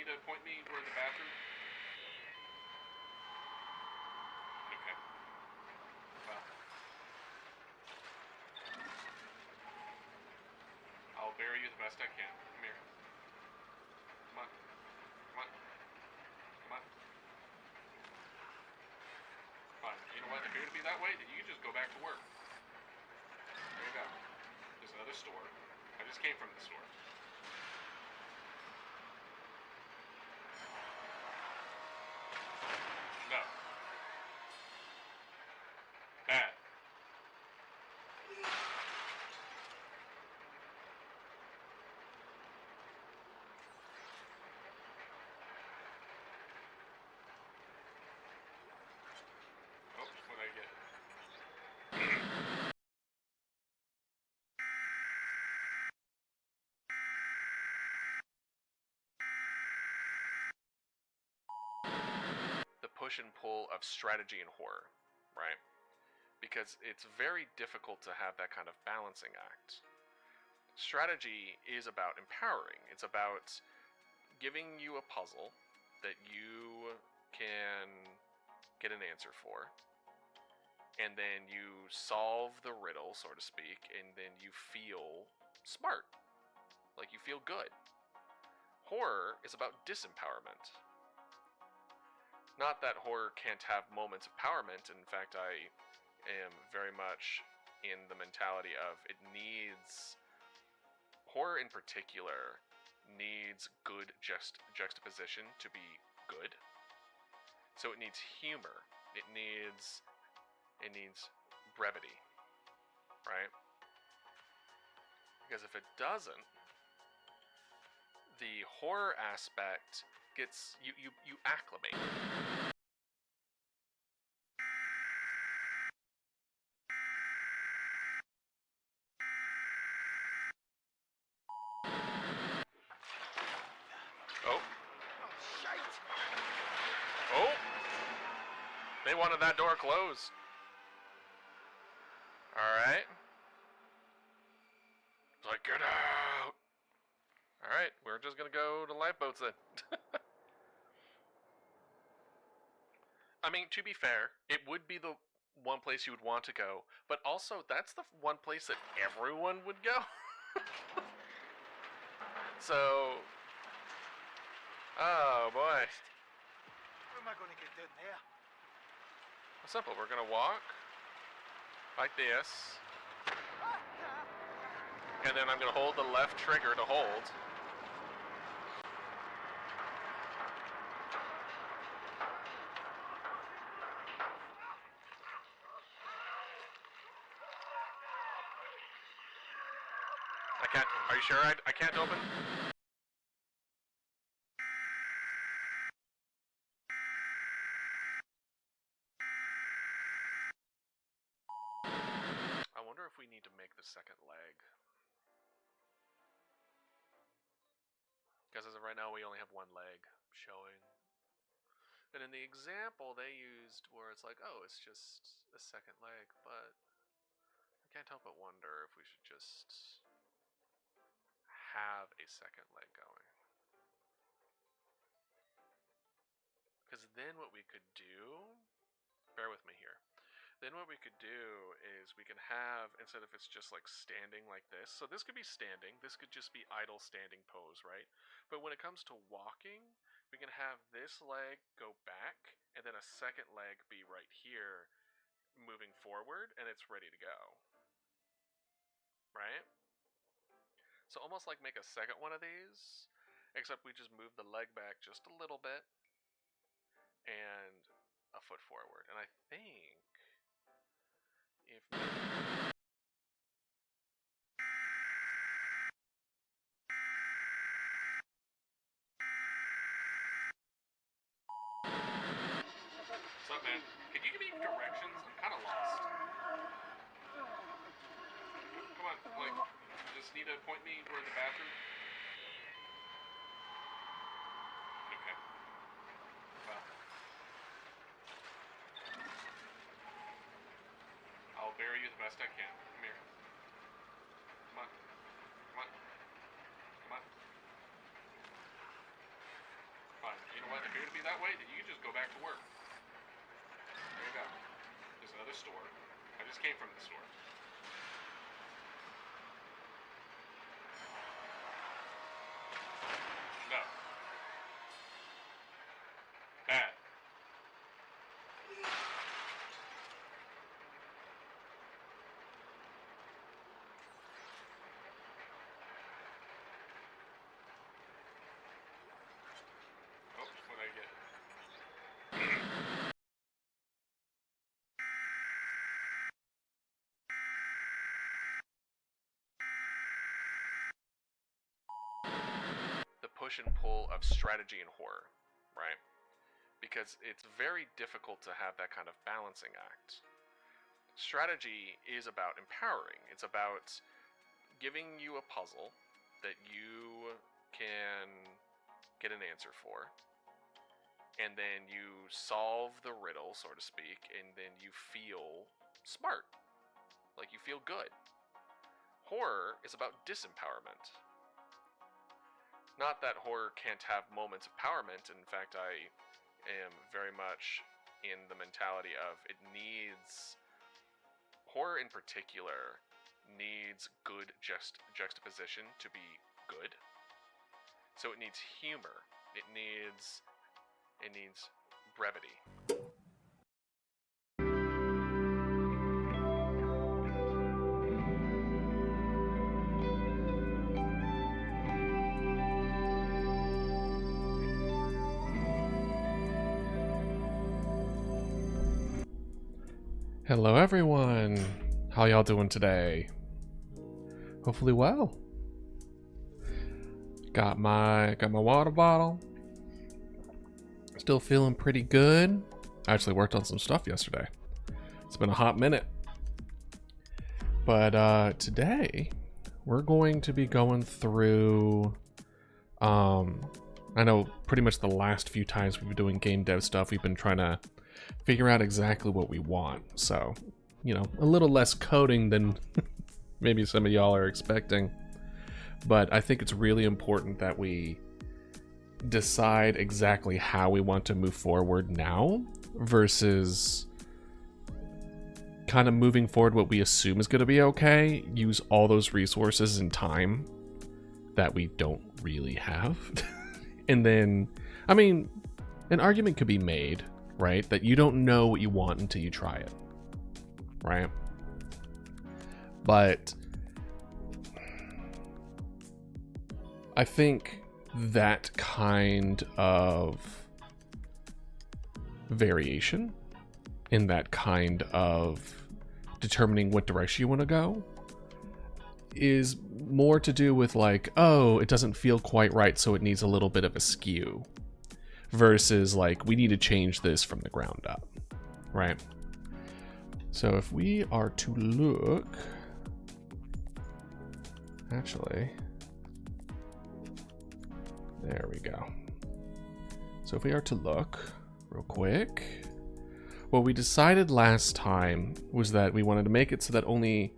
need to point me where the bathroom? Okay. Well. I'll bury you the best I can. Come here. Come on. Come on. Come on. Fine. You know what? If you're gonna be that way, then you can just go back to work. There you go. There's another store. I just came from the store. No. Bad. Oh, what'd I get? The push and pull of strategy and horror, right? Because it's very difficult to have that kind of balancing act. Strategy is about empowering. It's about giving you a puzzle that you can get an answer for, and then you solve the riddle, so to speak, and then you feel smart. Like, you feel good. Horror is about disempowerment. Not that horror can't have moments of empowerment. In fact, I am very much in the mentality of it needs, horror in particular needs good juxtaposition to be good. So it needs humor. It needs brevity, right? Because if it doesn't, the horror aspect gets you acclimate. Oh. Oh! They wanted that door closed. Alright. Like, get out! Alright, we're just gonna go to lifeboats then. I mean, to be fair, it would be the one place you would want to go, but also that's the one place that everyone would go. So, oh boy. How am I going to get down there? Well, simple. We're gonna walk like this, and then I'm gonna hold the left trigger to hold. I can't. Are you sure I can't open? I wonder if we need to make the second leg. Because as of right now, we only have one leg showing. And in the example they used where it's like, oh, it's just a second leg, but I can't help but wonder if we should just have a second leg going. Because then what we could do, bear with me here, then what we could do is we can have, instead of it's just like standing like this, so this could be standing, this could just be idle standing pose, right? But when it comes to walking, we can have this leg go back, and then a second leg be right here, moving forward, and it's ready to go. Right? So almost like make a second one of these, except we just move the leg back just a little bit, and a foot forward. And I think if what's up, man? Can you give me directions? I'm kind of lost. Come on, like, you just need to point me where the bathroom. Okay. Well, I'll bury you the best I can. Come here. Come on. Come on. Come on. figured it'd be that way, then you can just go back to work. There you go. There's another store. I just came from the store. No. Bad. Oh, what did I get? The push and pull of strategy and horror, right? Because it's very difficult to have that kind of balancing act. Strategy is about empowering. It's about giving you a puzzle that you can get an answer for, and then you solve the riddle, so to speak, and then you feel smart. Like, you feel good. Horror is about disempowerment. Not that horror can't have moments of empowerment. In fact, I am very much in the mentality of it needs, horror in particular needs good juxtaposition to be good. So it needs humor. It needs brevity. Hello everyone. How y'all doing today? Hopefully well. Got my water bottle. Still feeling pretty good. I actually worked on some stuff yesterday. It's been a hot minute. But today we're going to be going through I know pretty much the last few times we've been doing game dev stuff, we've been trying to figure out exactly what we want. So, you know, a little less coding than maybe some of y'all are expecting. But I think it's really important that we decide exactly how we want to move forward now versus kind of moving forward what we assume is going to be okay, use all those resources and time that we don't really have. And then, I mean, an argument could be made, right, that you don't know what you want until you try it, right? But I think that kind of variation in that kind of determining what direction you want to go is more to do with like, oh, it doesn't feel quite right, so it needs a little bit of a skew, versus like, we need to change this from the ground up, right? So if we are to look, actually, there we go. So if we are to look real quick, what we decided last time was that we wanted to make it so that only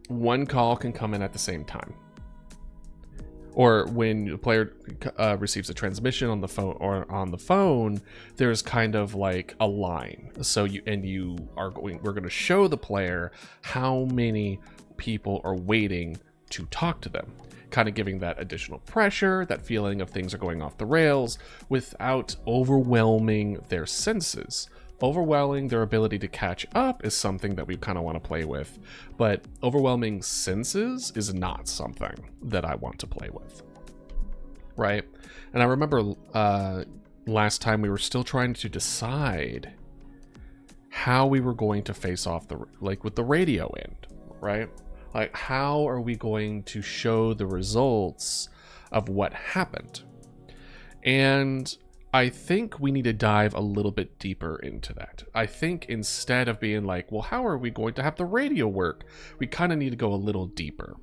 one call can come in at the same time. Or when the player receives a transmission on the phone, there's kind of like a line. So we're going to show the player how many people are waiting to talk to them, kind of giving that additional pressure, that feeling of things are going off the rails without overwhelming their senses. Overwhelming their ability to catch up is something that we kind of want to play with, but overwhelming senses is not something that I want to play with, right? And I remember last time we were still trying to decide how we were going to face off with the radio end, right? Like, how are we going to show the results of what happened? And I think we need to dive a little bit deeper into that. I think instead of being like, well, how are we going to have the radio work? We kind of need to go a little deeper.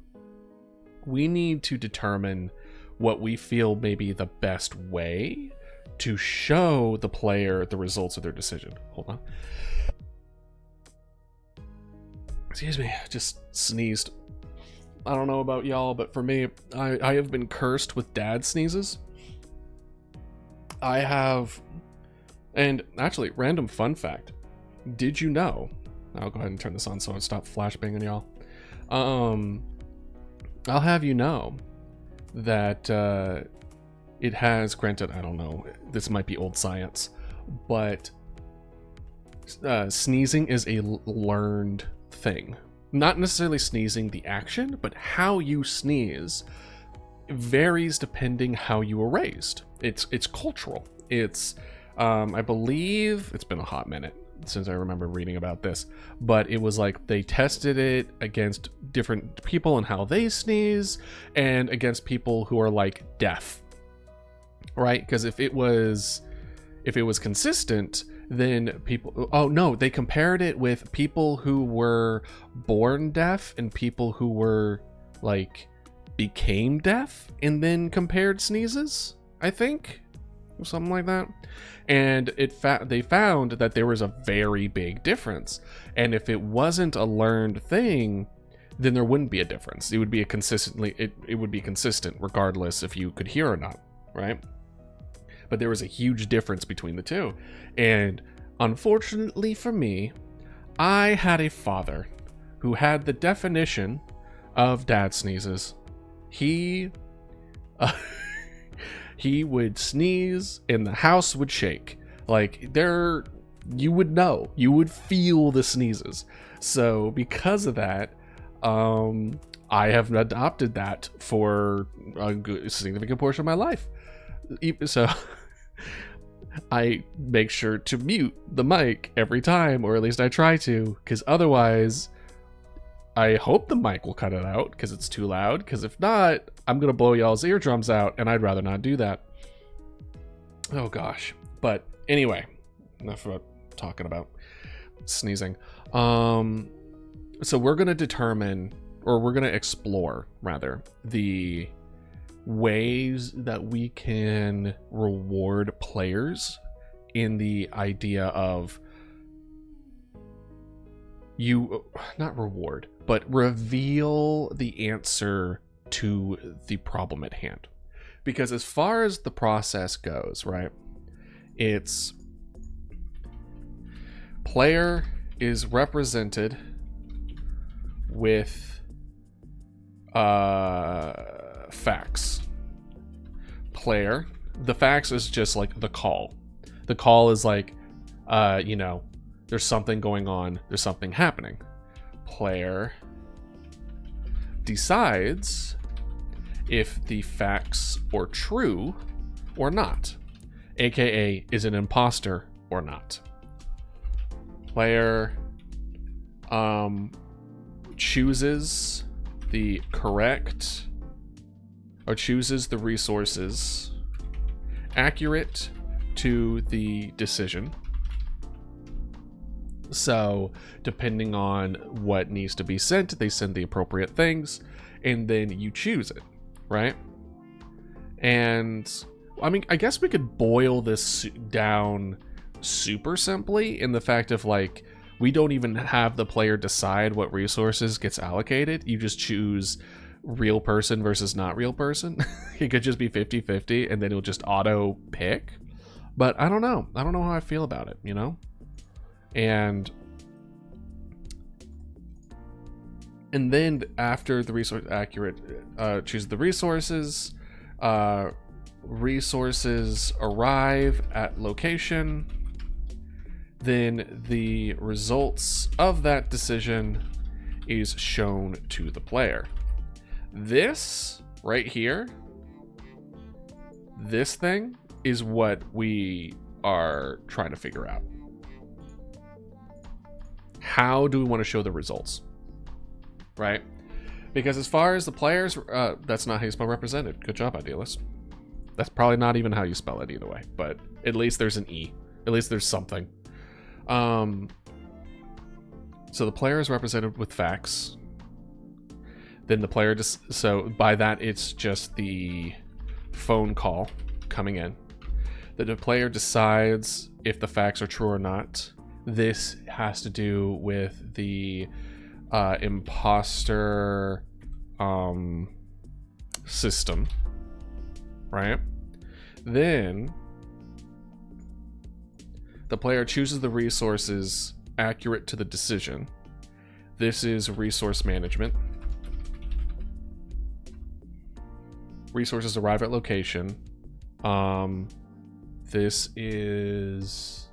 We need to determine what we feel may be the best way to show the player the results of their decision. Hold on. Excuse me, just sneezed. I don't know about y'all, but for me, I have been cursed with dad sneezes. I have, and actually, random fun fact. Did you know? I'll go ahead and turn this on so I stop flashbanging y'all. I'll have you know that it has, granted, I don't know, this might be old science, but sneezing is a learned thing. Not necessarily sneezing the action, but how you sneeze varies depending how you were raised. It's cultural. It's I believe it's been a hot minute since I remember reading about this, but it was like they tested it against different people and how they sneeze, and against people who are like deaf, right? Because if it was consistent, then people, oh no, they compared it with people who were born deaf and people who were like became deaf, and then compared sneezes, I think, something like that. And they found that there was a very big difference, and if it wasn't a learned thing, then there wouldn't be a difference. It would be it would be consistent regardless if you could hear or not, right? But there was a huge difference between the two. And unfortunately for me, I had a father who had the definition of dad sneezes. He would sneeze and the house would shake. Like, you would know, you would feel the sneezes. So because of that, I have adopted that for a significant portion of my life. So I make sure to mute the mic every time, or at least I try to, because otherwise I hope the mic will cut it out because it's too loud, because if not, I'm going to blow y'all's eardrums out, and I'd rather not do that. Oh gosh. But anyway, enough about talking about sneezing. So we're going to determine, or we're going to explore rather, the ways that we can reward players in the idea of not reward, but reveal the answer to the problem at hand. Because as far as the process goes, right, it's player is represented with facts. The facts is just like the call. The call is like, there's something going on, there's something happening. Player decides if the facts are true or not, aka is an imposter or not. Player chooses the correct, or chooses the resources accurate to the decision. So depending on what needs to be sent, they send the appropriate things, and then you choose it, right? And I mean, I guess we could boil this down super simply in the fact of like, we don't even have the player decide what resources gets allocated. You just choose real person versus not real person. It could just be 50-50 and then it'll just auto pick. But I don't know. I don't know how I feel about it, you know? And then after the resource accurate, choose the resources. Resources arrive at location. Then the results of that decision is shown to the player. This right here, this thing is what we are trying to figure out. How do we want to show the results? Right? Because as far as the players, that's not how you spell represented. Good job, Idealist. That's probably not even how you spell it either way, but at least there's an E. At least there's something. So the player is represented with facts. Then the player so by that it's just the phone call coming in. That the player decides if the facts are true or not. This has to do with the imposter system, right? Then The player chooses the resources accurate to the decision. This is resource management. Resources arrive at location. This is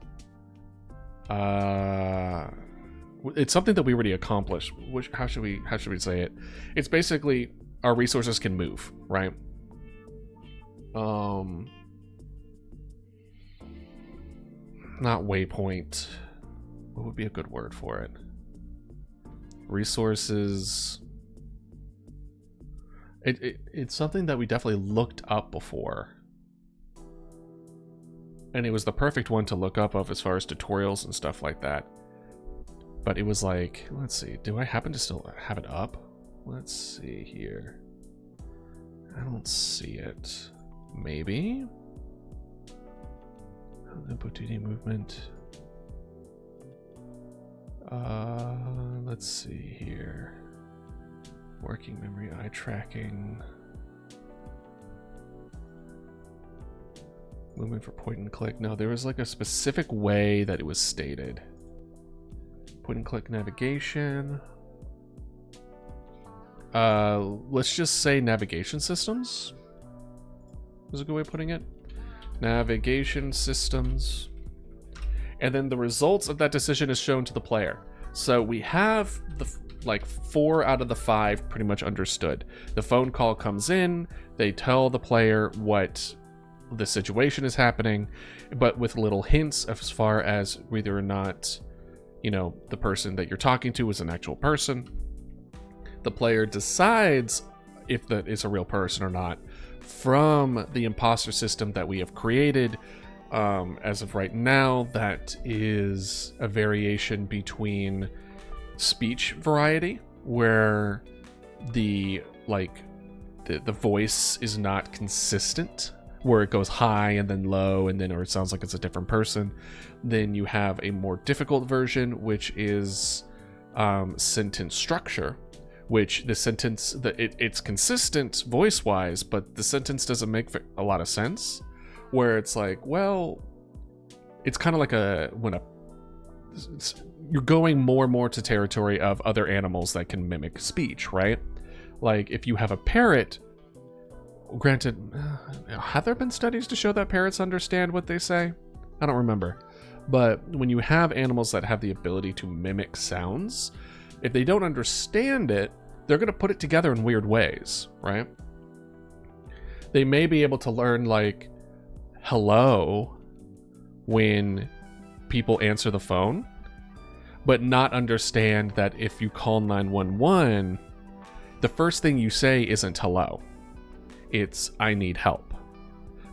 it's something that we already accomplished. How should we say it? It's basically our resources can move, right? Not waypoint. What would be a good word for it? Resources. It's something that we definitely looked up before. And it was the perfect one to look up of as far as tutorials and stuff like that. But it was like, let's see, do I happen to still have it up? Let's see here. I don't see it. Maybe? Input 2D movement. Let's see here. Working memory, eye tracking. Movement for point and click. No, there was like a specific way that it was stated. Point and click navigation. Let's just say navigation systems. Is a good way of putting it. Navigation systems. And then the results of that decision is shown to the player. So we have the like 4 out of the 5 pretty much understood. The phone call comes in, they tell the player what the situation is happening, but with little hints as far as whether or not, you know, the person that you're talking to is an actual person. The player decides if that is a real person or not from the imposter system that we have created. As of right now, that is a variation between speech variety, where the voice is not consistent, where it goes high and then low and then, or it sounds like it's a different person. Then you have a more difficult version, which is sentence structure, which the sentence, it's consistent voice wise, but the sentence doesn't make a lot of sense, where it's like, well, it's kind of like you're going more and more to territory of other animals that can mimic speech, right? Like if you have a parrot, granted, have there been studies to show that parrots understand what they say? I don't remember. But when you have animals that have the ability to mimic sounds, if they don't understand it, they're going to put it together in weird ways, right? They may be able to learn like hello when people answer the phone, but not understand that if you call 911, the first thing you say isn't hello. It's I need help.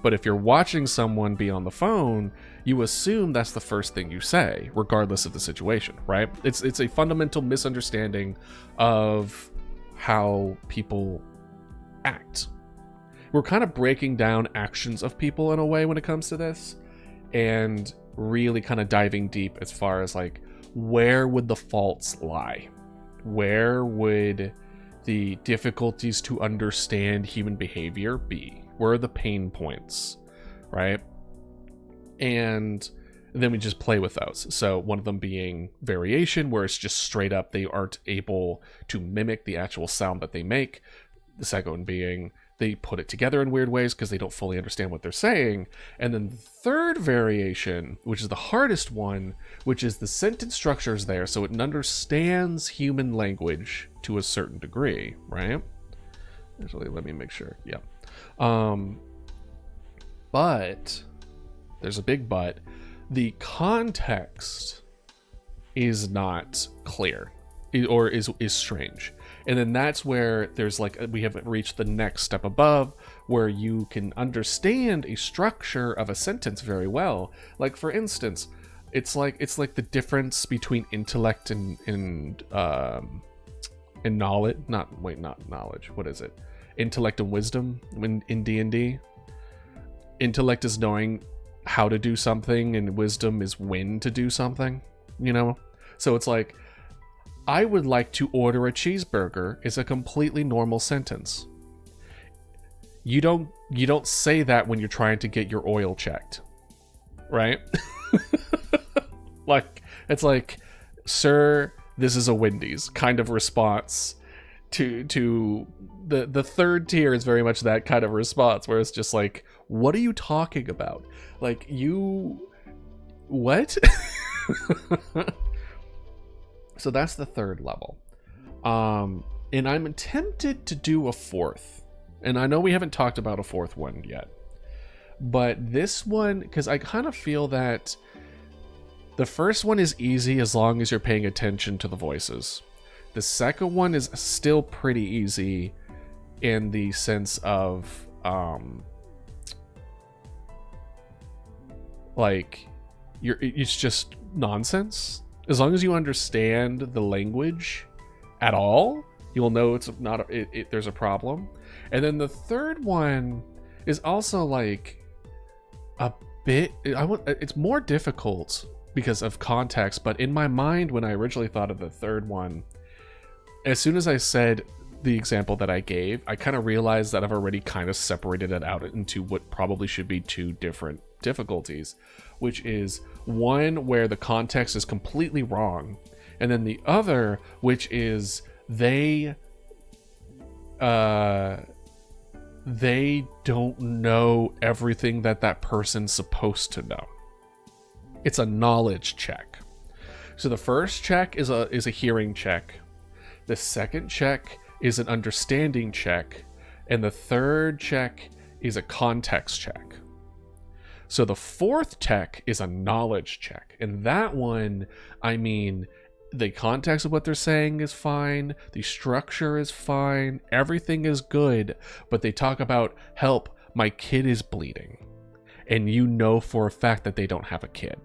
But if you're watching someone be on the phone, you assume that's the first thing you say, regardless of the situation, right? It's a fundamental misunderstanding of how people act. We're kind of breaking down actions of people in a way when it comes to this, and really kind of diving deep as far as like, where would the faults lie? Where would the difficulties to understand human behavior be? Where are the pain points, right? And then we just play with those. So one of them being variation, where it's just straight up they aren't able to mimic the actual sound that they make. The second one being they put it together in weird ways because they don't fully understand what they're saying. And then the third variation, which is the hardest one, which is the sentence structure is there, so it understands human language to a certain degree, right? Actually, let me make sure. Yeah. But there's a big but. The context is not clear, or is strange. And then that's where there's like, we haven't reached the next step above, where you can understand a structure of a sentence very well. Like for instance, it's like the difference between intellect and knowledge. Not knowledge. What is it? Intellect and wisdom in D&D. Intellect is knowing how to do something, and wisdom is when to do something. You know, so it's like, I would like to order a cheeseburger is a completely normal sentence. You don't say that when you're trying to get your oil checked, right? Like, it's like, sir, this is a Wendy's kind of response to the third tier is very much that kind of response where it's just like, what are you talking about? Like, you what? So that's the third level. And I'm tempted to do a fourth. And I know we haven't talked about a fourth one yet. But this one, because I kind of feel that the first one is easy as long as you're paying attention to the voices. The second one is still pretty easy in the sense of, like, it's just nonsense. As long as you understand the language at all, you'll know it's not there's a problem. And then the third one is also like a bit. It's more difficult because of context. But in my mind, when I originally thought of the third one, as soon as I said the example that I gave, I kind of realized that I've already kind of separated it out into what probably should be two different difficulties, which is one where the context is completely wrong, and then the other, which is they don't know everything that person's supposed to know. It's a knowledge check. So the first check is a hearing check. The second check is an understanding check, and the third check is a context check. So the fourth check is a knowledge check, and that one, I mean, the context of what they're saying is fine, the structure is fine, everything is good, but they talk about, help, my kid is bleeding, and you know for a fact that they don't have a kid.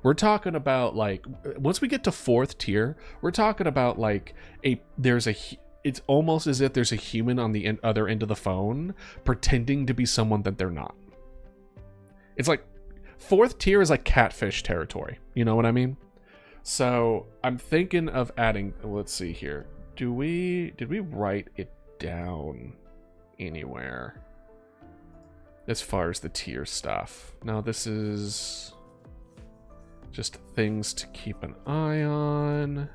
We're talking about, like, once we get to fourth tier, we're talking about like it's almost as if there's a human on the other end of the phone pretending to be someone that they're not. It's like fourth tier is like catfish territory. You know what I mean? So I'm thinking of adding, let's see here. Did we write it down anywhere as far as the tier stuff? No, this is just things to keep an eye on.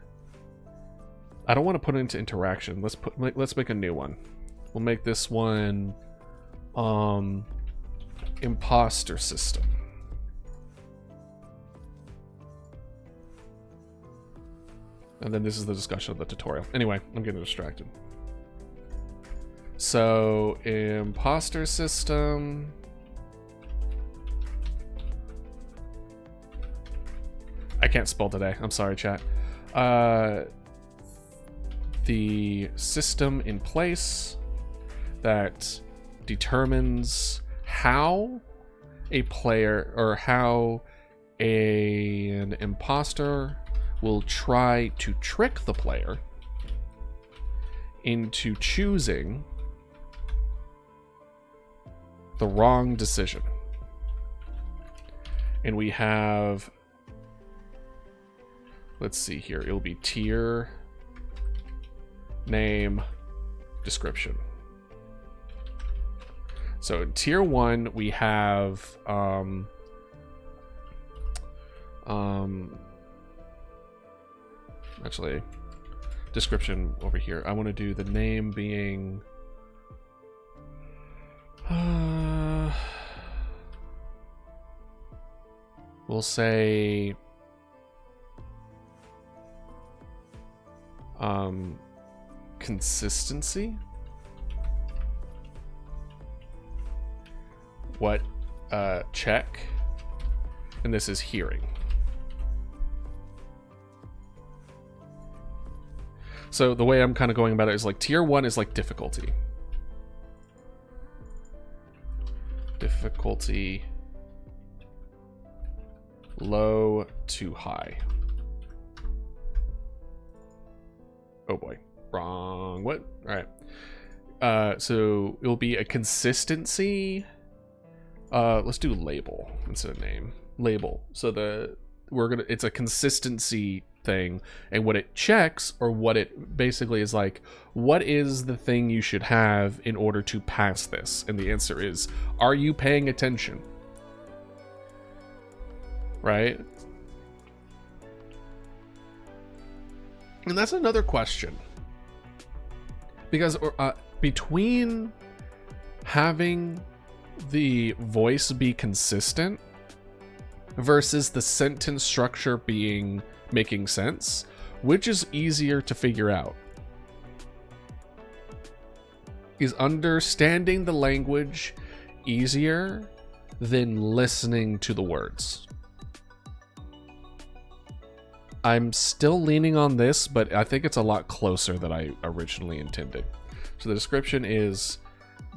I don't want to put it into interaction. Let's make a new one. We'll make this one imposter system. And then this is the discussion of the tutorial. Anyway, I'm getting distracted. So, imposter system. I can't spell today. I'm sorry, chat. The system in place that determines how a player or how an imposter will try to trick the player into choosing the wrong decision. And we have, let's see here, it'll be tier, name, description. So in tier 1 we have actually description over here. I want to do the name being we'll say consistency. What check, and this is hearing. So the way I'm kind of going about it is like tier 1 is like difficulty. Difficulty low to high. Oh boy, wrong. What? All right. So it'll be a consistency. Let's do label instead of name. Label. So it's a consistency thing, and what it checks, or what it basically is like, what is the thing you should have in order to pass this? And the answer is, are you paying attention? Right? And that's another question. Because between having the voice be consistent versus the sentence structure making sense, which is easier to figure out? Is understanding the language easier than listening to the words? I'm still leaning on this, but I think it's a lot closer than I originally intended. So the description is,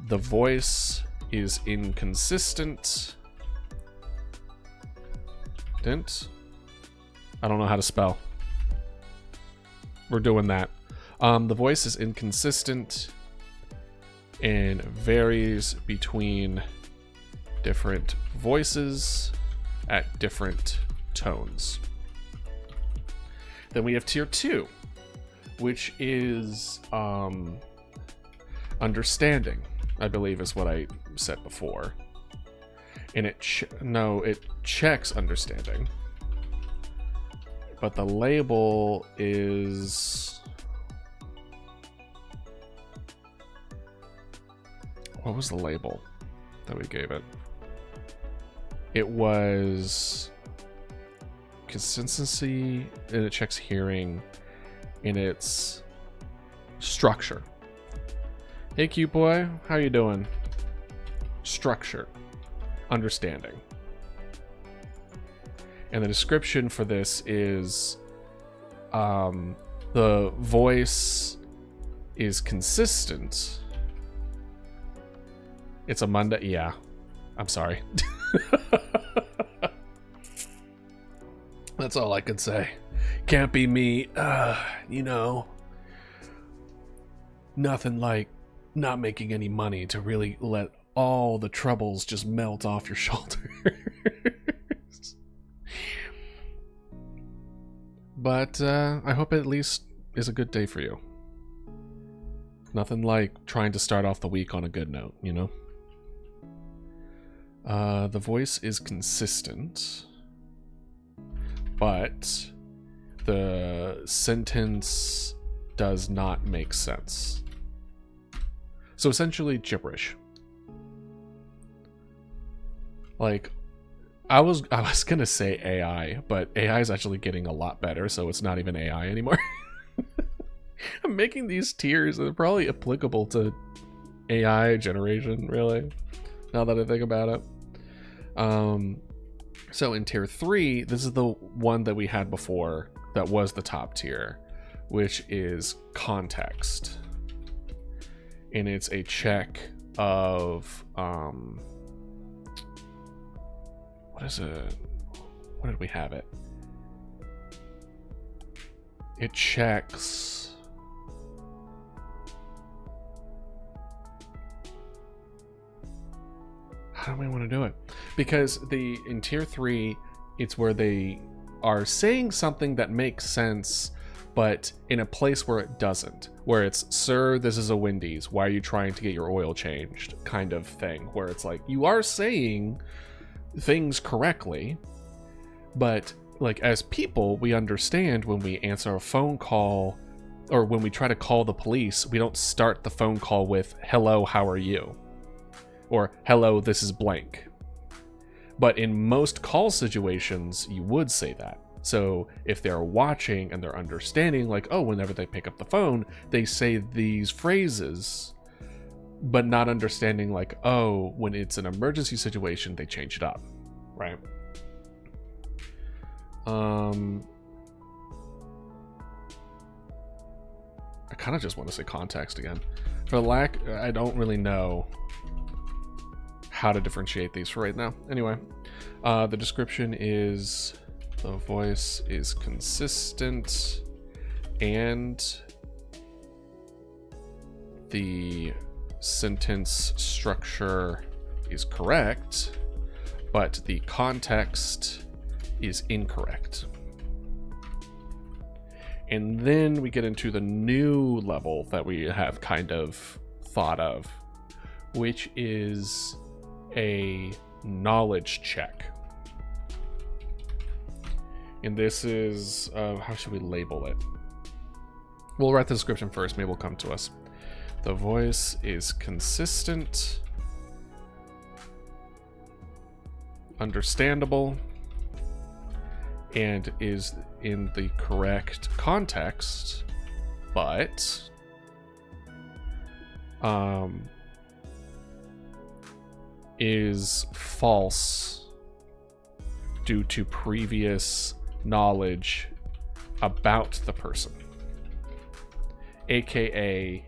the voice is inconsistent. I don't know how to spell. We're doing that. The voice is inconsistent and varies between different voices at different tones. Then we have tier 2, which is understanding, I believe is what I said before. And it checks understanding. But the label is... What was the label that we gave it? It was consistency, and it checks hearing, and it's structure. Hey, cute boy, how you doing? Structure, understanding. And the description for this is the voice is consistent. It's a Monday. Yeah, I'm sorry. That's all I could say. Can't be me. Nothing like not making any money to really let all the troubles just melt off your shoulders. But I hope it at least is a good day for you. Nothing like trying to start off the week on a good note, you know? The voice is consistent, but the sentence does not make sense. So essentially gibberish. Like, I was gonna say AI, but AI is actually getting a lot better, so it's not even AI anymore. I'm making these tiers that are probably applicable to AI generation, really, now that I think about it. So in tier 3, this is the one that we had before that was the top tier, which is context. And it's a check of what is it? What did we have it? It checks how do we want to do it? Because in tier 3, it's where they are saying something that makes sense, but in a place where it doesn't. Where it's, sir, this is a Wendy's. Why are you trying to get your oil changed? Kind of thing. Where it's like, you are saying things correctly, but like as people, we understand when we answer a phone call or when we try to call the police, we don't start the phone call with, hello, how are you? Or, hello, this is blank. But in most call situations, you would say that. So if they're watching and they're understanding, like, oh, whenever they pick up the phone, they say these phrases, but not understanding, like, oh, when it's an emergency situation, they change it up, right? I kind of just want to say context again. I don't really know how to differentiate these for right now. Anyway, the description is the voice is consistent and the sentence structure is correct, but the context is incorrect. And then we get into the new level that we have kind of thought of, which is a knowledge check. And this is, how should we label it? We'll write the description first. Maybe it'll come to us. The voice is consistent, understandable, and is in the correct context, but is false due to previous knowledge about the person, aka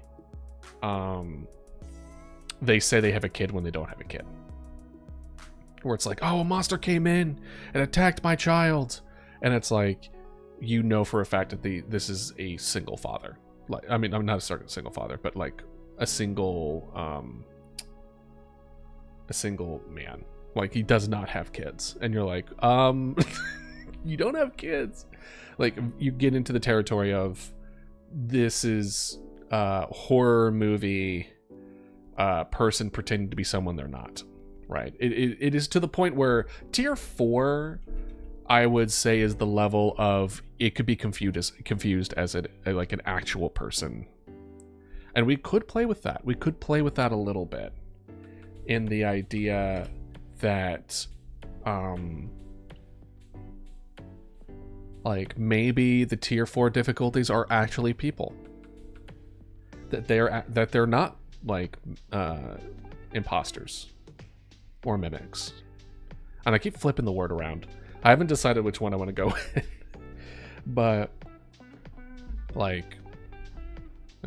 they say they have a kid when they don't have a kid, where it's like, oh, a monster came in and attacked my child, and it's like, you know for a fact that this is a single father. Like, I mean, I'm not a single father, but like a single man. Like, he does not have kids, and you're like, you don't have kids. Like, you get into the territory of, this is horror movie person pretending to be someone they're not, right? It is to the point where tier 4, I would say, is the level of it could be confused as like an actual person, and we could play with that. We could play with that a little bit, in the idea that like, maybe the tier 4 difficulties are actually people, that they're not like imposters or mimics. And I keep flipping the word around. I haven't decided which one I want to go with. But like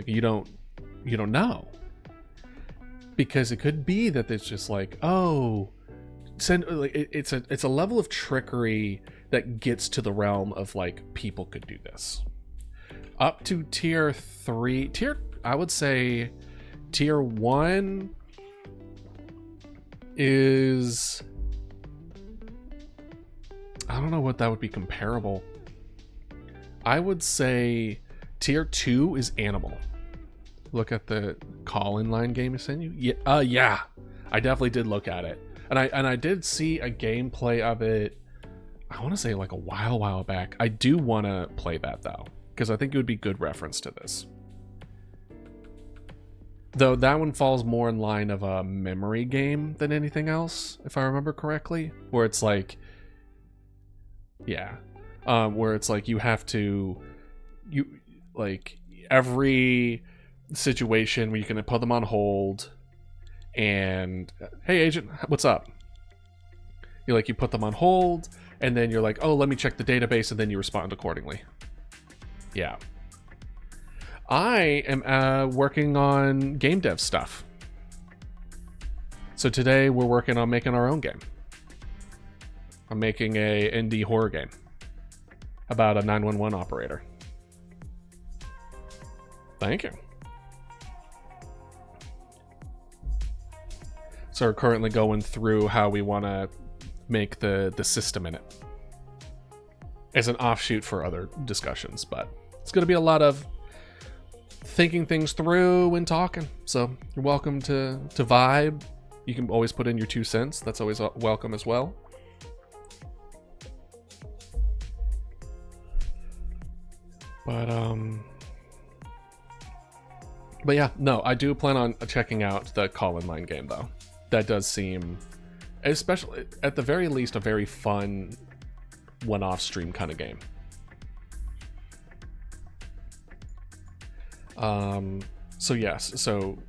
you don't know, because it could be that it's just like, oh, it's a level of trickery that gets to the realm of like, people could do this. Up to tier 3, I would say tier 1 is, I don't know what that would be comparable. I would say tier 2 is animal. Look at the call-in line game I sent you. Yeah, I definitely did look at it, and I did see a gameplay of it. I want to say like a while back. I do want to play that though, because I think it would be good reference to this. Though that one falls more in line of a memory game than anything else, if I remember correctly, where it's like, yeah, where it's like you have to, like, every situation where you can put them on hold and, hey agent, what's up? You put them on hold, and then you're like, oh, let me check the database, and then you respond accordingly. Yeah. I am working on game dev stuff. So today we're working on making our own game. I'm making a indie horror game about a 911 operator. Thank you. So we're currently going through how we want to make the system in it as an offshoot for other discussions, but it's going to be a lot of thinking things through and talking. So you're welcome to vibe. You can always put in your 2 cents. That's always welcome as well. But yeah, no, I do plan on checking out the call-in line game though. That does seem, especially at the very least, a very fun one-off stream kind of game. So yes, so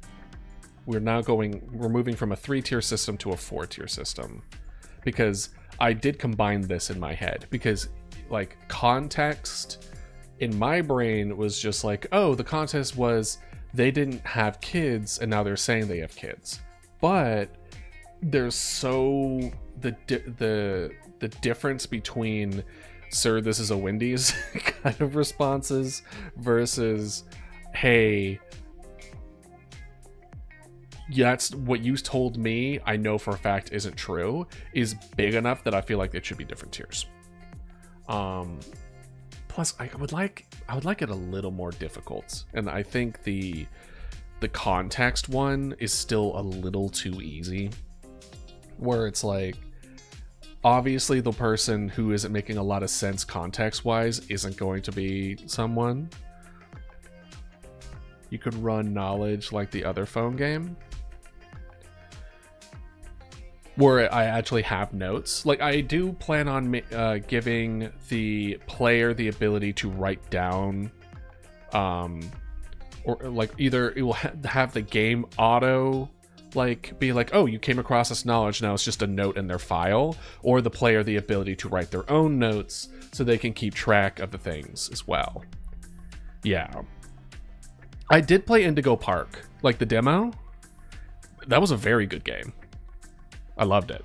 we're moving from a 3-tier system to a 4-tier system, because I did combine this in my head, because like context in my brain was just like, oh, the context was they didn't have kids and now they're saying they have kids. But there's so the difference between, sir, this is a Wendy's kind of responses versus, hey, that's what you told me, I know for a fact isn't true, is big enough that I feel like it should be different tiers. Plus, I would like it a little more difficult, and I think the context one is still a little too easy, where it's like, obviously the person who isn't making a lot of sense context wise isn't going to be someone, you could run knowledge like the other phone game, where I actually have notes. Like, I do plan on giving the player the ability to write down, or like either it will have the game auto like be like, oh, you came across this knowledge, now it's just a note in their file, or the player the ability to write their own notes so they can keep track of the things as well. Yeah. I did play Indigo Park, like the demo. That was a very good game. I loved it.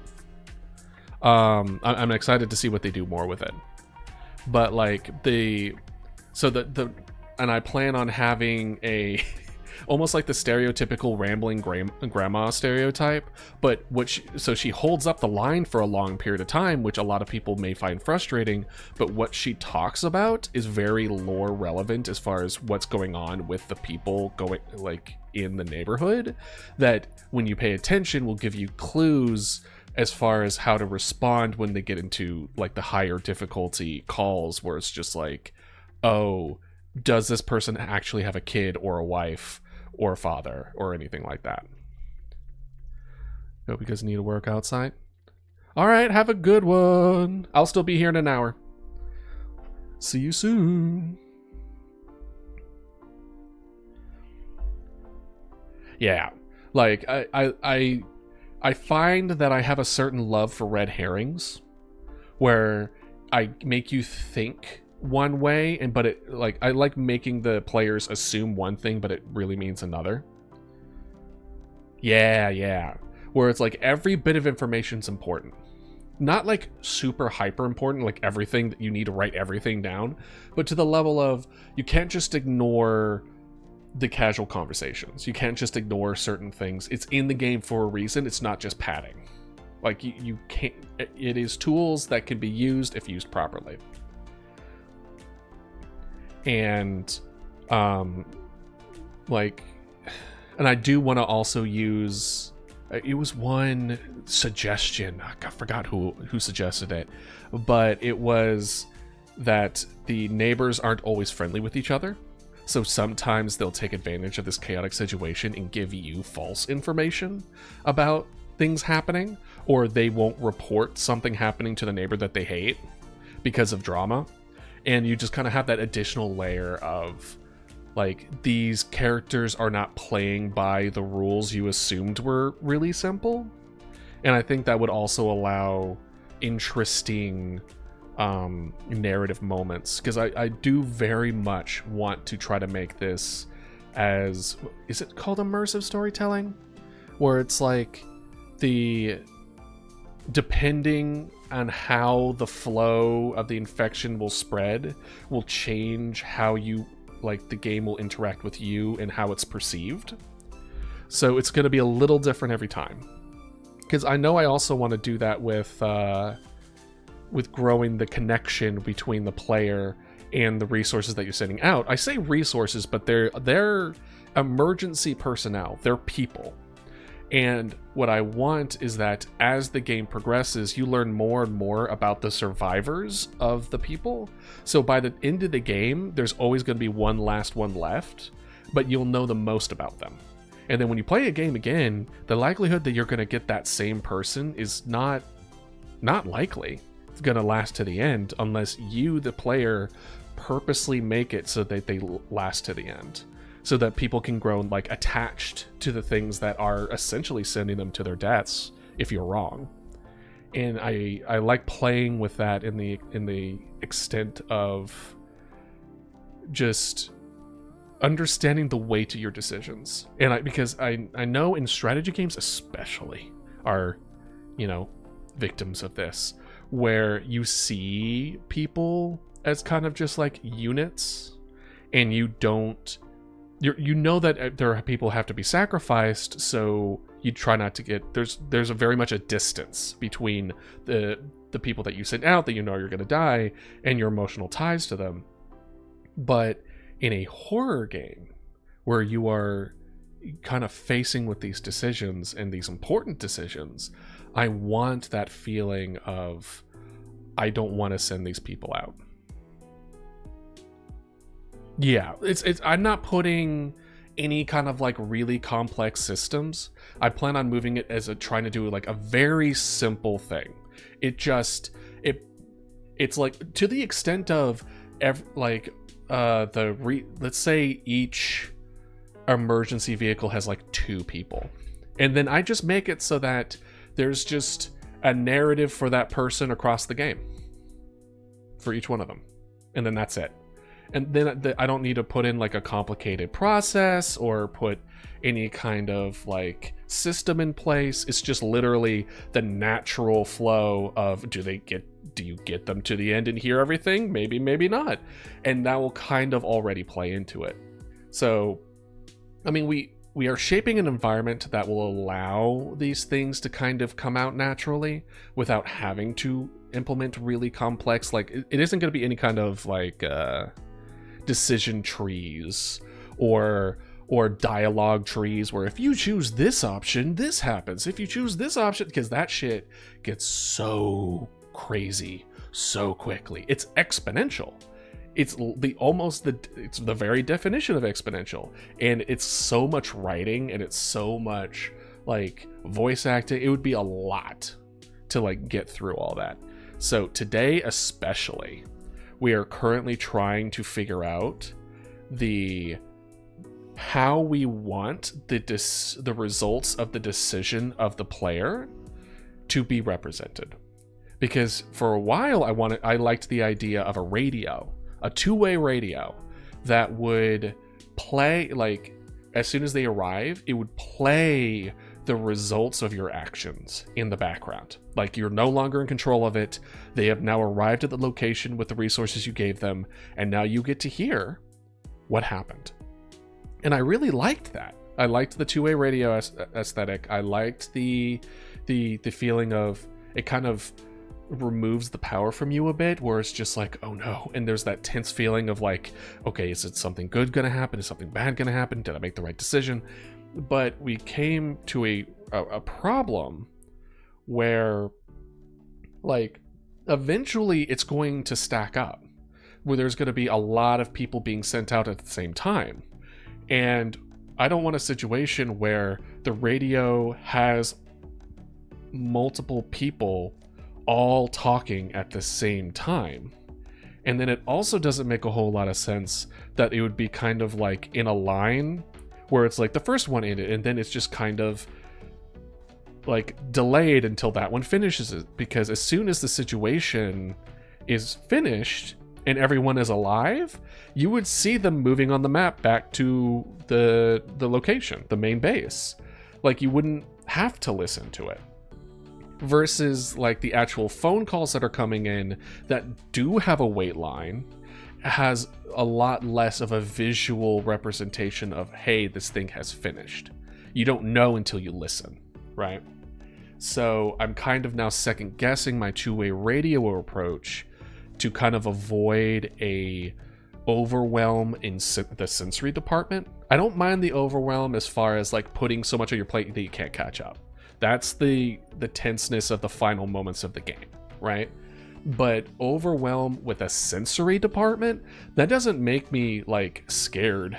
I'm excited to see what they do more with it. But like and I plan on having a almost like the stereotypical rambling grandma stereotype, but so she holds up the line for a long period of time, which a lot of people may find frustrating, but what she talks about is very lore relevant as far as what's going on with the people going like in the neighborhood, that when you pay attention will give you clues as far as how to respond when they get into like the higher difficulty calls, where it's just like, oh, does this person actually have a kid or a wife or a father or anything like that? Hope you guys need to work outside. All right, have a good one. I'll still be here in an hour. See you soon. Yeah, like I find that I have a certain love for red herrings, where I make you think one way, but it like I like making the players assume one thing, but it really means another. Yeah. Where it's like every bit of information's important. Not like super hyper important, like everything that you need to write everything down, but to the level of you can't just ignore the casual conversations. You can't just ignore certain things. It's in the game for a reason. It's not just padding. Like you can't. It is tools that can be used if used properly. And like, and I do want to also use. It was one suggestion. I forgot who suggested it, but it was that the neighbors aren't always friendly with each other. So sometimes they'll take advantage of this chaotic situation and give you false information about things happening, or they won't report something happening to the neighbor that they hate because of drama. And you just kind of have that additional layer of like, these characters are not playing by the rules you assumed were really simple. And I think that would also allow interesting narrative moments, because I do very much want to try to make this as, is it called immersive storytelling, where it's like depending on how the flow of the infection will spread will change how you like the game will interact with you and how it's perceived. So it's going to be a little different every time, because I know I also want to do that with growing the connection between the player and the resources that you're sending out. I say resources, but they're emergency personnel. They're people. And what I want is that as the game progresses, you learn more and more about the survivors of the people. So by the end of the game, there's always going to be one last one left, but you'll know the most about them. And then when you play a game again, the likelihood that you're going to get that same person is not likely. It's going to last to the end unless you, the player, purposely make it so that they last to the end, so that people can grow like attached to the things that are essentially sending them to their deaths if you're wrong. And I like playing with that in the extent of just understanding the weight of your decisions. And because I know in strategy games especially are, victims of this, where you see people as kind of just like units, and you know that there are people have to be sacrificed, so you try not to get there's a very much a distance between the people that you send out that you know you're going to die and your emotional ties to them. But in a horror game where you are kind of facing with these decisions and these important decisions, I want that feeling of, I don't want to send these people out. Yeah, it's I'm not putting any kind of like really complex systems, I plan on moving it as trying to do like a very simple thing. It's like to the extent of let's say each emergency vehicle has like 2 people, and then I just make it so that there's just a narrative for that person across the game for each one of them, and then that's it. And then I don't need to put in like a complicated process or put any kind of like system in place. It's just literally the natural flow of do you get them to the end and hear everything? Maybe, maybe not. And that will kind of already play into it. So, I mean, we are shaping an environment that will allow these things to kind of come out naturally without having to implement really complex, like it isn't going to be any kind of like decision trees or dialogue trees where if you choose this option, this happens. If you choose this option, because that shit gets so crazy so quickly. It's exponential. It's the very definition of exponential, and it's so much writing and it's so much like voice acting. It would be a lot to like get through all that. So today especially, we are currently trying to figure out how we want the results of the decision of the player to be represented. Because for a while I liked the idea of a radio, a 2-way radio that would play, like as soon as they arrive, it would play the results of your actions in the background. Like you're no longer in control of it. They have now arrived at the location with the resources you gave them, and now you get to hear what happened. And I really liked that. I liked the 2-way radio aesthetic. I liked the feeling of it kind of removes the power from you a bit, where it's just like, oh no, and there's that tense feeling of like, okay, is it something good gonna happen? Is something bad gonna happen? Did I make the right decision? But we came to a problem where like eventually it's going to stack up, where there's going to be a lot of people being sent out at the same time. And I don't want a situation where the radio has multiple people all talking at the same time. And then it also doesn't make a whole lot of sense that it would be kind of like in a line where it's like the first one ended and then it's just kind of like delayed until that one finishes it. Because as soon as the situation is finished and everyone is alive, you would see them moving on the map back to the location, the main base. Like you wouldn't have to listen to it. Versus like the actual phone calls that are coming in that do have a wait line has a lot less of a visual representation of, hey, this thing has finished. You don't know until you listen, right? So I'm kind of now second guessing my 2-way radio approach to kind of avoid a overwhelm in the sensory department. I don't mind the overwhelm as far as like putting so much on your plate that you can't catch up. That's the tenseness of the final moments of the game, right? But overwhelm with a sensory department, that doesn't make me like scared.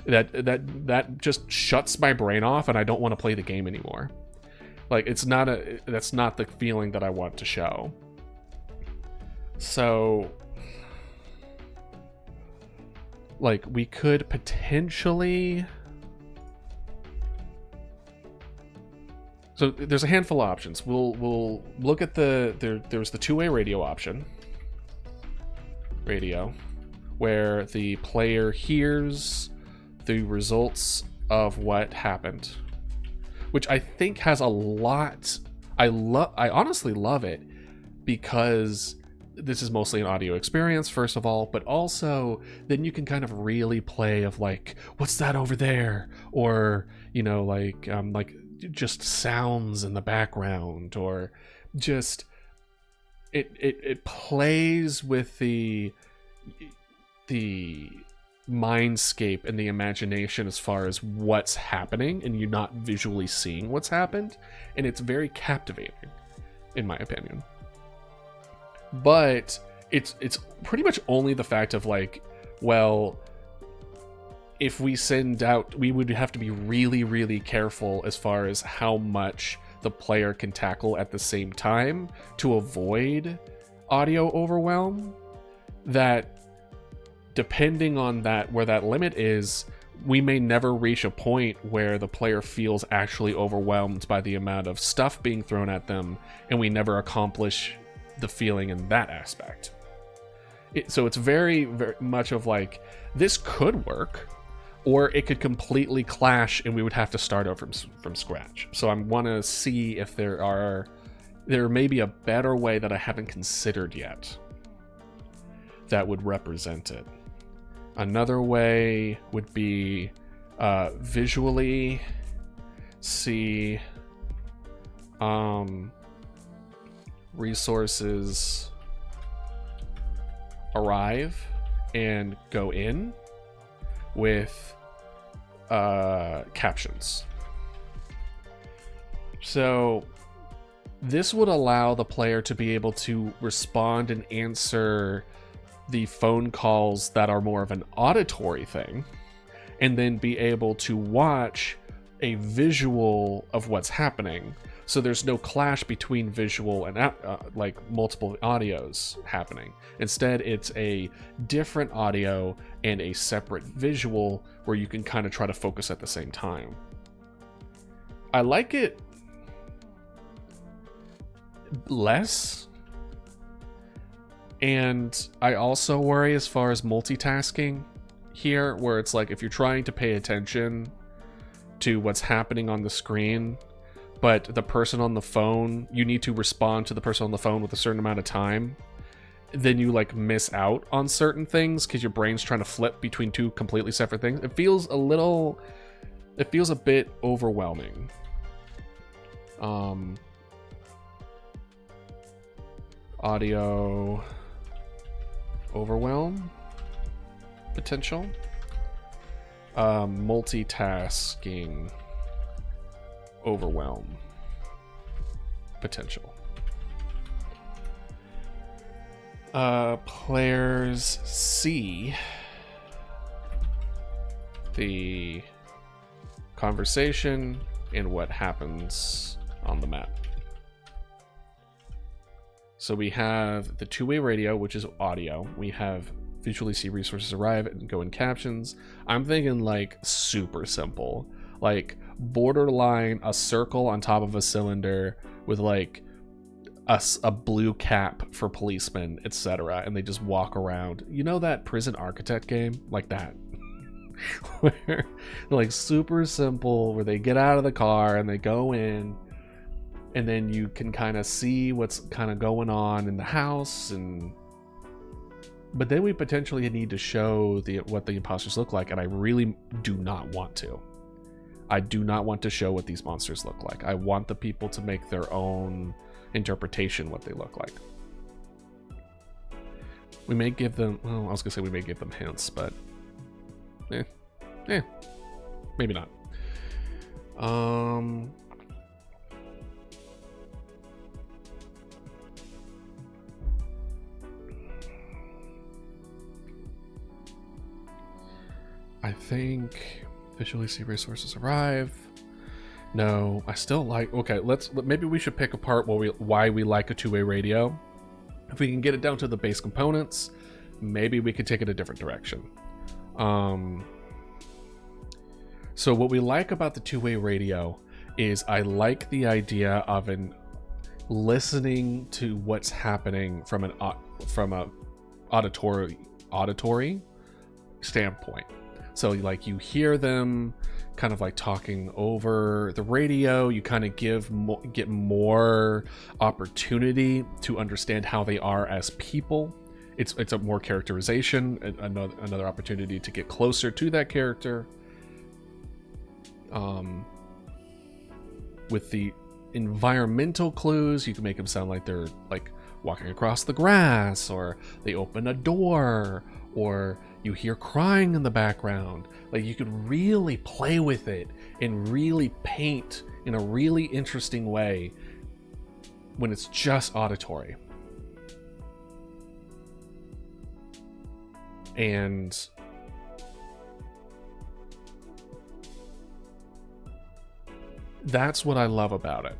That just shuts my brain off and I don't want to play the game anymore. Like that's not the feeling that I want to show. So like we could potentially, so there's a handful of options. We'll look at there's the 2-way radio option. Radio, where the player hears the results of what happened, which I think has a lot. I honestly love it because this is mostly an audio experience, first of all, but also then you can kind of really play of like, what's that over there? Or, you know, like just sounds in the background, or just it plays with the mindscape and the imagination as far as what's happening, and you're not visually seeing what's happened, and it's very captivating in my opinion. But it's pretty much only the fact of like, well, if we send out, we would have to be really, really careful as far as how much the player can tackle at the same time to avoid audio overwhelm. That depending on that, where that limit is, we may never reach a point where the player feels actually overwhelmed by the amount of stuff being thrown at them, and we never accomplish the feeling in that aspect. So it's very, very much of like, this could work, or it could completely clash and we would have to start over from scratch. So I want to see if there may be a better way that I haven't considered yet that would represent it. Another way would be visually see resources arrive and go in with captions. So this would allow the player to be able to respond and answer the phone calls that are more of an auditory thing, and then be able to watch a visual of what's happening. So there's no clash between visual and like multiple audios happening. Instead, it's a different audio and a separate visual where you can kind of try to focus at the same time. I like it less, and I also worry as far as multitasking here, where it's like if you're trying to pay attention to what's happening on the screen, but the person on the phone, you need to respond to the person on the phone with a certain amount of time, then you like miss out on certain things because your brain's trying to flip between two completely separate things. It feels a bit overwhelming. Audio overwhelm potential. Multitasking overwhelm potential. Players see the conversation and what happens on the map. So we have the two-way radio, which is audio. We have visually see resources arrive and go in captions. I'm thinking like super simple, like borderline a circle on top of a cylinder with like a blue cap for policemen, etc., and they just walk around. You know that Prison Architect game? Like that. Where like super simple, where they get out of the car and they go in, and then you can kind of see what's kind of going on in the house, but then we potentially need to show what the imposters look like, and I really do not want to. I do not want to show what these monsters look like. I want the people to make their own interpretation what they look like. We may give them, well, I was gonna say we may give them hints, but maybe not. I think visually see resources arrive. No, I still like, okay, maybe we should pick apart why we like a two-way radio. If we can get it down to the base components, maybe we could take it a different direction. So what we like about the two-way radio is I like the idea of listening to what's happening from a auditory standpoint. So like you hear them kind of like talking over the radio, you kind of get more opportunity to understand how they are as people. It's a more characterization, another opportunity to get closer to that character. With the environmental clues, you can make them sound like they're like walking across the grass, or they open a door, or you hear crying in the background. Like you could really play with it and really paint in a really interesting way when it's just auditory. And That's what I love about it.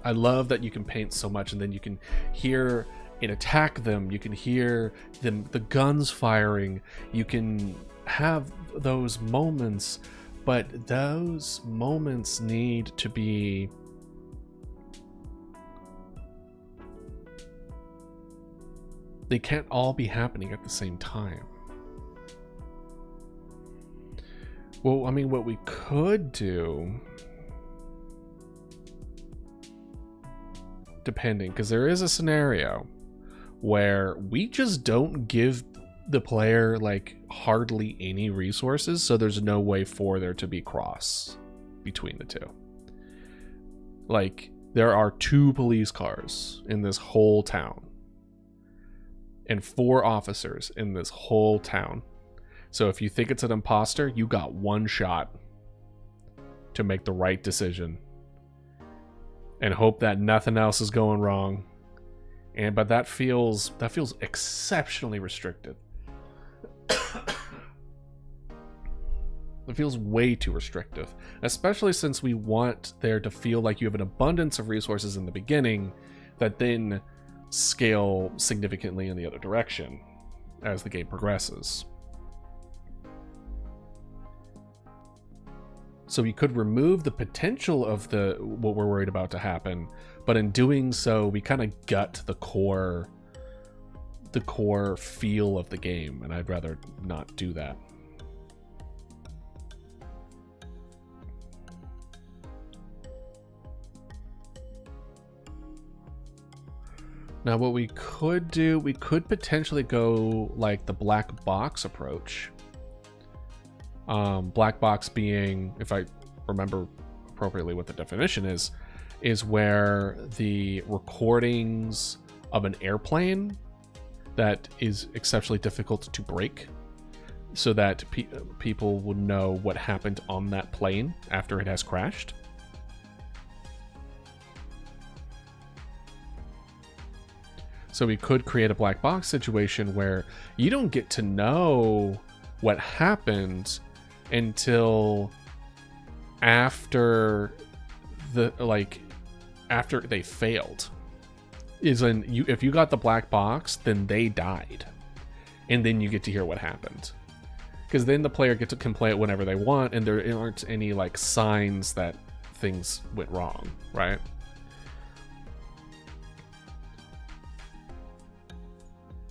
I love that you can paint so much, and then you can hear it attack them. You can hear them, the guns firing. You can have those moments, but those moments need to be they can't all be happening at the same time. Well, I mean, what we could do, depending, because there is a scenario where we just don't give the player like hardly any resources, so there's no way for there to be cross between the two. Like, there are 2 police cars in this whole town and 4 officers in this whole town. So if you think it's an imposter, you got 1 shot to make the right decision and hope that nothing else is going wrong. But that feels exceptionally restricted. It feels way too restrictive, especially since we want there to feel like you have an abundance of resources in the beginning that then scale significantly in the other direction as the game progresses. So we could remove the potential of what we're worried about to happen, but in doing so, we kind of gut the core feel of the game, and I'd rather not do that. Now, what we could do, we could potentially go like the black box approach. Black box being, if I remember appropriately what the definition is where the recordings of an airplane that is exceptionally difficult to break, so that people would know what happened on that plane after it has crashed. So we could create a black box situation where you don't get to know what happened until after after they failed. If you got the black box, then they died, and then you get to hear what happened, because then the player gets to complain whenever they want, and there aren't any like signs that things went wrong, right?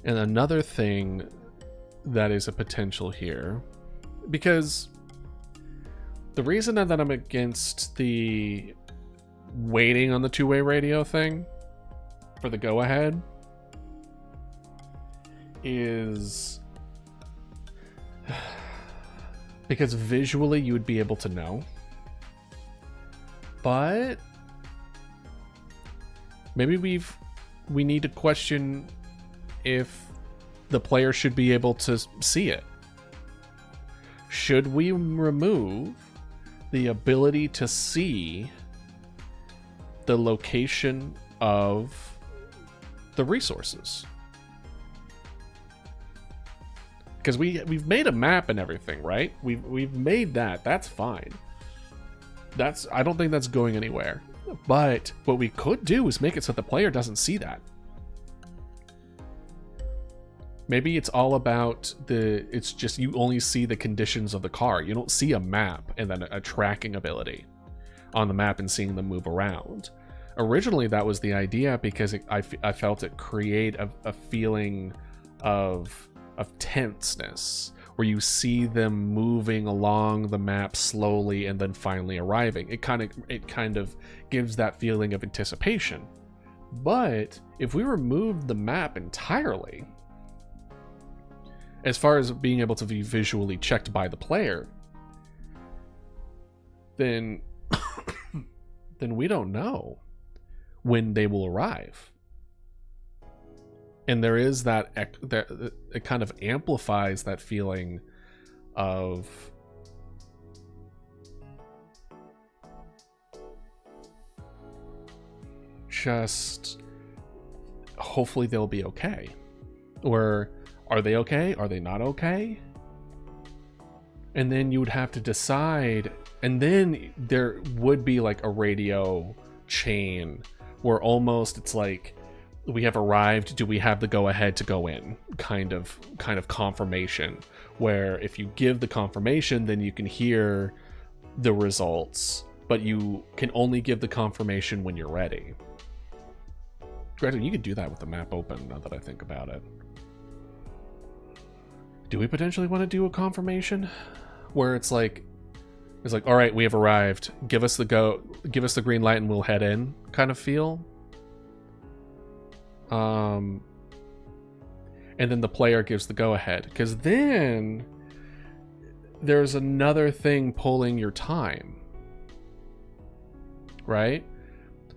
And another thing that is a potential here, because the reason that I'm against the waiting on the 2-way radio thing for the go-ahead is because visually you would be able to know, but maybe we need to question if the player should be able to see it. Should we remove the ability to see the location of the resources? Because we've made a map and everything, right? We've made that. That's fine. I don't think that's going anywhere. But what we could do is make it so the player doesn't see that. Maybe it's all about it's just you only see the conditions of the car. You don't see a map and then a tracking ability on the map and seeing them move around. Originally, that was the idea because I felt it create a feeling of tenseness, where you see them moving along the map slowly and then finally arriving. It kind of gives that feeling of anticipation. But if we remove the map entirely, as far as being able to be visually checked by the player, then we don't know when they will arrive. And there is that it kind of amplifies that feeling of just hopefully they'll be okay. Or are they okay? Are they not okay? And then you would have to decide And then there would be like a radio chain where almost it's like, we have arrived, do we have the go ahead to go in, kind of confirmation, where if you give the confirmation, then you can hear the results, but you can only give the confirmation when you're ready. Granted, you could do that with the map open, now that I think about it. Do we potentially want to do a confirmation where it's like, all right, we have arrived, give us the green light and we'll head in kind of feel? And then the player gives the go-ahead, because then there's another thing pulling your time, right?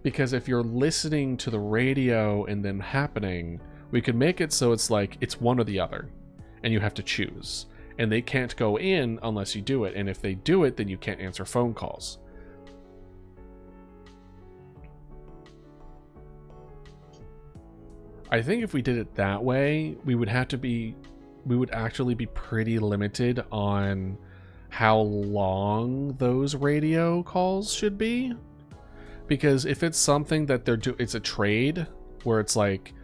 Because if you're listening to the radio and then happening, we could make it so it's like it's one or the other, and you have to choose, and they can't go in unless you do it, and if they do it, then you can't answer phone calls. I think if we did it that way, we would actually be pretty limited on how long those radio calls should be. Because if it's something that it's a trade where it's like,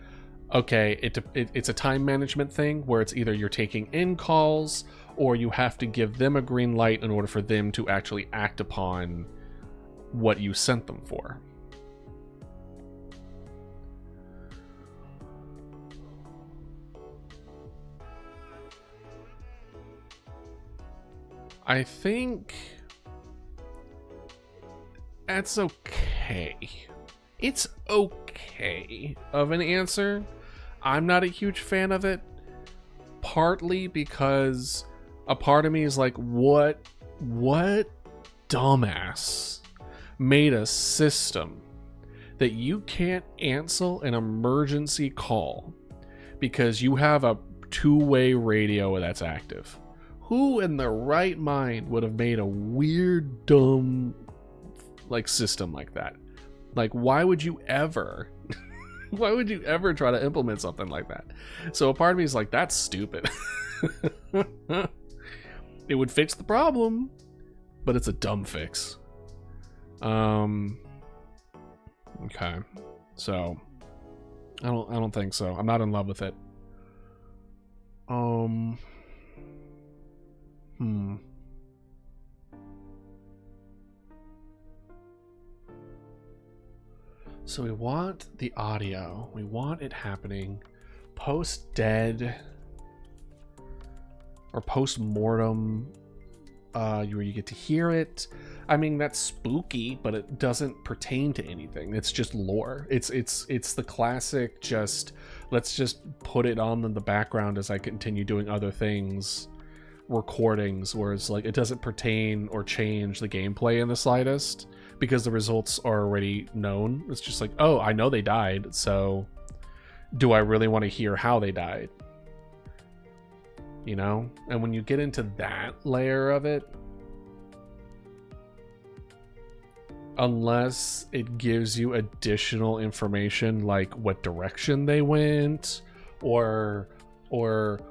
okay, it's a time management thing where it's either you're taking in calls or you have to give them a green light in order for them to actually act upon what you sent them for. I think that's okay. It's okay of an answer. I'm not a huge fan of it, partly because a part of me is like, what dumbass made a system that you can't answer an emergency call because you have a two-way radio that's active? Who in their right mind would have made a weird, dumb, like, system like that? Like, why would you ever try to implement something like that? So a part of me is like, that's stupid. It would fix the problem, but it's a dumb fix. Okay. So I don't think so. I'm not in love with it. So we want the audio. We want it happening post-dead or post-mortem, where you get to hear it. I mean, that's spooky, but it doesn't pertain to anything. It's just lore. It's the classic, just let's just put it on in the background as I continue doing other things recordings, where it's like it doesn't pertain or change the gameplay in the slightest because the results are already known. It's just like, oh, I know they died, so do I really want to hear how they died? You know? And when you get into that layer of it, unless it gives you additional information like what direction they went or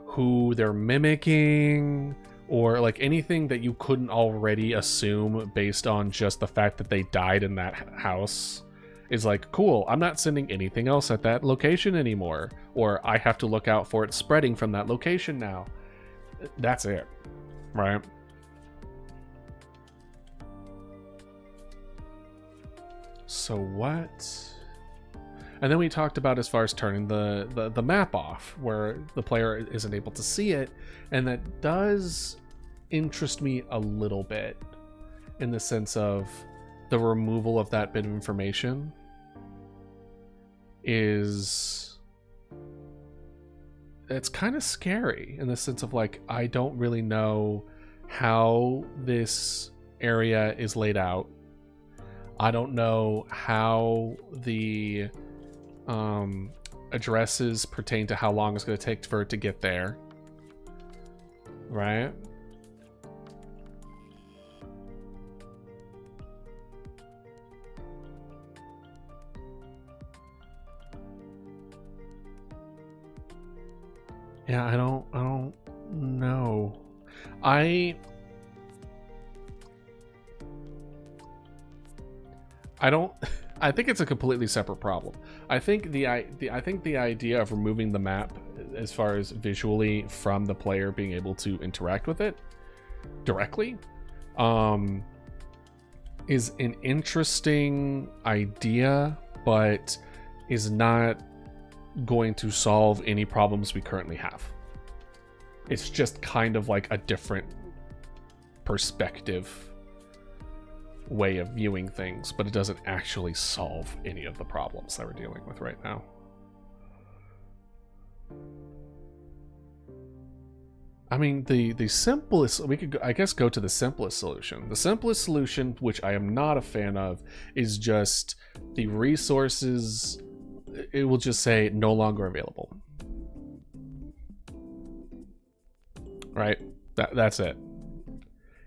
who they're mimicking, or like anything that you couldn't already assume based on just the fact that they died in that house, is like, cool, I'm not sending anything else at that location anymore, or I have to look out for it spreading from that location now. That's it, right? So what? And then we talked about as far as turning the map off, where the player isn't able to see it, and that does interest me a little bit in the sense of the removal of that bit of information it's kind of scary in the sense of like, I don't really know how this area is laid out. I don't know how the addresses pertain to how long it's going to take for it to get there, right? Yeah, I don't know. I don't. I think it's a completely separate problem. I think the idea of removing the map, as far as visually from the player being able to interact with it directly, is an interesting idea, but is not going to solve any problems we currently have. It's just kind of like a different perspective way of viewing things, but it doesn't actually solve any of the problems that we're dealing with right now. I mean, the simplest, we could, I guess, go to the simplest solution. The simplest solution, which I am not a fan of, is just the resources, it will just say no longer available. Right? That's it.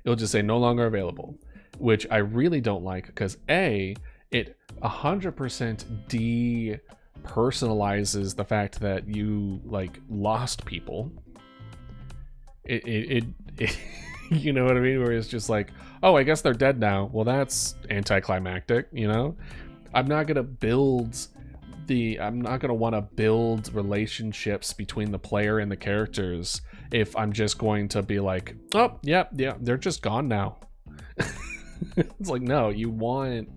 It'll just say no longer available, which I really don't like, because A, it 100% depersonalizes the fact that you like lost people. It you know what I mean? Where it's just like, oh, I guess they're dead now. Well, that's anticlimactic, you know? I'm not gonna want to build relationships between the player and the characters if I'm just going to be like, oh, yeah, they're just gone now. It's like, no, you want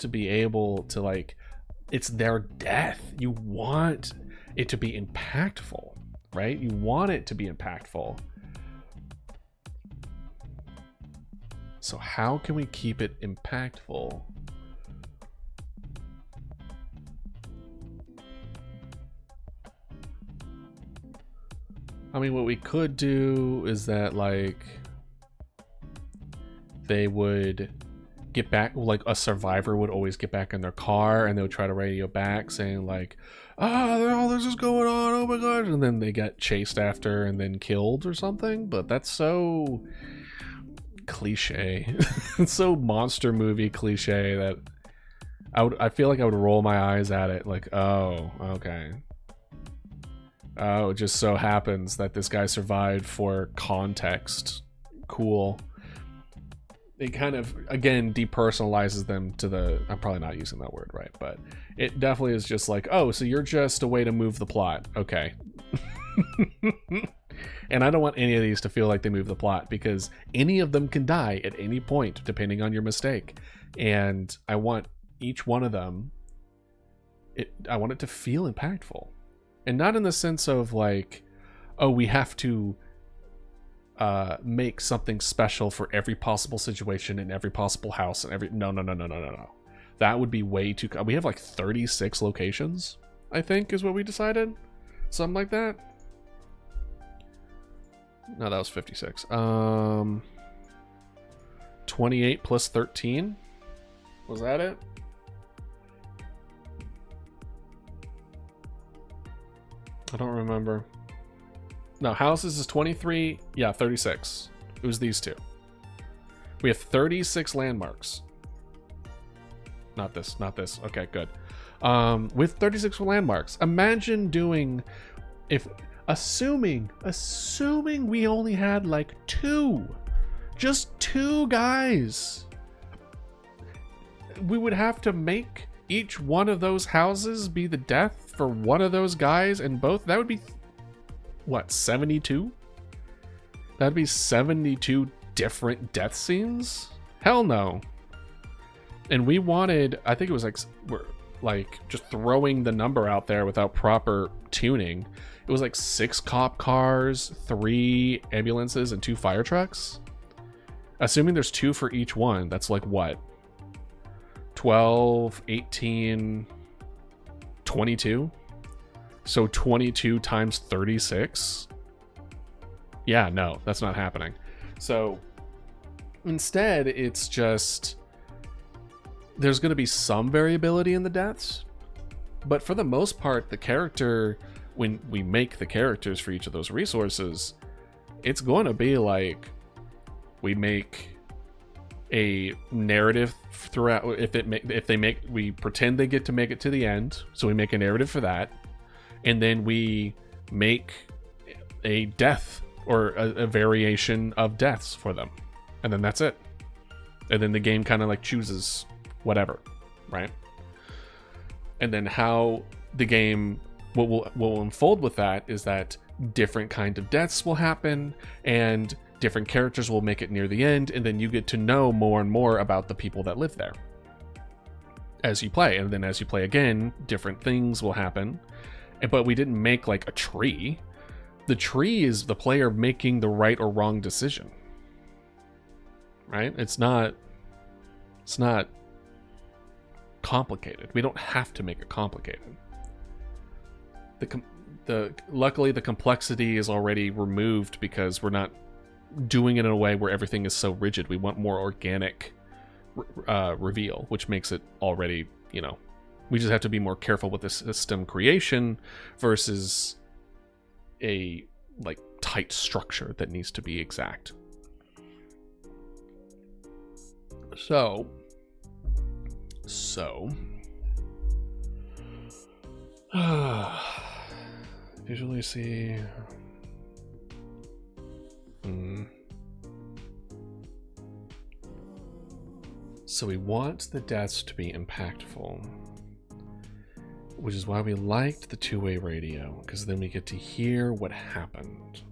to be able to, like, it's their death. You want it to be impactful, right? You want it to be impactful. So how can we keep it impactful? I mean, what we could do is that, like, they would get back, like a survivor would always get back in their car and they would try to radio back saying like, oh, this is going on, oh my god, and then they get chased after and then killed or something. But that's so cliche. It's so monster movie cliche that I feel like I would roll my eyes at it like, oh, okay. Oh, it just so happens that this guy survived for context. Cool. It kind of, again, depersonalizes them to the, I'm probably not using that word right, but it definitely is just like, oh, so you're just a way to move the plot. Okay. And I don't want any of these to feel like they move the plot, because any of them can die at any point, depending on your mistake. And I want each one of them, I want it to feel impactful. And not in the sense of like, oh, we have to make something special for every possible situation in every possible house and every, no. That would be way too, we have like 36 locations, I think is what we decided. Something like that. No, that was 56. 28 plus 13. Was that it? I don't remember. No, houses is 23. Yeah, 36. It was these two. We have 36 landmarks. Not this. Okay, good. With 36 landmarks. Imagine doing, if assuming we only had like just two guys. We would have to make each one of those houses be the death for one of those guys, and both, that would be what, 72? That'd be 72 different death scenes? Hell no. And we wanted, I think it was like, we're like just throwing the number out there without proper tuning. It was like 6 cop cars, 3 ambulances, and 2 fire trucks. Assuming there's 2 for each one, that's like what? 12, 18, 22? So 22 times 36? Yeah, no, that's not happening. So instead, it's just, there's going to be some variability in the deaths, but for the most part, the character, when we make the characters for each of those resources, it's going to be like, we make a narrative throughout. We pretend they get to make it to the end, so we make a narrative for that, and then we make a death or a variation of deaths for them, and then that's it. And then the game kind of like chooses whatever, right? And then how the game, what will unfold with that is that different kind of deaths will happen, and different characters will make it near the end, and then you get to know more and more about the people that live there as you play. And then as you play again, different things will happen. But we didn't make like a tree. The tree is the player making the right or wrong decision, right? It's not complicated. We don't have to make it complicated. Luckily the complexity is already removed because we're not doing it in a way where everything is so rigid. We want more organic reveal, which makes it already, we just have to be more careful with the system creation versus a like tight structure that needs to be exact. So visually see. So we want the deaths to be impactful, which is why we liked the two-way radio, because then we get to hear what happened.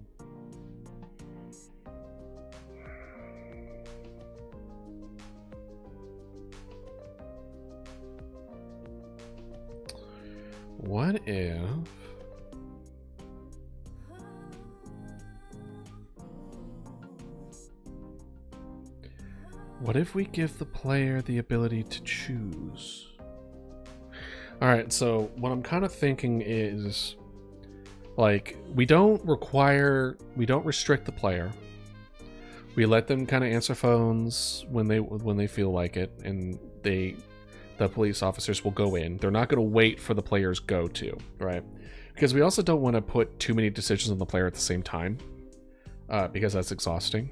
What if we give the player the ability to choose? Alright, so what I'm kind of thinking is, like, we don't restrict the player. We let them kind of answer phones when they feel like it, and the police officers will go in. They're not going to wait for the player's go-to, right? Because we also don't want to put too many decisions on the player at the same time, because that's exhausting.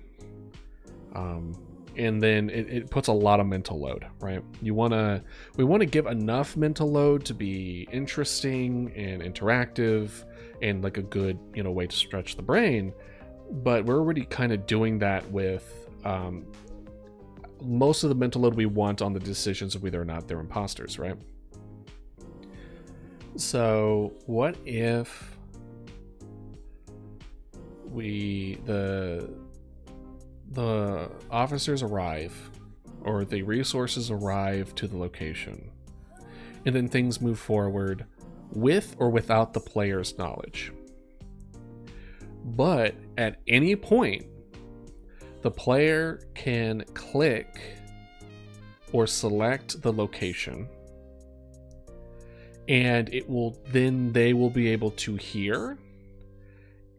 And then it puts a lot of mental load, right? We want to give enough mental load to be interesting and interactive and like a good, way to stretch the brain. But we're already kind of doing that with most of the mental load we want on the decisions of whether or not they're imposters, right? So what if the officers arrive, or the resources arrive to the location, and then things move forward with or without the player's knowledge. But at any point, the player can click or select the location, and they will be able to hear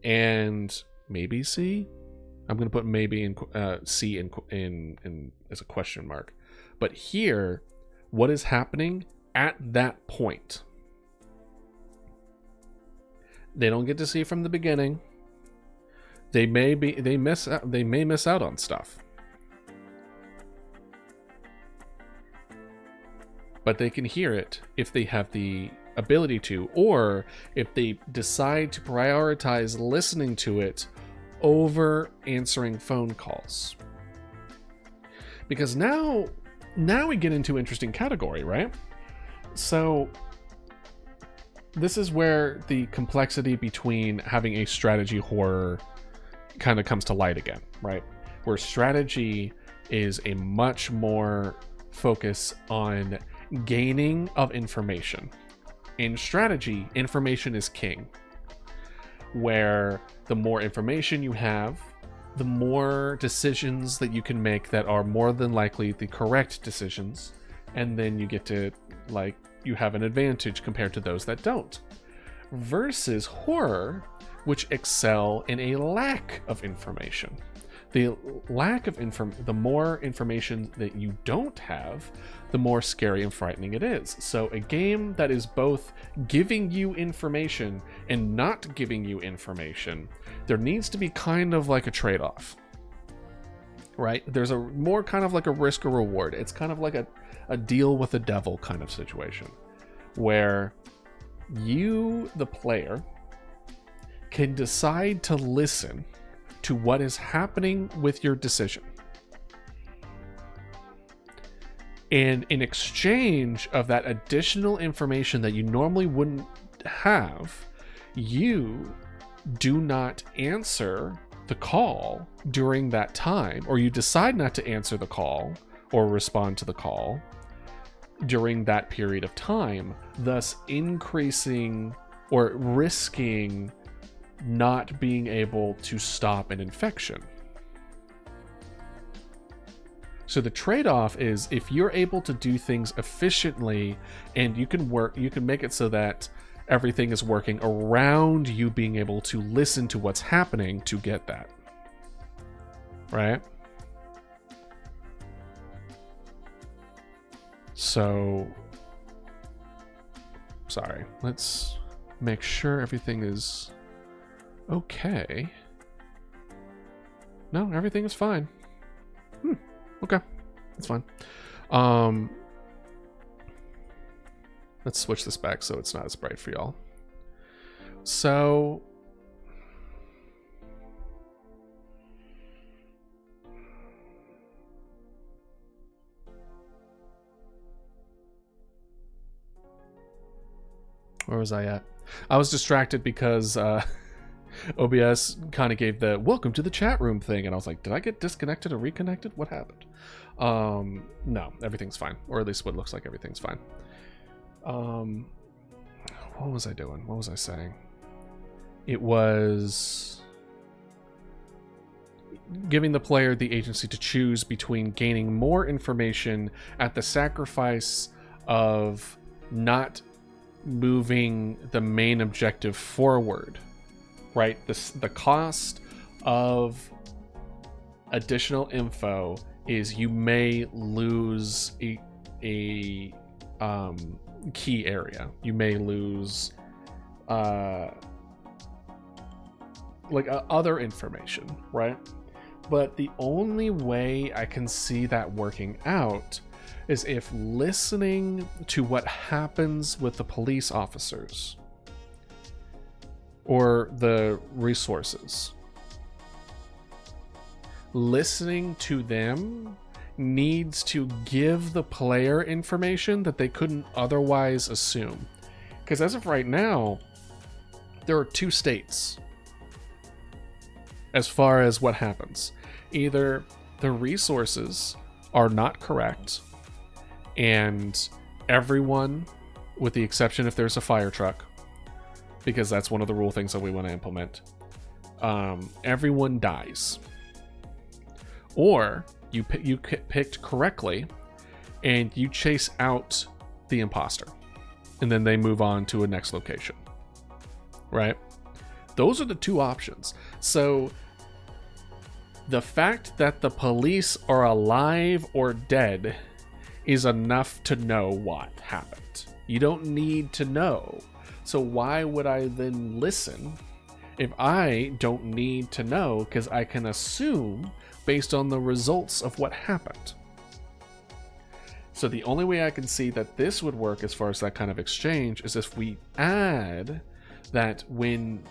and maybe see. I'm going to put maybe in C in as a question mark. But here, what is happening at that point? They don't get to see from the beginning. They may miss out on stuff. But they can hear it if they have the ability to, or if they decide to prioritize listening to it over answering phone calls. Because now we get into an interesting category, right? So this is where the complexity between having a strategy horror kind of comes to light again, right? Where strategy is a much more focus on gaining of information. In strategy, information is king. Where the more information you have, the more decisions that you can make that are more than likely the correct decisions, and then you get to, you have an advantage compared to those that don't. Versus horror, which excel in a lack of information. The more information that you don't have, the more scary and frightening it is. So a game that is both giving you information and not giving you information, there needs to be kind of like a trade-off, right? There's a more kind of like a risk or reward. It's kind of like a deal with the devil kind of situation, where you, the player, can decide to listen to what is happening with your decision. And in exchange of that additional information that you normally wouldn't have, you do not answer the call during that time, or you decide not to answer the call or respond to the call during that period of time, thus increasing or risking not being able to stop an infection. So the trade-off is, if you're able to do things efficiently and you can make it so that everything is working around you being able to listen to what's happening to get that. Right? So, sorry, let's make sure everything is okay. No, everything is fine. Okay, that's fine. Let's switch this back so it's not as bright for y'all. So, where was I at? I was distracted because OBS kind of gave the welcome to the chat room thing, and I was like, did I get disconnected or reconnected? What happened? No, everything's fine, or at least what looks like everything's fine. What was I doing? What was I saying? It was giving the player the agency to choose between gaining more information at the sacrifice of not moving the main objective forward, right? The cost of additional info is you may lose a key area. You may lose other information, right? But the only way I can see that working out is if listening to what happens with the police officers or the resources, listening to them needs to give the player information that they couldn't otherwise assume. Because as of right now, there are two states as far as what happens. Either the resources are not correct, and everyone, with the exception if there's a fire truck, because that's one of the rule things that we want to implement, everyone dies. Or you picked correctly and you chase out the imposter, and then they move on to a next location, right? Those are the two options. So the fact that the police are alive or dead is enough to know what happened. You don't need to know. So why would I then listen if I don't need to know? Because I can assume based on the results of what happened. So the only way I can see that this would work as far as that kind of exchange is if we add that when,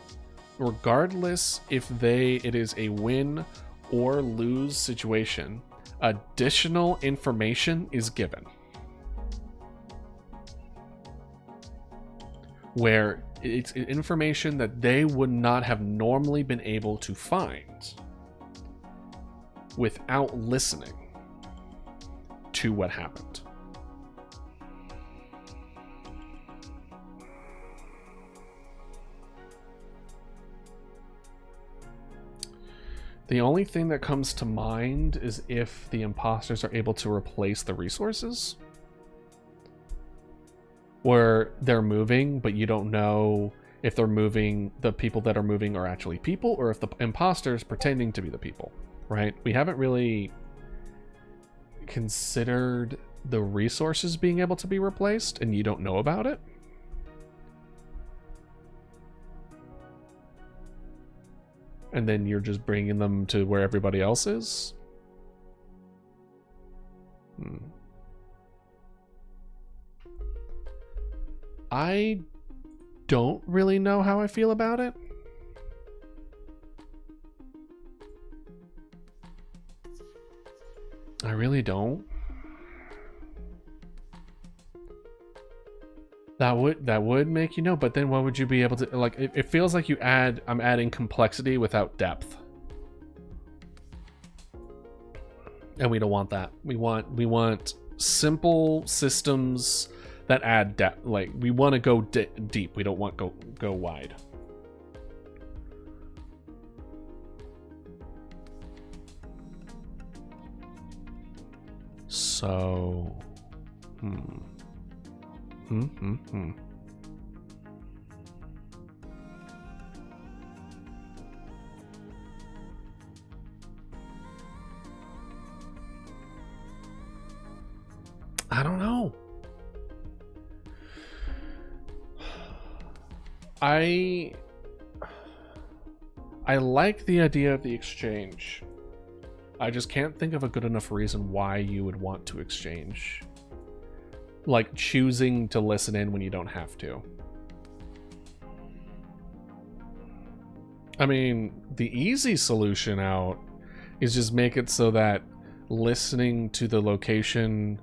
regardless if it is a win or lose situation, additional information is given. Where it's information that they would not have normally been able to find without listening to what happened. The only thing that comes to mind is if the imposters are able to replace the resources, where they're moving, but you don't know if they're moving, the people that are moving are actually people, or if the imposters pretending to be the people, right? We haven't really considered the resources being able to be replaced, and you don't know about it. And then you're just bringing them to where everybody else is. I don't really know how I feel about it. I really don't. That would make you know, but then what would you be able to like? It feels like I'm adding complexity without depth, and we don't want that. We want simple systems that add depth. Like we want to go deep. We don't want go wide. So, I don't know. I like the idea of the exchange. I just can't think of a good enough reason why you would want to exchange. Like choosing to listen in when you don't have to. I mean, the easy solution out is just make it so that listening to the location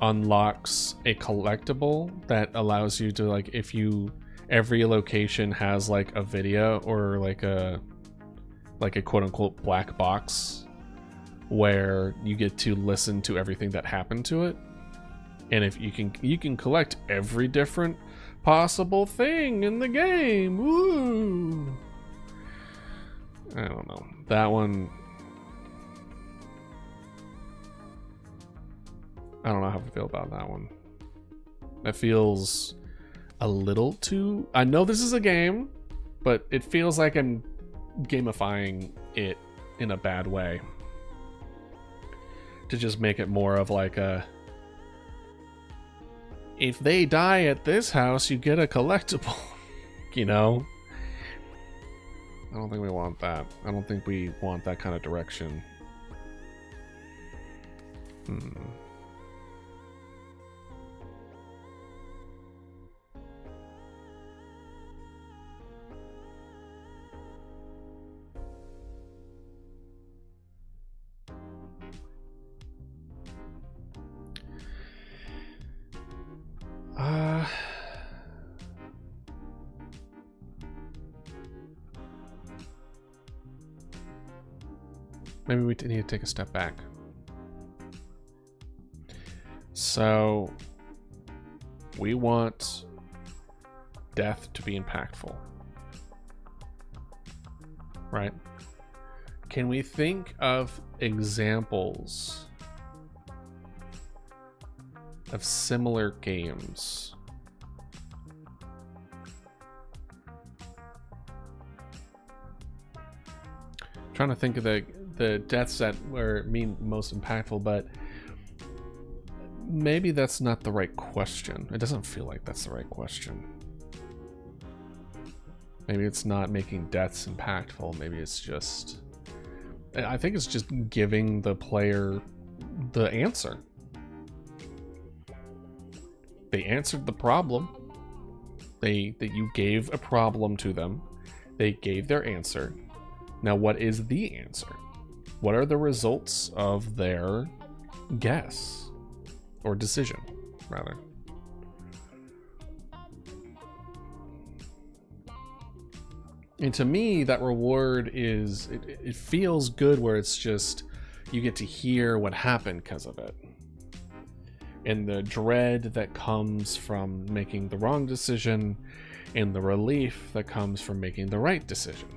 unlocks a collectible that allows you to, like, if you every location has like a video or like a quote unquote black box where you get to listen to everything that happened to it. And if you can collect every different possible thing in the game. Woo! I don't know. That one, I don't know how I feel about that one. That feels a little too... I know this is a game, but it feels like I'm gamifying it in a bad way. To just make it more of like a... if they die at this house, you get a collectible. You know? I don't think we want that. I don't think we want that kind of direction. Maybe we need to take a step back. So, we want death to be impactful. Right? Can we think of examples of similar games? I'm trying to think of the deaths that were most impactful, but maybe that's not the right question. It doesn't feel like that's the right question. Maybe it's not making deaths impactful. Maybe it's just... I think it's just giving the player the answer. They answered the problem. That you gave a problem to them. They gave their answer. Now, what is the answer? What are the results of their guess? Or decision, rather. And to me, that reward is... It feels good where it's just... you get to hear what happened because of it. And the dread that comes from making the wrong decision, and the relief that comes from making the right decision.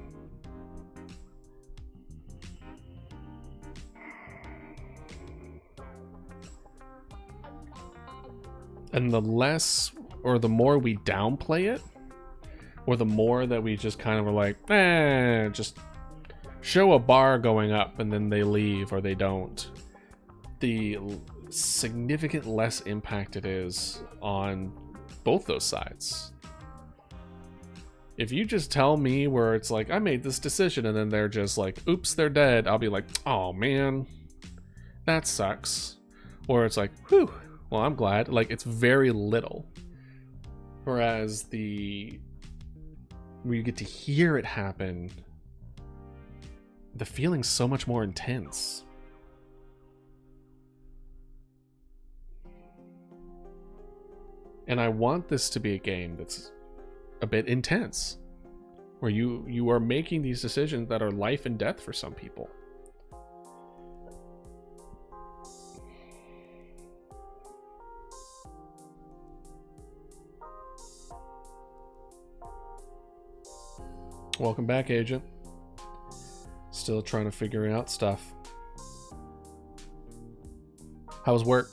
And the less or the more we downplay it, or the more that we just kind of are like, just show a bar going up and then they leave or they don't, the significant less impact it is on both those sides. If you just tell me where it's like, I made this decision and then they're just like, oops, they're dead, I'll be like, oh man, that sucks. Or it's like, whew, well, I'm glad. Like, it's very little. Whereas where you get to hear it happen, the feeling's so much more intense. And I want this to be a game that's a bit intense, where you are making these decisions that are life and death for some people. Welcome back, Agent. Still trying to figure out stuff. How was work?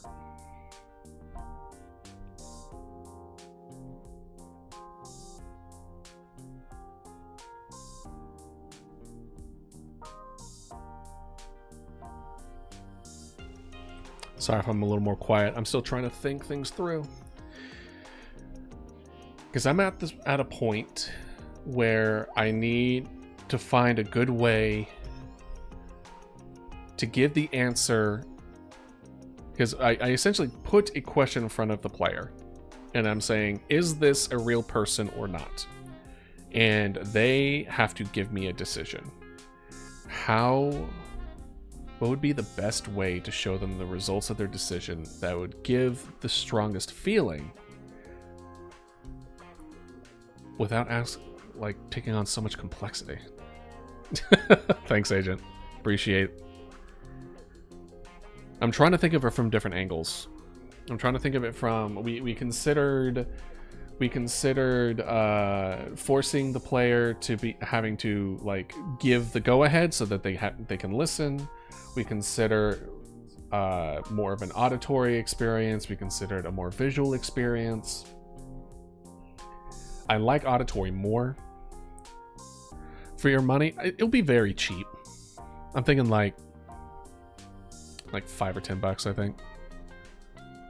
Sorry if I'm a little more quiet. I'm still trying to think things through. Because I'm at a point where I need to find a good way to give the answer, because I essentially put a question in front of the player and I'm saying, is this a real person or not? And they have to give me a decision. What would be the best way to show them the results of their decision that would give the strongest feeling without taking on so much complexity? Thanks, Agent. Appreciate. I'm trying to think of it from different angles. I'm trying to think of it from, we considered forcing the player to be having to like give the go ahead so that they can listen. We consider more of an auditory experience. We considered a more visual experience. I like auditory more. For your money, it'll be very cheap. I'm thinking like $5 or $10, I think.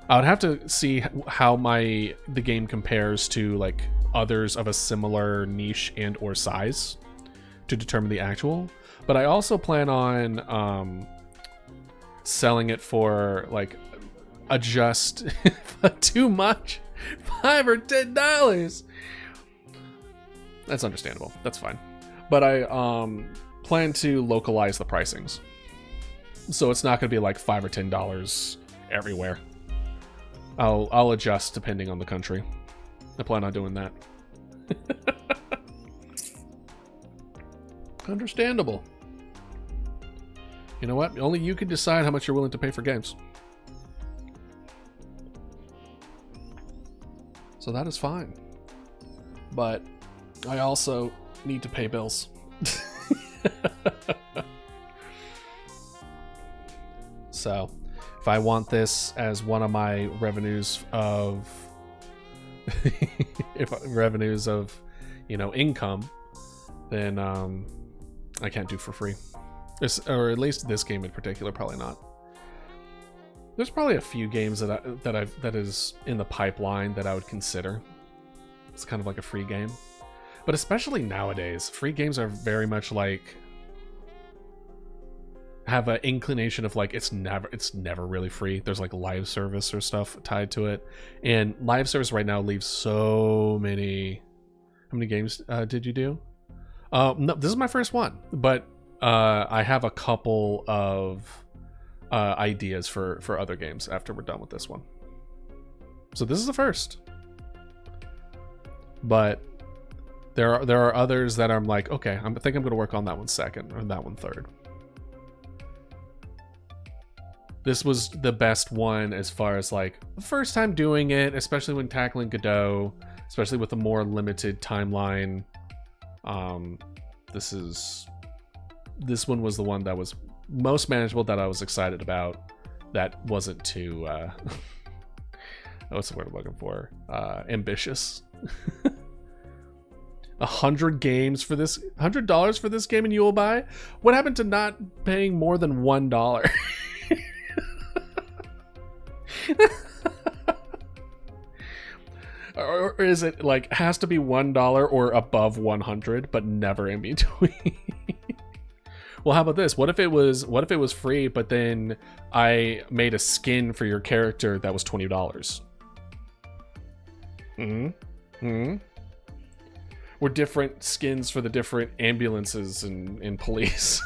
I would have to see how the game compares to like others of a similar niche and or size to determine the actual. But I also plan on selling it for like just too much, $5 or $10. That's understandable. That's fine. But I plan to localize the pricings, so it's not going to be like $5 or $10 everywhere. I'll adjust depending on the country. I plan on doing that. Understandable. You know what? Only you can decide how much you're willing to pay for games. So that is fine. But I also need to pay bills. So if I want this as one of my revenues of income, then I can't do for free. Or at least this game in particular, probably not. There's probably a few games that is in the pipeline that I would consider. It's kind of like a free game. But especially nowadays, free games are very much like have an inclination of like it's never really free. There's like live service or stuff tied to it, and live service right now leaves so many. How many games did you do? No, this is my first one, but I have a couple of ideas for other games after we're done with this one. So this is the first, but there are others that I'm like, okay, I think I'm going to work on that one second or that one third. This was the best one as far as like the first time doing it, especially when tackling Godot, especially with a more limited timeline. This one was the one that was most manageable, that I was excited about, that wasn't too what's the word I'm looking for? Ambitious. $100 for this game and you will buy? What happened to not paying more than $1? Or is it like has to be $1 or above 100, but never in between? Well, how about this? What if it was free, but then I made a skin for your character that was $20? Or different skins for the different ambulances and police.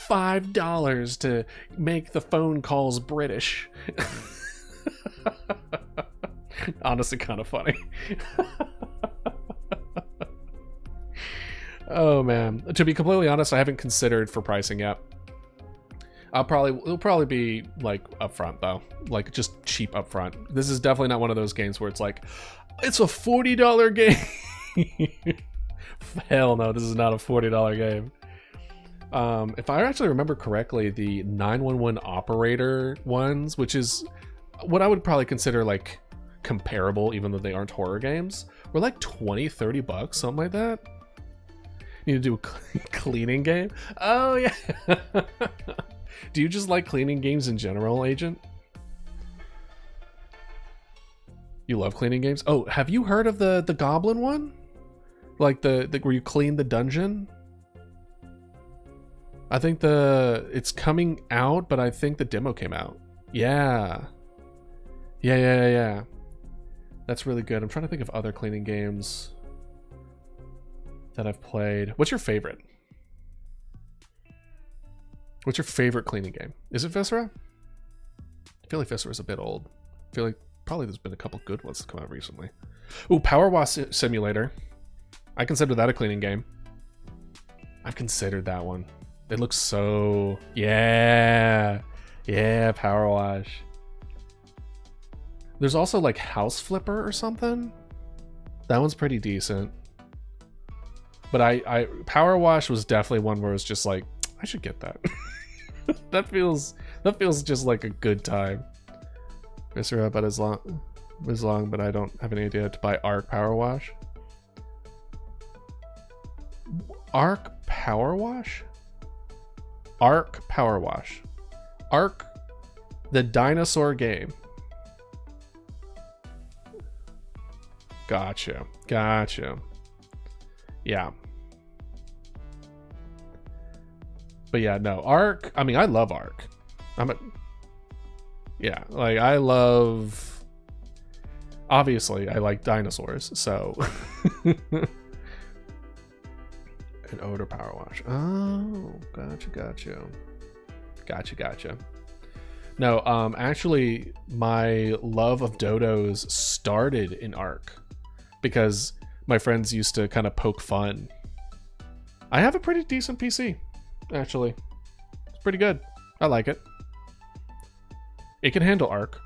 $5 to make the phone calls British. Honestly, kind of funny. Oh man. To be completely honest, I haven't considered for pricing yet. It'll probably be like upfront though, like just cheap upfront. This is definitely not one of those games where it's like, it's a $40 game. Hell no, this is not a $40 game. If I actually remember correctly, the 911 operator ones, which is what I would probably consider like comparable, even though they aren't horror games, were like 20, 30 bucks, something like that. You need to do a cleaning game? Oh yeah. Do you just like cleaning games in general, Agent? You love cleaning games? Oh, have you heard of the Goblin one? Like the where you clean the dungeon? I think it's coming out, but I think the demo came out. Yeah. Yeah. That's really good. I'm trying to think of other cleaning games that I've played. What's your favorite? What's your favorite cleaning game? Is it Viscera? I feel like Viscera's a bit old. I feel like probably there's been a couple good ones that come out recently. Ooh, Power Wash Simulator. I consider that a cleaning game. I've considered that one. It looks so... Yeah, Power Wash. There's also like House Flipper or something. That one's pretty decent. But I Power Wash was definitely one where it's just like, I should get that. that feels just like a good time. Viscera, but as long, but I don't have any idea to buy Arc Power Wash. Arc Power Wash? Arc Power Wash. Arc, the dinosaur game. Gotcha. Yeah. But yeah, no, Arc, I mean, I love Arc. Obviously, I like dinosaurs, so. An odor power wash. Oh, gotcha. No, actually, my love of dodos started in Arc because my friends used to kind of poke fun. I have a pretty decent PC, actually. It's pretty good. I like it. It can handle Arc.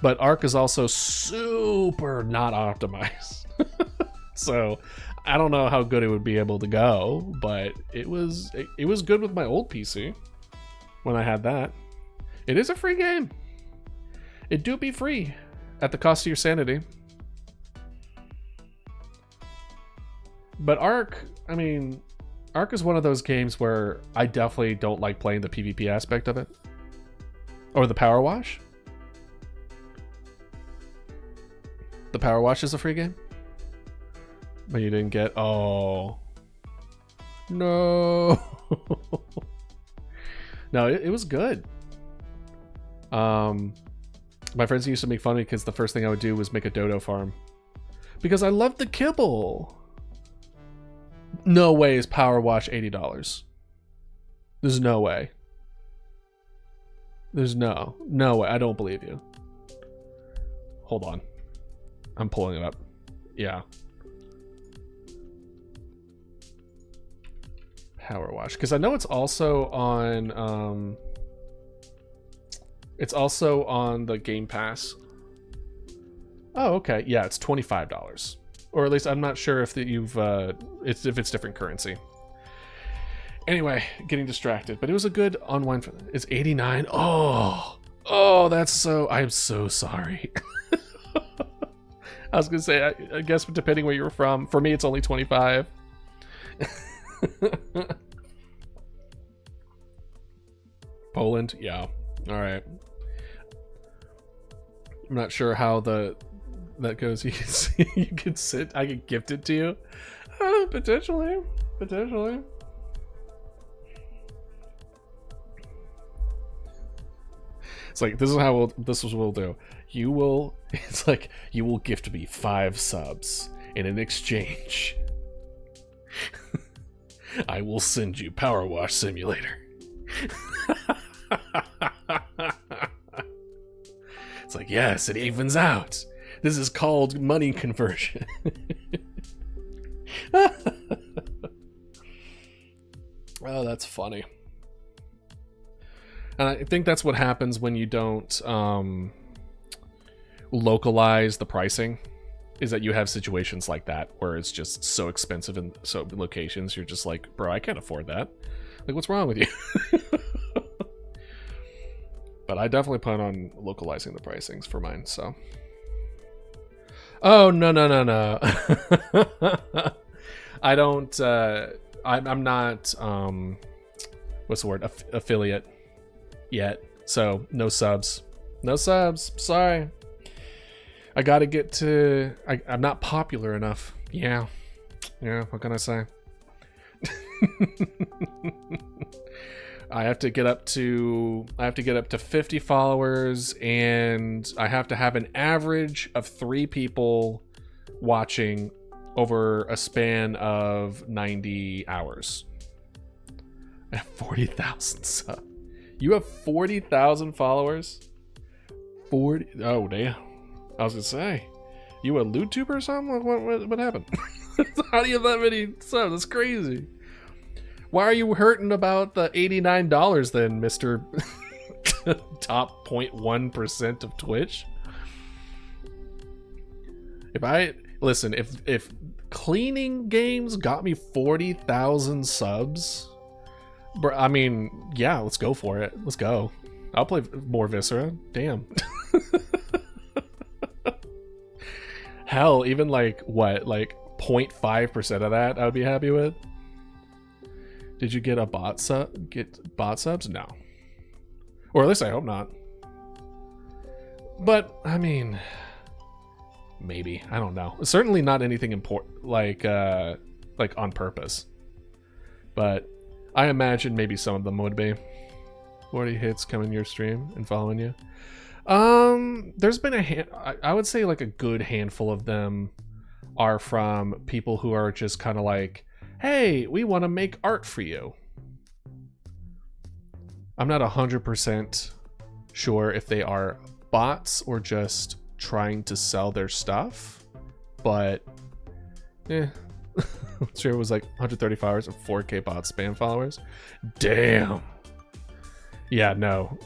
But Arc is also super not optimized. So I don't know how good it would be able to go, but it was good with my old PC when I had that. It is a free game. It do be free at the cost of your sanity. But Arc, I mean, Arc is one of those games where I definitely don't like playing the PvP aspect of it. Or the Power Wash. The Power Wash is a free game? But you didn't get... Oh. No. No, it was good. My friends used to make fun of me because the first thing I would do was make a dodo farm. Because I loved the kibble. No way is Power Wash $80. There's no way. There's no way. I don't believe you. Hold on. I'm pulling it up. Yeah. Power Wash. Because I know it's also on the Game Pass. Oh, okay. Yeah, it's $25. Or at least I'm not sure if if it's different currency. Anyway, getting distracted. But it was a good unwind for them. It's $89. Oh, that's so... I am so sorry. I was gonna say, I guess depending where you're from, for me it's only 25. Poland, yeah. All right. I'm not sure how that goes. You can see, you can sit. I can gift it to you. Potentially. It's like this is what we'll do. It's like you will gift me 5 subs in an exchange. I will send you Power Wash Simulator. It's like like, yes, it evens out. This is called money conversion. Oh, that's funny. And I think that's what happens when you don't localize the pricing, is that you have situations like that where it's just so expensive in so locations, you're just like, bro, I can't afford that. Like, what's wrong with you? But I definitely plan on localizing the pricings for mine, so. Oh, no. I don't, I'm not, what's the word? Affiliate yet. So, no subs. No subs. Sorry. I gotta get to, I'm not popular enough. Yeah, what can I say? I have to get up to 50 followers, and I have to have an average of 3 people watching over a span of 90 hours. I have 40,000 subs. You have 40,000 followers? 40? Oh, damn. I was gonna say, you a LootTuber or something? What happened? How do you have that many subs? That's crazy. Why are you hurting about the $89 then, Mr. Top 0.1% of Twitch? If cleaning games got me 40,000 subs, bro, I mean, yeah, let's go for it. Let's go. I'll play more Viscera. Damn. Hell, even like 0.5% of that I would be happy with. Did you get a bot subs? No. Or at least I hope not. But I mean, maybe. I don't know. Certainly not anything important like on purpose. But I imagine maybe some of them would be. 40 hits coming your stream and following you. There's been I would say like a good handful of them are from people who are just kind of like, hey, we want to make art for you. I'm not 100% sure if they are bots or just trying to sell their stuff, but sure, it was like 130 followers and 4K bot spam followers. Damn. Yeah, no.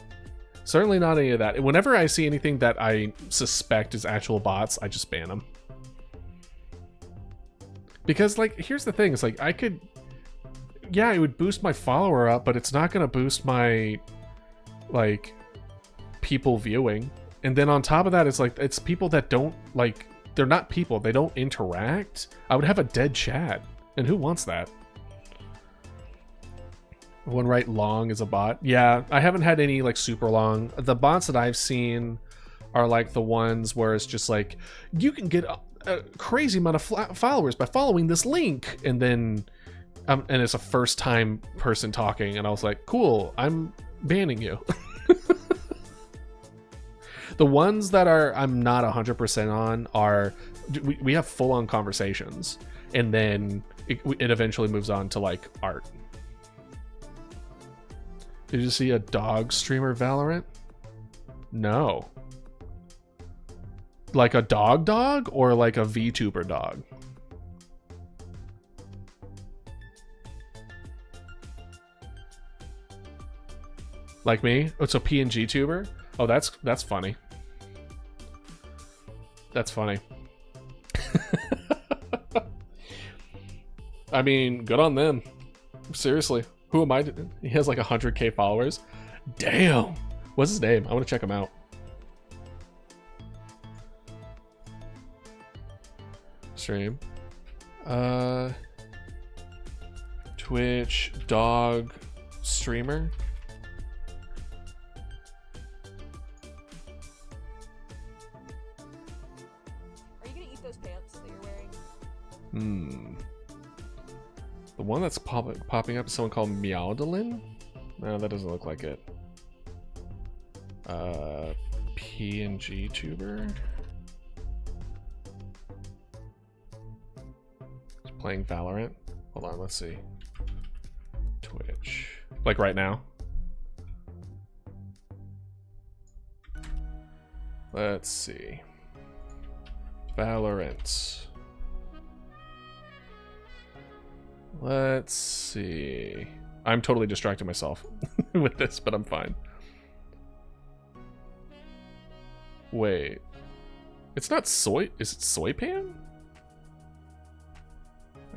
Certainly not any of that. Whenever I see anything that I suspect is actual bots, I just ban them. Because, like, here's the thing. It's like, I could... Yeah, it would boost my follower up, but it's not going to boost my, like, people viewing. And then on top of that, it's like, it's people that don't, like... They're not people. They don't interact. I would have a dead chat. And who wants that? One right long is a bot. Yeah, I haven't had any like super long. The bots that I've seen are like the ones where it's just like, you can get a crazy amount of followers by following this link, and then and it's a first time person talking, and I was like, cool, I'm banning you. The ones that I'm not 100% on are we have full on conversations, and then it eventually moves on to like art. Did you see a dog streamer Valorant? No. Like a dog or like a VTuber dog? Like me? Oh, it's a PNG tuber? Oh, that's funny. That's funny. I mean, good on them. Seriously. Who am I? He has like 100K followers. Damn. What's his name? I want to check him out. Stream. Twitch dog streamer. Are you gonna eat those pants that you're wearing? The one that's popping up is someone called Meowdalin? No, that doesn't look like it. PNG tuber. He's playing Valorant. Hold on, let's see. Twitch. Like right now? Let's see. Valorant. Let's see. I'm totally distracting myself with this, but I'm fine. Wait. It's not soy. Is it soy pan?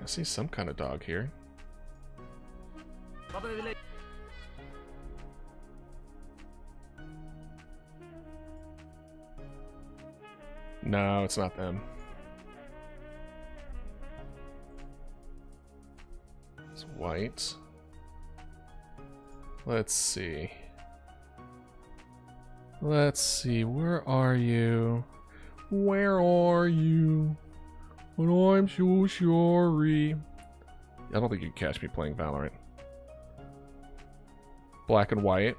I see some kind of dog here. No, it's not them. It's white. Let's see. Let's see. Where are you? Where are you? But I'm so sorry. I don't think you can catch me playing Valorant. Black and white.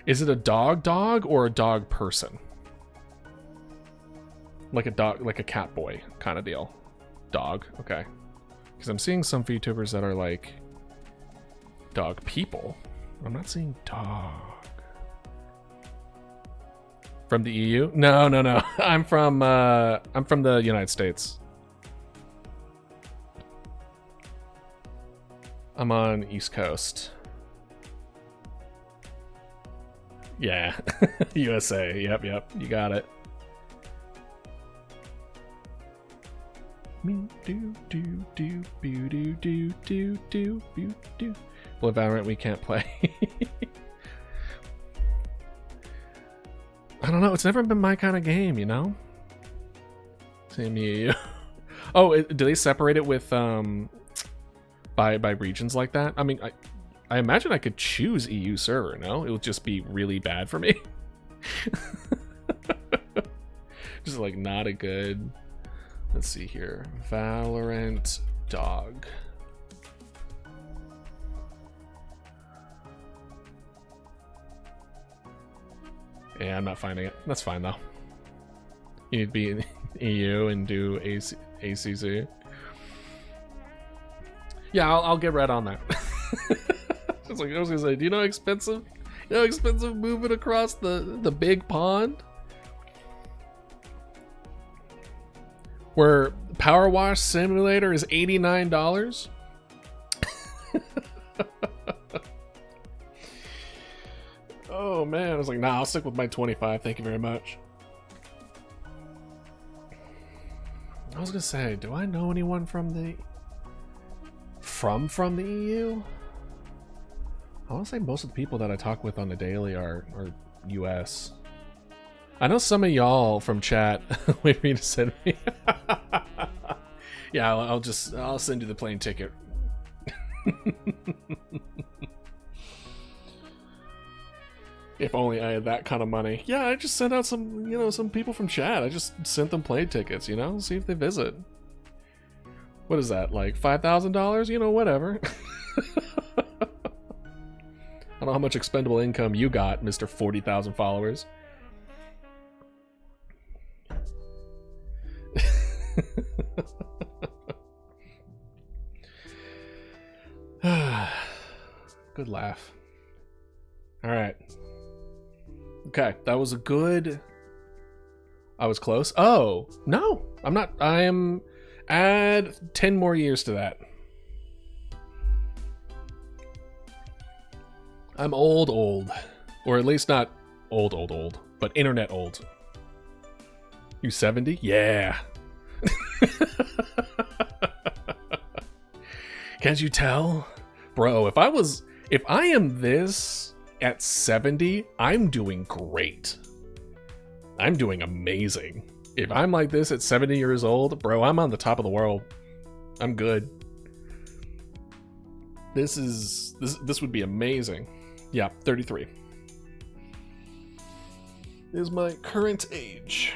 Is it a dog or a dog person? Like a dog, like a cat boy kind of deal. Dog, okay. Because I'm seeing some VTubers that are like dog people. I'm not seeing dog. From the EU? No. I'm from the United States. I'm on East Coast. Yeah. USA. Yep. You got it. Me do. Blood Valorant we can't play. I don't know. It's never been my kind of game, you know. Same EU. Oh, do they separate it with by regions like that? I mean, I imagine I could choose EU server. No, it would just be really bad for me. Just like not a good. Let's see here. Valorant dog. Yeah, I'm not finding it. That's fine though. You need to be in EU and do ACC. Yeah, I'll get right on that. It's like I was gonna say, do you know how expensive? You know how expensive moving across the big pond? Where Power Wash Simulator is $89? Oh man, I was like, nah, I'll stick with my 25, thank you very much. I was gonna say, do I know anyone from the EU? I want to say most of the people that I talk with on the daily are US. I know some of y'all from chat wait for me to send me. Yeah, I'll send you the plane ticket. If only I had that kind of money. Yeah, I just sent out some people from chat. I just sent them plane tickets, see if they visit. What is that, like $5,000? Whatever. I don't know how much expendable income you got, Mr. 40,000 followers. Good laugh. All right. Okay, that was a good... I was close. Oh, no, I'm not. I am... Add 10 more years to that. I'm old. Or at least not old, but internet old. You 70? Yeah. Can't you tell? Bro, if I am this at 70, I'm doing great. I'm doing amazing. If I'm like this at 70 years old, bro, I'm on the top of the world. I'm good. This would be amazing. Yeah, 33 is my current age.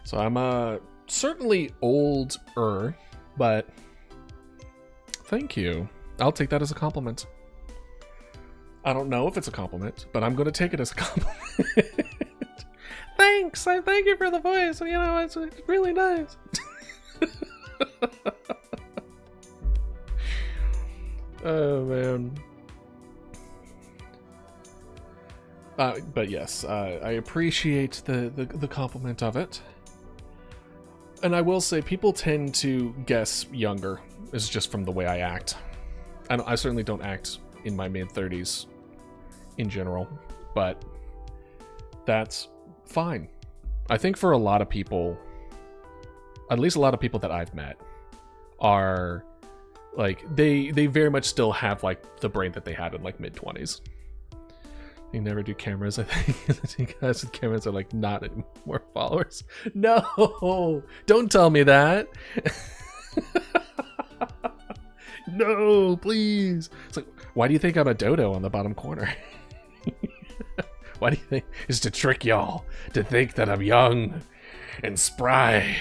So I'm certainly older, but thank you. I'll take that as a compliment. I don't know if it's a compliment, but I'm going to take it as a compliment. Thanks! I thank you for the voice. It's really nice. Oh man. But yes, I appreciate the compliment of it. And I will say, people tend to guess younger. Is just from the way I act. I certainly don't act in my mid-30s in general, but that's fine. I think for a lot of people, at least a lot of people that I've met, are like they very much still have like the brain that they had in like mid-20s. You never do cameras, I think. You guys with cameras are like not more followers. No, don't tell me that. No, please. It's like, why do you think I'm a dodo on the bottom corner? Why do you think? It's to trick y'all to think that I'm young and spry.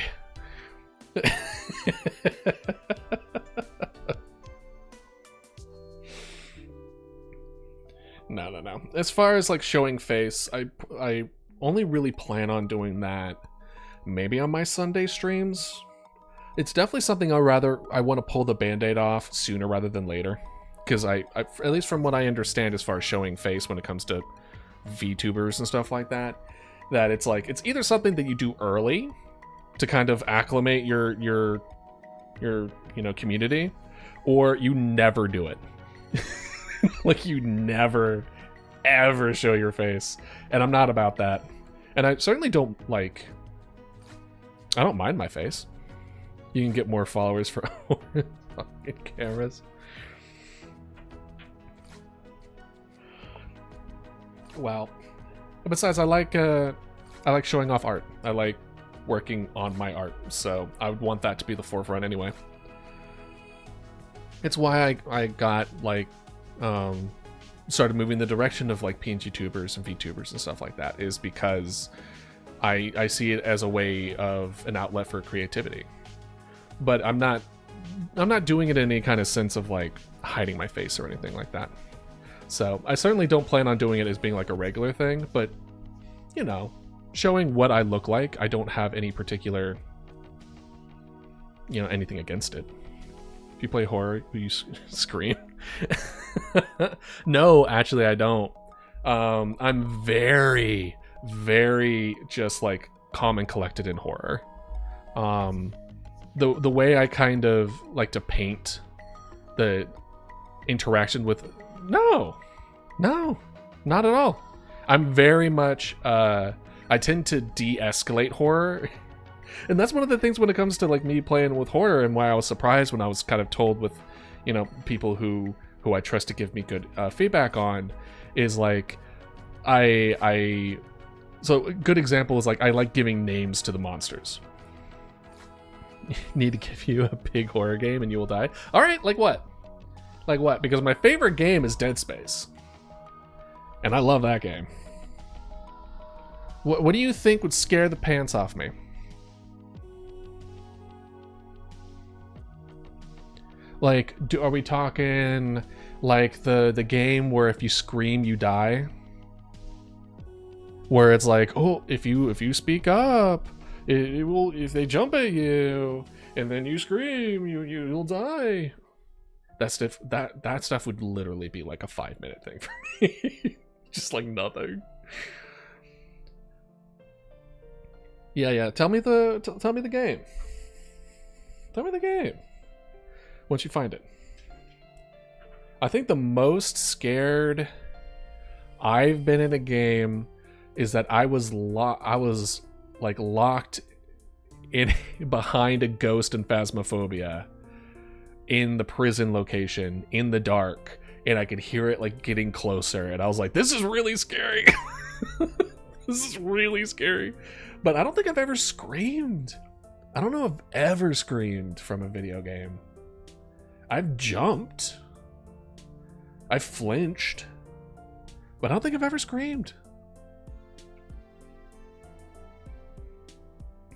No. As far as like showing face, I only really plan on doing that maybe on my Sunday streams. It's definitely something I want to pull the band-aid off sooner rather than later. Because I at least from what I understand as far as showing face when it comes to VTubers and stuff like that, that it's like it's either something that you do early to kind of acclimate your community, or you never do it. Like you never ever show your face. And I'm not about that. And I certainly don't I don't mind my face. You can get more followers for fucking cameras. Wow. Besides, I like showing off art. I like working on my art, so I would want that to be the forefront anyway. It's why I got started moving the direction of like PNG tubers and VTubers and stuff like that, is because I see it as a way of an outlet for creativity. But I'm not doing it in any kind of sense of like hiding my face or anything like that. So I certainly don't plan on doing it as being like a regular thing, but you know, showing what I look like, I don't have any particular, anything against it. If you play horror, you scream. No, actually I don't. I'm very, very just like calm and collected in horror. The way I kind of like to paint the interaction with... No, not at all. I'm very much... I tend to de-escalate horror. And that's one of the things when it comes to like me playing with horror, and why I was surprised when I was kind of told with, people who I trust to give me good feedback on, is like, so a good example is like, I like giving names to the monsters. Need to give you a big horror game and you will die. All right, like what? Like what? Because my favorite game is Dead Space, and I love that game. What do you think would scare the pants off me? Like, are we talking like the game where if you scream you die? Where it's like, oh, if you speak up, it will, if they jump at you and then you scream, you'll die. That stuff would literally be like a 5-minute thing for me. Just like nothing. Yeah. Tell me the game. Tell me the game. Once you find it. I think the most scared I've been in a game is that I was locked in behind a ghost in Phasmophobia in the prison location in the dark, and I could hear it like getting closer, and I was like, this is really scary. This is really scary. But I don't think I've ever screamed. I don't know if I've ever screamed from a video game. I've jumped. I've flinched. But I don't think I've ever screamed.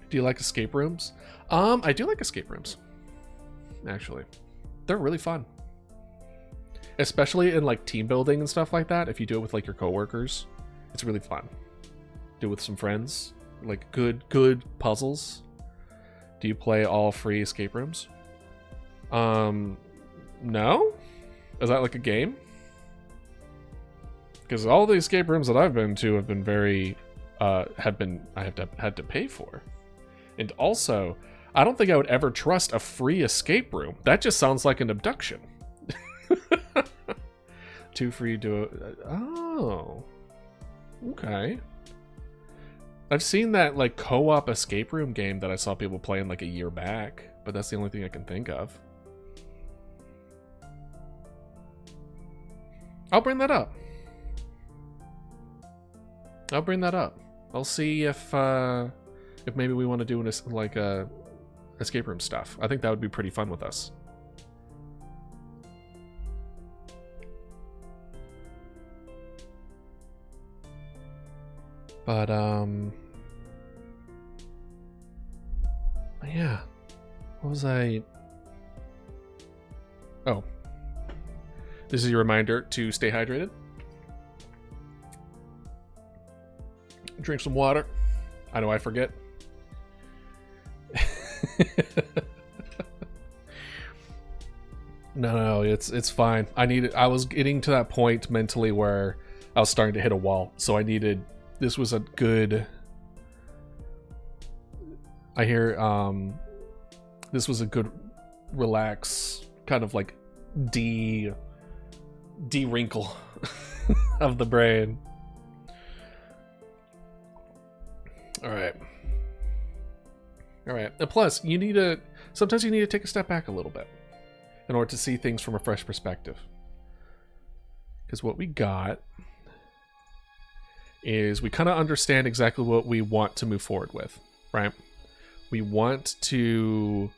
Do you like escape rooms? I do like escape rooms. Actually. They're really fun. Especially in like team building and stuff like that. If you do it with like your coworkers, it's really fun. Do it with some friends. Like good puzzles. Do you play all free escape rooms? No? Is that like a game? Because all the escape rooms that I've been to have been very, I had to pay for. And also, I don't think I would ever trust a free escape room. That just sounds like an abduction. Too free to, oh, okay. I've seen that like co-op escape room game that I saw people playing like a year back, but that's the only thing I can think of. I'll bring that up. I'll see if maybe we want to do like a escape room stuff. I think that would be pretty fun with us. But yeah, what was I? Oh, this is your reminder to stay hydrated. Drink some water. I know I forget. No, it's fine. I was getting to that point mentally where I was starting to hit a wall, so I needed. This was a good. I hear this was a good relax, kind of like de-wrinkle of the brain. All right. And plus, sometimes you need to take a step back a little bit in order to see things from a fresh perspective. Because what we got is we kind of understand exactly what we want to move forward with, right? We want to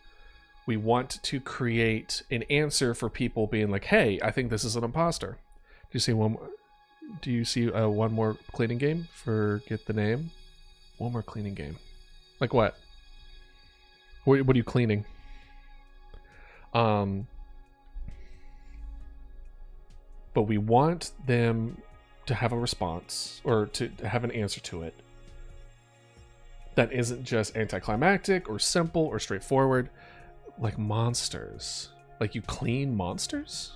create an answer for people being like, "Hey, I think this is an imposter." Do you see one more cleaning game? Forget the name. One more cleaning game. Like what? What are you cleaning? But we want them to have a response or to have an answer to it that isn't just anticlimactic or simple or straightforward, like monsters. Like you clean monsters?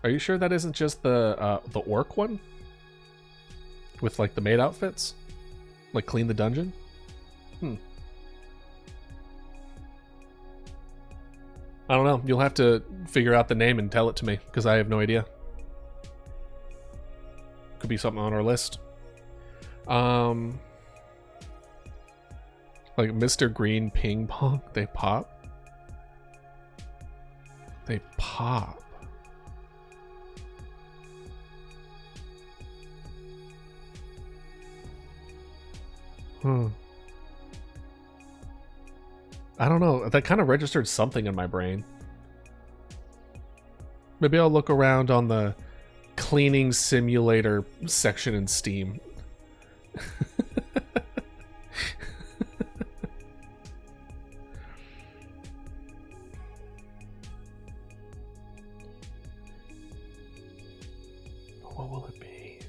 Are you sure that isn't just the orc one with like the maid outfits? Like clean the dungeon? I don't know. You'll have to figure out the name and tell it to me because I have no idea. Could be something on our list. Like Mr. Green Ping Pong. They pop. I don't know. That kind of registered something in my brain. Maybe I'll look around on the cleaning simulator section in Steam. What will it be?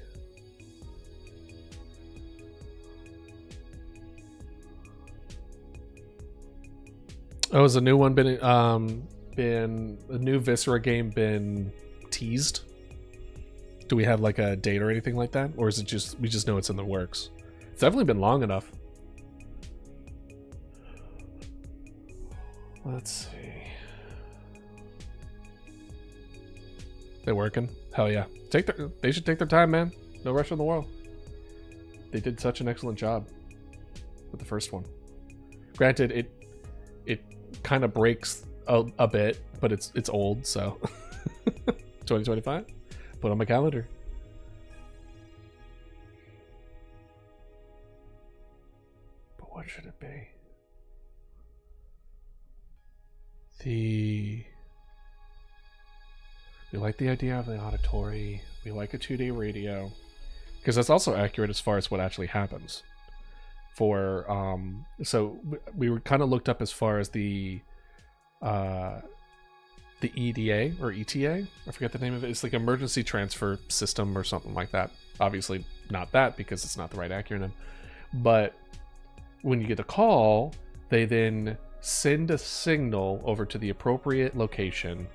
Oh, has a new one been a new Viscera game been teased? Do we have like a date or anything like that? Or is it just, we just know it's in the works? It's definitely been long enough. Let's see. They working? Hell yeah. They should take their time, man. No rush in the world. They did such an excellent job with the first one. Granted, it kind of breaks a bit, but it's old, so 2025. Put on my calendar. But what should it be? We like the idea of the auditory. We like a 2-day radio, because that's also accurate as far as what actually happens. So we were kind of looked up as far as the EDA or ETA. I forget the name of it. It's like emergency transfer system or something like that. Obviously not that, because it's not the right acronym. But when you get a call, they then send a signal over to the appropriate location,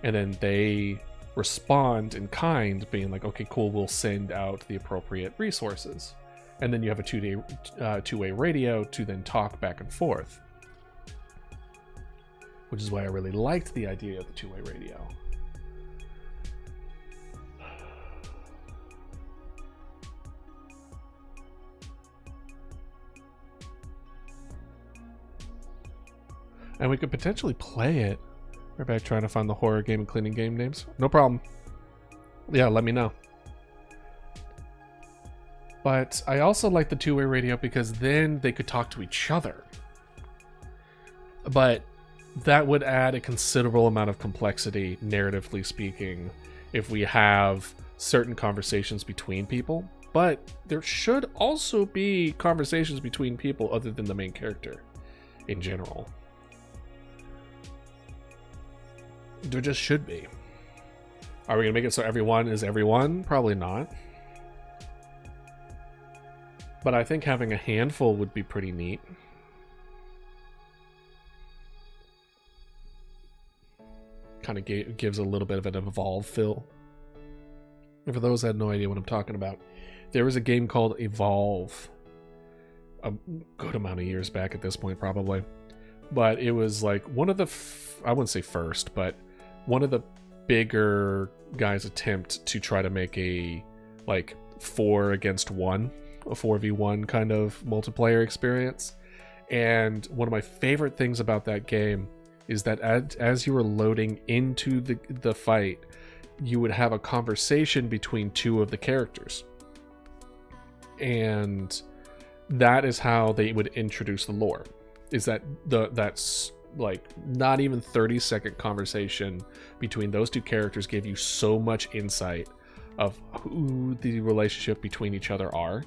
and then they respond in kind, being like, okay, cool, we'll send out the appropriate resources. And then you have a two-way radio to then talk back and forth. Which is why I really liked the idea of the two-way radio. And we could potentially play it. Right back trying to find the horror game and cleaning game names. No problem. Yeah, let me know. But I also like the two-way radio because then they could talk to each other. But that would add a considerable amount of complexity, narratively speaking, if we have certain conversations between people. But there should also be conversations between people other than the main character in general. There just should be. Are we going to make it so everyone is everyone? Probably not. But I think having a handful would be pretty neat. Kind of gives a little bit of an evolve feel. And for those that had no idea what I'm talking about, there was a game called Evolve a good amount of years back at this point, probably. But it was like one of the, I wouldn't say first, but one of the bigger guys' attempt to try to make a like 4 against 1, a 4v1 kind of multiplayer experience. And one of my favorite things about that game is that as you were loading into the fight, you would have a conversation between two of the characters. And that is how they would introduce the lore. Is that that's like not even 30-second conversation between those two characters gave you so much insight of who the relationship between each other are.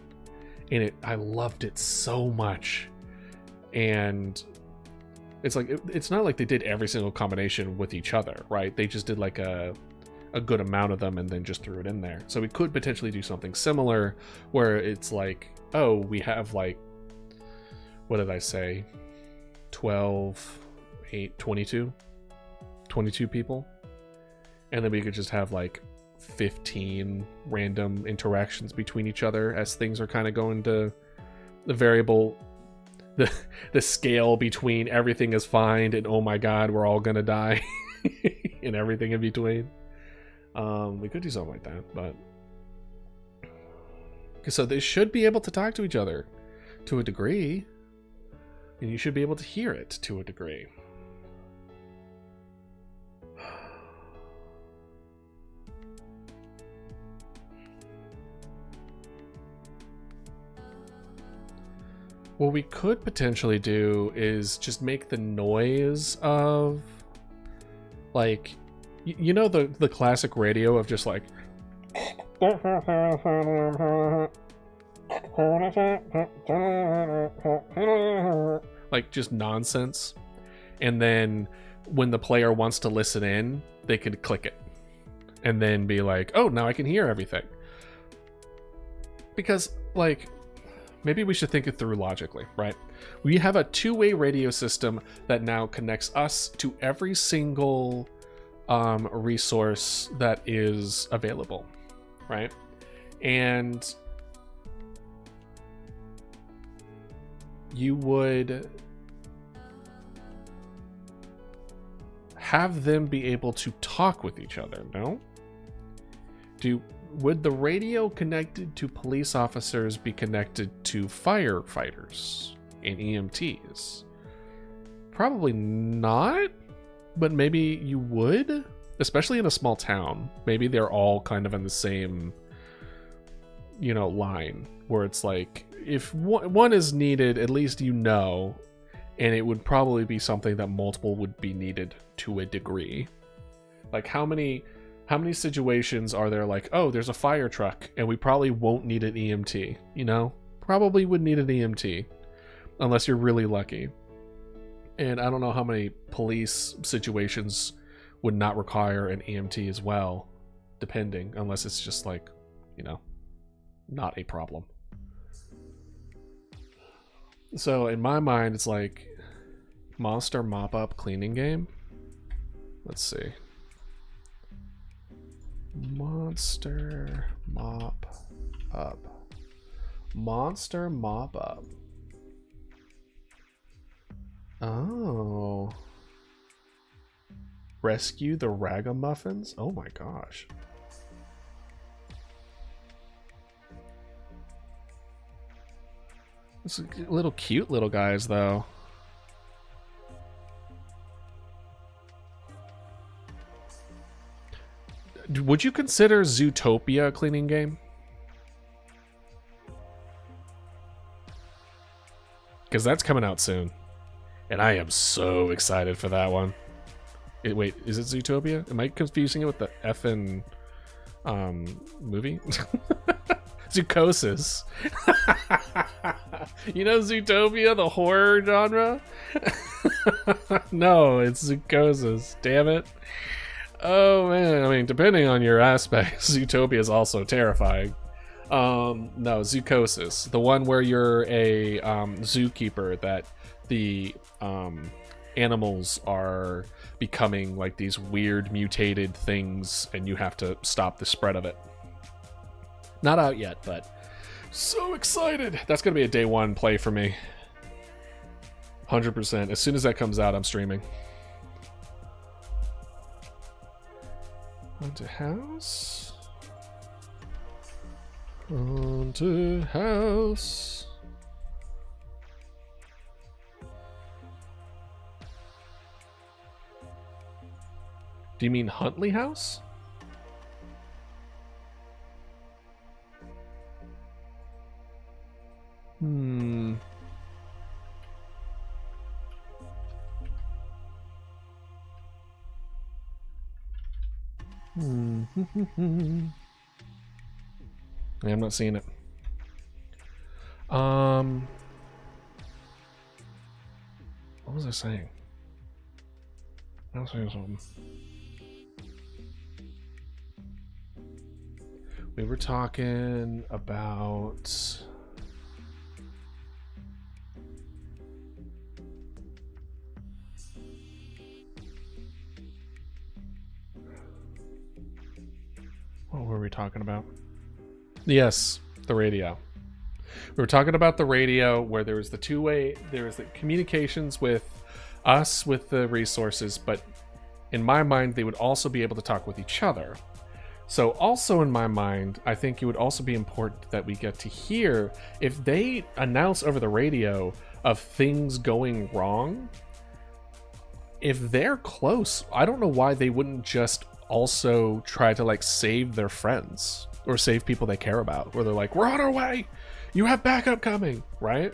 And I loved it so much. And it's like it's not like they did every single combination with each other, right? They just did like a good amount of them and then just threw it in there. So we could potentially do something similar where it's like, oh, we have like, what did I say? 12, 8, 22 people. And then we could just have like 15 random interactions between each other as things are kind of going to the variable, the scale between everything is fine and oh my god, we're all gonna die and everything in between. We could do something like that, but so they should be able to talk to each other to a degree, and you should be able to hear it to a degree. What we could potentially do is just make the noise of, like, you know, the classic radio of just like just nonsense, and then when the player wants to listen in, they could click it and then be like, oh, now I can hear everything. Because like, maybe we should think it through logically, right? We have a two-way radio system that now connects us to every single resource that is available, right? And you would have them be able to talk with each other, no? Would the radio connected to police officers be connected to firefighters and EMTs? Probably not, but maybe you would, especially in a small town. Maybe they're all kind of in the same, you know, line where it's like, if one is needed, at least you know, and it would probably be something that multiple would be needed to a degree. Like how many situations are there like, oh, there's a fire truck and we probably won't need an EMT, you know? Probably would need an EMT unless you're really lucky. And I don't know how many police situations would not require an EMT as well, depending, unless it's just like, you know, not a problem. So in my mind, it's like, Monster mop-up cleaning game? Let's see. Monster mop-up. Monster mop-up. Oh. Rescue the Ragamuffins? Oh my gosh. It's little cute little guys though. Would you consider Zootopia a cleaning game? Because that's coming out soon. And I am so excited for that one. Wait, is it Zootopia? Am I confusing it with the effing movie? Zoocosis. You know Zootopia, the horror genre? No, it's Zoocosis. Damn it. Oh man, I mean, depending on your aspect, Zootopia is also terrifying. No, Zoocosis, the one where you're a zookeeper that the animals are becoming like these weird mutated things and you have to stop the spread of it. Not out yet, but so excited. That's gonna be a day one play for me. 100%. As soon as that comes out, I'm streaming. Haunted house. Haunted house. Do you mean Huntley House? Hmm. Yeah, I'm not seeing it. What was I saying? I was saying something. We were talking about what were we talking about? Yes, the radio. We were talking about the radio where there was the two-way, there was the communications with us with the resources, but in my mind, they would also be able to talk with each other. So also in my mind, I think it would also be important that we get to hear if they announce over the radio of things going wrong, if they're close, I don't know why they wouldn't just also try to like save their friends or save people they care about, where they're like, we're on our way, you have backup coming, right?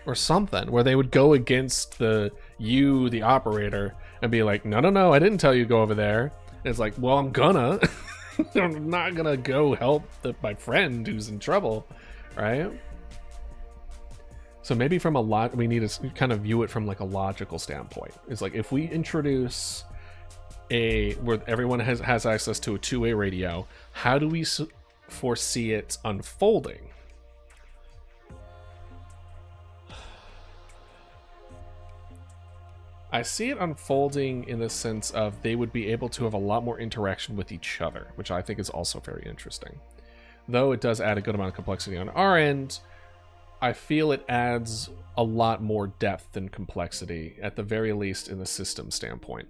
Or something where they would go against the operator, and be like, no, I didn't tell you to go over there. And it's like, well, I'm gonna. I'm not gonna go help my friend who's in trouble, right? So maybe from a lot, we need to kind of view it from like a logical standpoint. It's like if we introduce where everyone has access to a two-way radio, how do we foresee it unfolding? I see it unfolding in the sense of they would be able to have a lot more interaction with each other, which I think is also very interesting. Though it does add a good amount of complexity on our end, I feel it adds a lot more depth and complexity, at the very least in the system standpoint.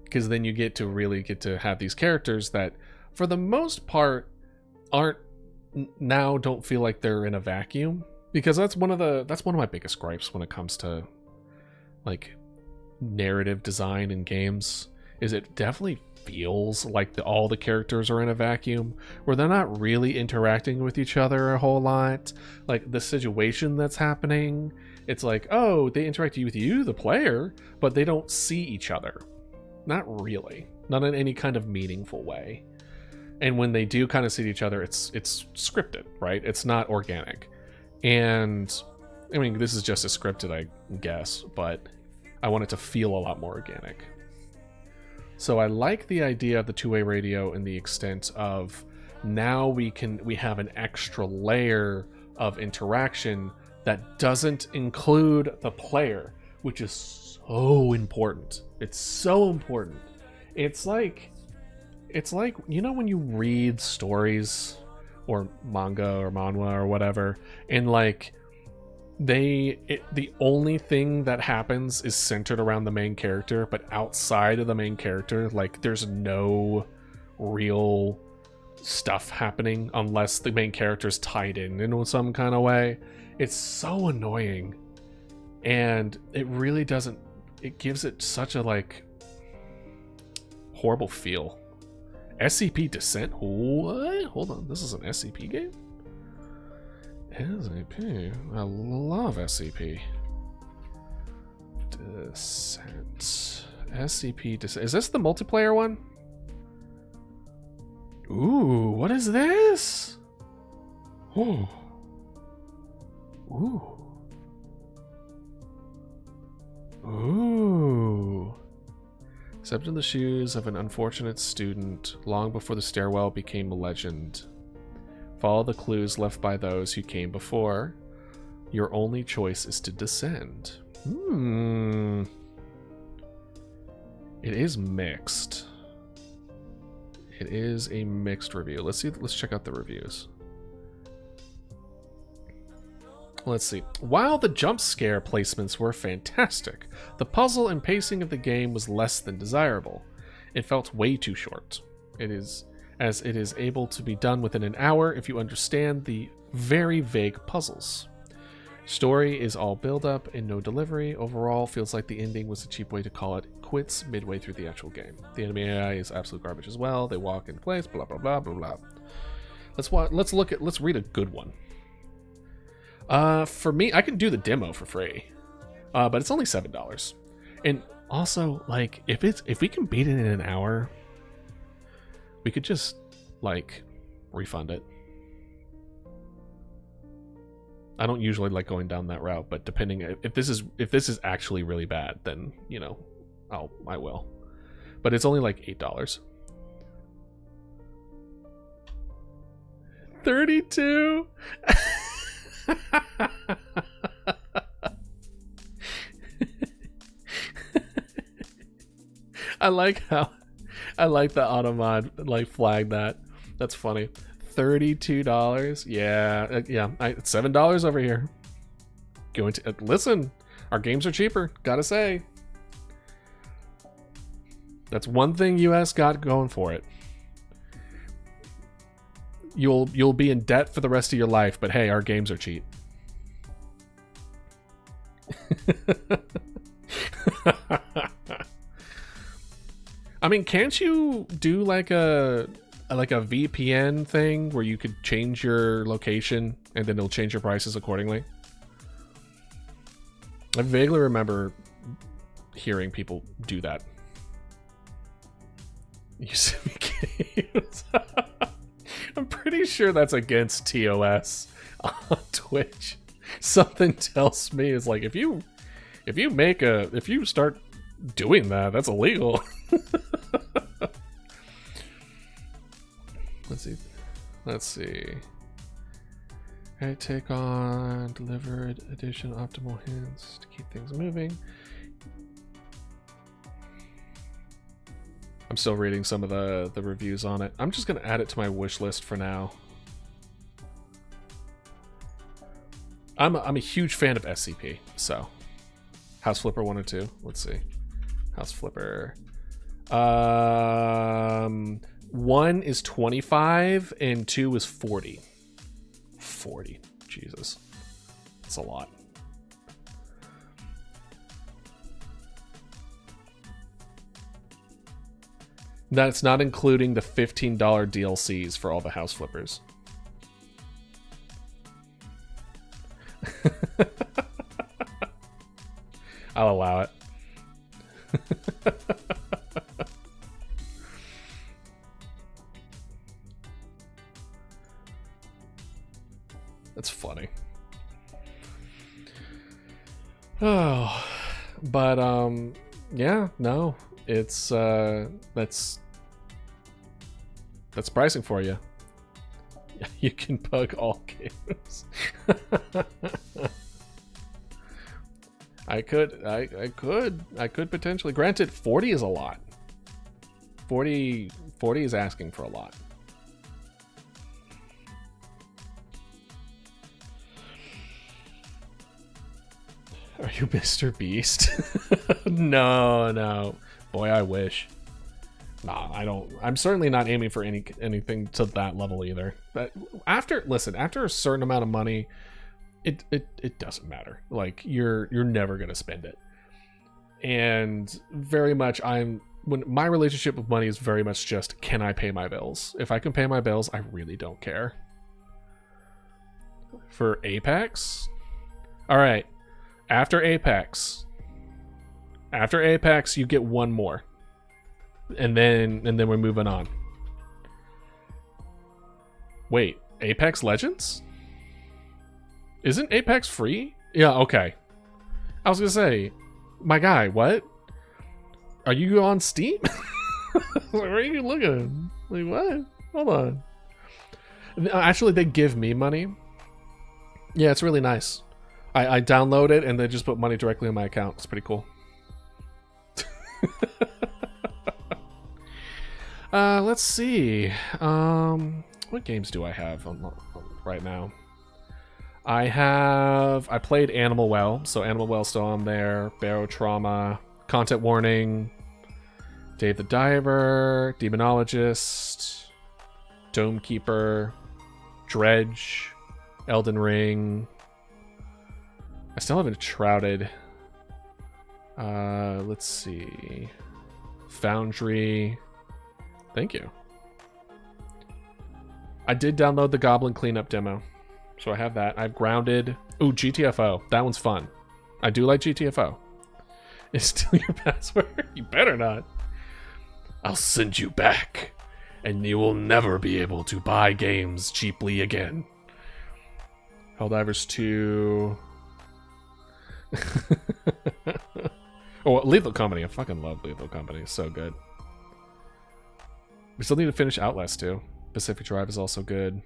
Because then you get to really get to have these characters that, for the most part, don't feel like they're in a vacuum. Because that's one of my biggest gripes when it comes to like narrative design in games, is it definitely feels like all the characters are in a vacuum where they're not really interacting with each other a whole lot. Like the situation that's happening, it's like, oh, they interact with you, the player, but they don't see each other. Not really, not in any kind of meaningful way. And when they do kind of see each other, it's scripted, right? It's not organic. And I mean, this is just as scripted, I guess, but I want it to feel a lot more organic. So I like the idea of the two-way radio in the extent of now we have an extra layer of interaction that doesn't include the player. which is so important. It's so important. It's like you know when you read stories or manga or manhwa or whatever, and like the only thing that happens is centered around the main character, but outside of the main character, like there's no real stuff happening unless the main character's tied in some kind of way. It's so annoying, and it really doesn't. It gives it such a like horrible feel. SCP Descent? What? Hold on, this is an SCP game? SCP? I love SCP. Descent. SCP Descent. Is this the multiplayer one? Ooh, what is this? Ooh. Ooh. Ooh. Stepped in the shoes of an unfortunate student long before the stairwell became a legend. Follow the clues left by those who came before. Your only choice is to descend. It is mixed. It is a mixed review. Let's check out the reviews. Let's see. While the jump scare placements were fantastic, the puzzle and pacing of the game was less than desirable. It felt way too short. It is able to be done within an hour if you understand the very vague puzzles. Story is all build up and no delivery. Overall, feels like the ending was a cheap way to call it quits midway through the actual game. The enemy AI is absolute garbage as well. They walk in place, blah blah blah blah blah. Let's read a good one. For me, I can do the demo for free, but it's only $7. And also, like, if we can beat it in an hour, we could just like refund it. I don't usually like going down that route, but depending if this is actually really bad, then you know, I will. But it's only like $8. 32. I like the Automod like flag that. That's funny. $32. Yeah, it's $7 over here. Going to listen. Our games are cheaper. Gotta say. That's one thing US got going for it. You'll be in debt for the rest of your life, but hey, our games are cheap. I mean, can't you do like a VPN thing where you could change your location and then it'll change your prices accordingly? I vaguely remember hearing people do that. You see me games. I'm pretty sure that's against TOS on Twitch. Something tells me it's like if you start doing that, that's illegal. Let's see. Okay, take on delivered edition optimal hints to keep things moving. I'm still reading some of the reviews on it. I'm just gonna add it to my wish list for now. I'm a huge fan of SCP, so House Flipper 1 and 2. Let's see. House Flipper. 1 is 25 and 2 is 40. 40. Jesus. That's a lot. That's not including the $15 DLCs for all the House Flippers. I'll allow it. That's funny. Oh, but yeah, no, it's that's pricing for you. You can bug all games. I could potentially. Granted, 40 is a lot. 40 is asking for a lot. Are you Mr. Beast? No. Boy, I wish. Nah, I don't. I'm certainly not aiming for anything to that level either. But after a certain amount of money, it doesn't matter. Like you're never gonna spend it. And very much when my relationship with money is very much just, can I pay my bills? If I can pay my bills, I really don't care. For Apex? All right. After Apex, you get one more. And then we're moving on. Wait, Apex Legends? Isn't Apex free? Yeah, okay. I was gonna say, my guy, what? Are you on Steam? Where are you looking? Like, what? Hold on. Actually, they give me money. Yeah, it's really nice. I download it and they just put money directly in my account. It's pretty cool. Let's see. What games do I have on right now? I played Animal Well, so Animal Well's still on there. Barrow Trauma, Content Warning, Dave the Diver, Demonologist, Dome Keeper, Dredge, Elden Ring. I still haven't Shrouded. Let's see. Foundry. Thank you. I did download the Goblin Cleanup demo, so I have that. I've Grounded. Ooh, GTFO. That one's fun. I do like GTFO. Is still your password? You better not. I'll send you back, and you will never be able to buy games cheaply again. Helldivers 2. Oh, Lethal Company. I fucking love Lethal Company. It's so good. We still need to finish Outlast 2. Pacific Drive is also good.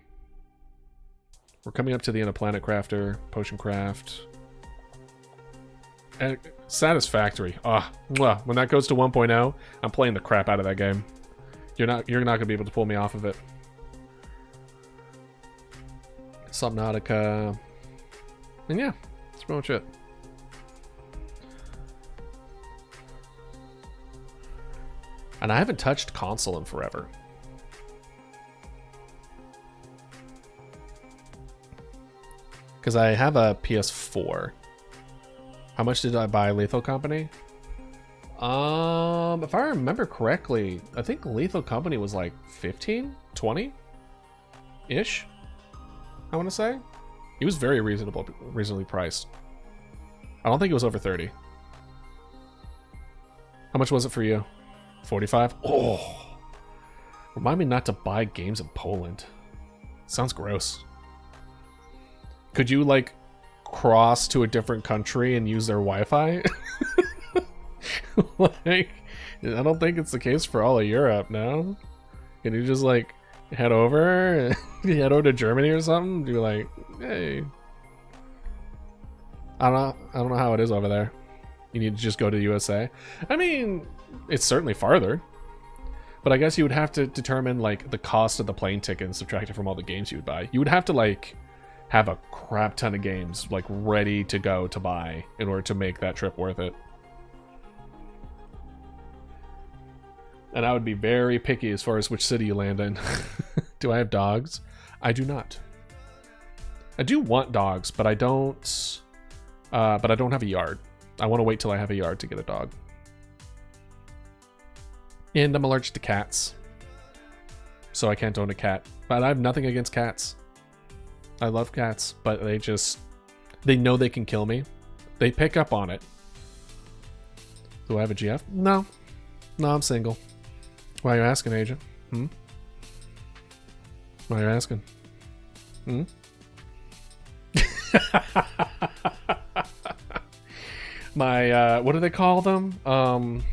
We're coming up to the end of Planet Crafter, Potion Craft, and Satisfactory. When that goes to 1.0, I'm playing the crap out of that game. You're not gonna be able to pull me off of it. Subnautica, and yeah, that's pretty much it. And I haven't touched console in forever. Because I have a PS4. How much did I buy Lethal Company? If I remember correctly, I think Lethal Company was like 15, 20-ish. I want to say. It was very reasonably priced. I don't think it was over 30. How much was it for you? 45? Oh. Remind me not to buy games in Poland. Sounds gross. Could you, like, cross to a different country and use their Wi-Fi? Like, I don't think it's the case for all of Europe, no? Can you just, like, head over to Germany or something? Be like, hey. I don't know how it is over there. You need to just go to the USA. I mean, it's certainly farther. But I guess you would have to determine, like, the cost of the plane ticket and subtract it from all the games you would buy. You would have to, like, have a crap ton of games, like, ready to go to buy in order to make that trip worth it. And I would be very picky as far as which city you land in. Do I have dogs? I do not. I do want dogs, but I don't have a yard. I want to wait till I have a yard to get a dog. And I'm allergic to cats, so I can't own a cat. But I have nothing against cats. I love cats, but they know they can kill me. They pick up on it. Do I have a GF? No. No, I'm single. Why are you asking, Agent? Why are you asking? My, what do they call them?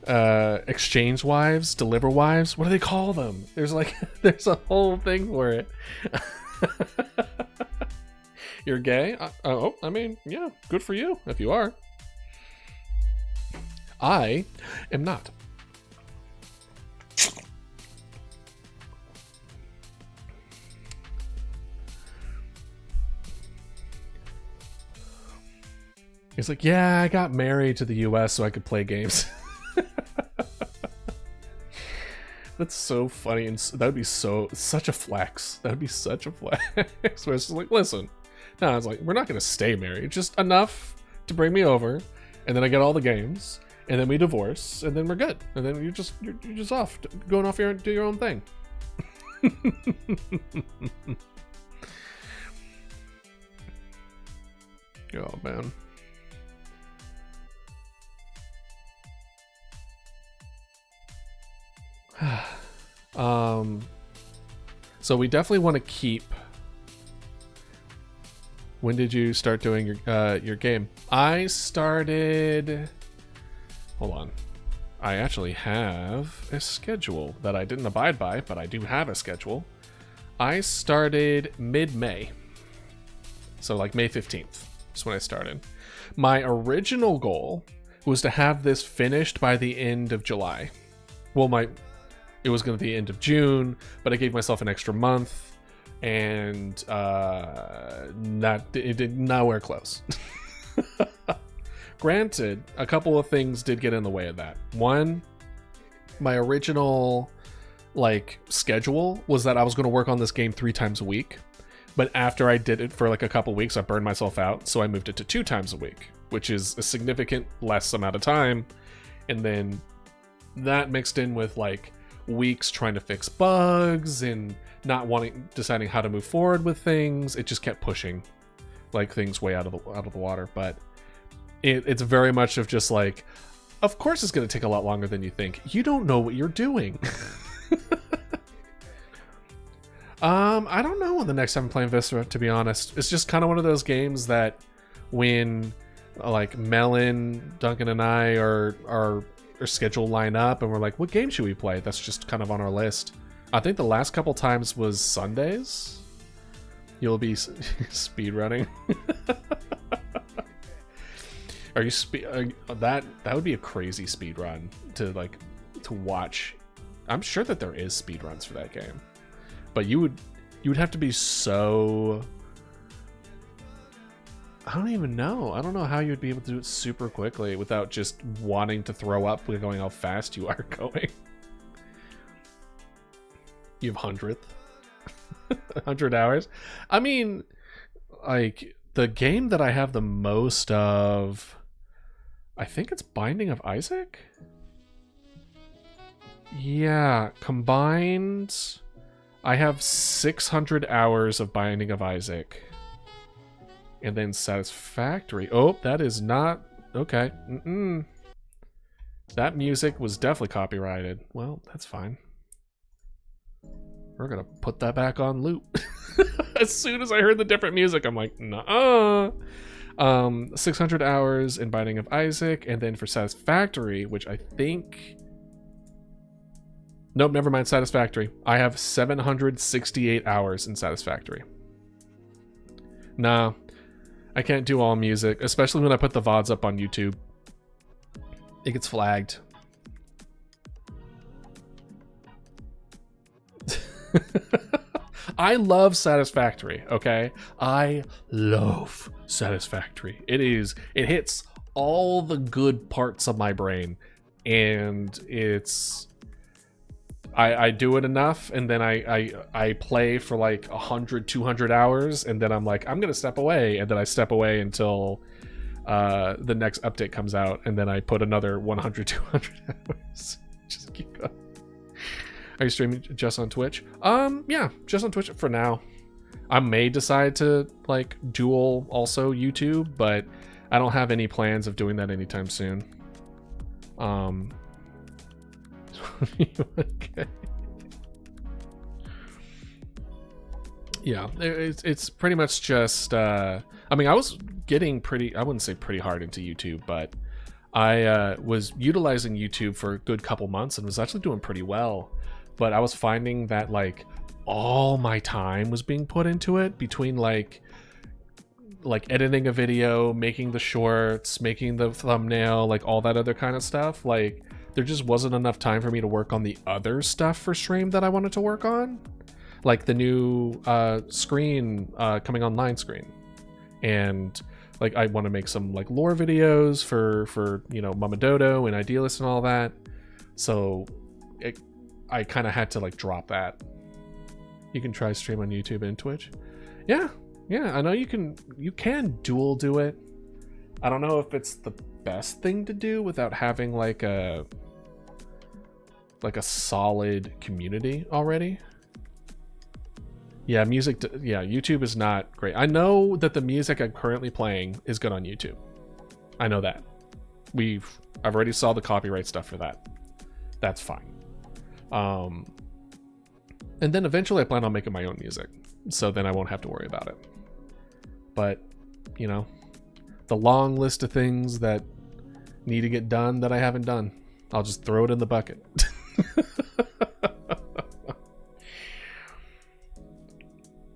Exchange wives, deliver wives. What do they call them? There's a whole thing for it. You're gay? Oh, I mean, yeah, good for you if you are. I am not. He's like, yeah, I got married to the US so I could play games. That's so funny, and that would be such a flex. That would be such a flex. So it's just like, listen. No, I was like, we're not gonna stay married, just enough to bring me over, and then I get all the games, and then we divorce, and then we're good, and then you're just off, going off do your own thing. Oh man. So we definitely want to keep. When did you start doing your game? I started. Hold on. I actually have a schedule that I didn't abide by, but I do have a schedule. I started mid-May. So like May 15th is when I started. My original goal was to have this finished by the end of July. Well, it was going to be the end of June, but I gave myself an extra month, and it did nowhere close. Granted, a couple of things did get in the way of that. One, my original schedule was that I was going to work on this game 3 times a week, but after I did it for like a couple weeks, I burned myself out, so I moved it to 2 times a week, which is a significant less amount of time. And then that mixed in with like weeks trying to fix bugs and not deciding how to move forward with things. It just kept pushing like things way out of the water. But it's very much of just like, of course it's going to take a lot longer than you think. You don't know what you're doing. I don't know when the next time I'm playing Vista, to be honest. It's just kind of one of those games that when like Melon, Duncan, and I our schedule line up and we're like, what game should we play? That's just kind of on our list. I think the last couple times was Sundays. You'll be speedrunning. Are you that would be a crazy speed run to watch. I'm sure that there is speed runs for that game, but you would have to be so. I don't even know. I don't know how you would be able to do it super quickly without just wanting to throw up with going how fast you are going. You have 100th 100 hours. I mean, like the game that I have the most of, I think it's Binding of Isaac. Yeah, combined I have 600 hours of Binding of Isaac. And then Satisfactory. Oh, that is not okay. That music was definitely copyrighted. Well, that's fine. We're gonna put that back on loop. As soon as I heard the different music, I'm like, nah. 600 hours in Binding of Isaac, and then for Satisfactory, which I think. Nope, never mind. Satisfactory. I have 768 hours in Satisfactory. Nah, I can't do all music, especially when I put the VODs up on YouTube. It gets flagged. I love Satisfactory, okay? I love Satisfactory. It hits all the good parts of my brain, and it's I do it enough, and then I play for like 100, 200 hours, and then I'm like, I'm gonna step away, and then I step away until the next update comes out, and then I put another 100, 200 hours. Just keep going. Are you streaming just on Twitch? Yeah, just on Twitch for now. I may decide to like dual also YouTube, but I don't have any plans of doing that anytime soon. Okay. Yeah, it's pretty much just I mean, I was getting I wouldn't say pretty hard into YouTube, but I was utilizing YouTube for a good couple months and was actually doing pretty well. But I was finding that like all my time was being put into it between like like editing a video, making the shorts, making the thumbnail, like all that other kind of stuff. Like there just wasn't enough time for me to work on the other stuff for stream that I wanted to work on, like the new screen coming online screen, and like I want to make some like lore videos for you know Mama Dodo and Idealist and all that. So I kind of had to like drop that. You can try stream on YouTube and Twitch. Yeah, I know you can dual do it. I don't know if it's the best thing to do without having like a solid community already. Yeah, YouTube is not great. I know that the music I'm currently playing is good on YouTube. I know that. I've already saw the copyright stuff for that. That's fine. And then eventually I plan on making my own music, so then I won't have to worry about it. But, you know, the long list of things that need to get done that I haven't done, I'll just throw it in the bucket.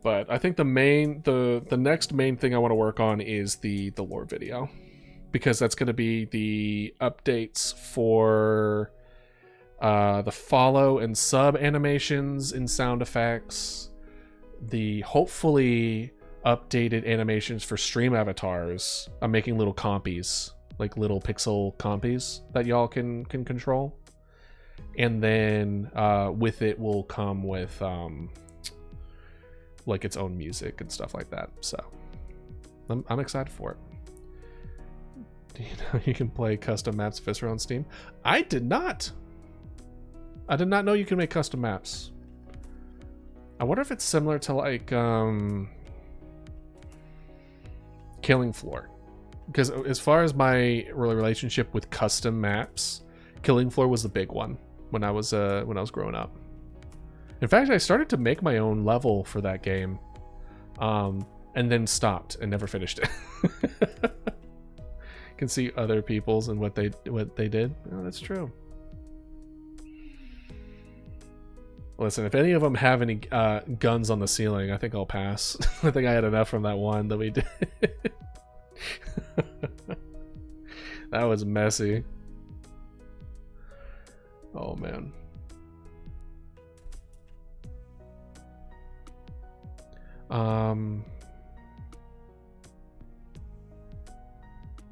But I think the next main thing I want to work on is the lore video, because that's going to be the updates for the follow and sub animations and sound effects, the hopefully updated animations for stream avatars. I'm making little compies, like little pixel compies that y'all can control, and then with it will come with like its own music and stuff like that. So I'm excited for it. Do you know you can play custom maps Viscera on Steam? I did not know you can make custom maps. I wonder if it's similar to like Killing Floor, because as far as my relationship with custom maps, Killing Floor was the big one when I was growing up. In fact, I started to make my own level for that game, and then stopped and never finished it. Can see other people's and what they did. Oh, that's true. Listen, if any of them have any guns on the ceiling, I think I'll pass. I think I had enough from that one that we did. That was messy. Oh man.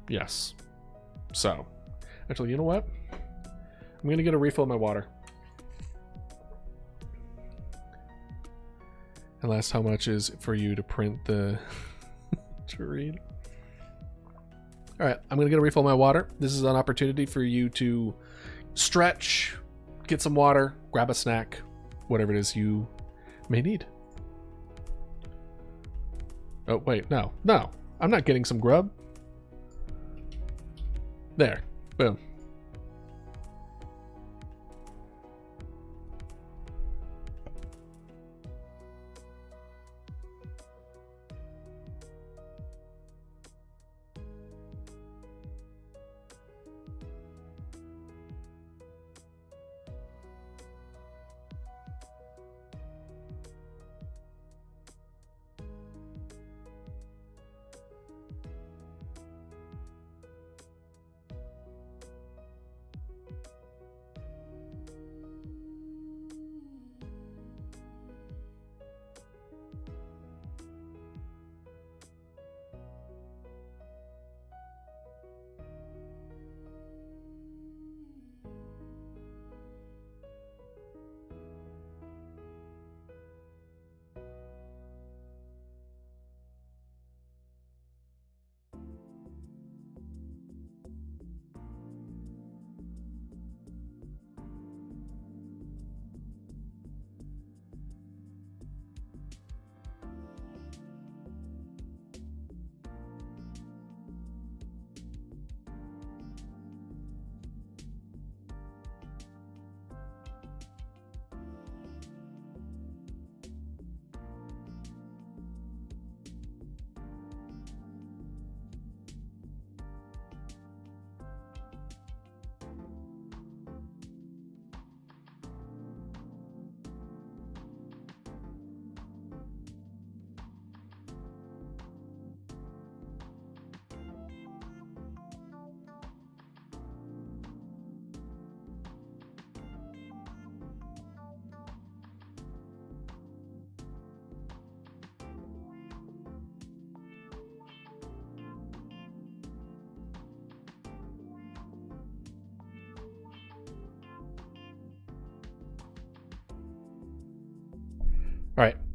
Yes. So, actually, you know what? I'm gonna get a refill of my water. And last, how much is for you to print the to read? All right, I'm gonna get a refill of my water. This is an opportunity for you to stretch, get some water, grab a snack, whatever it is you may need. Oh, wait, no, I'm not getting some grub. There, boom.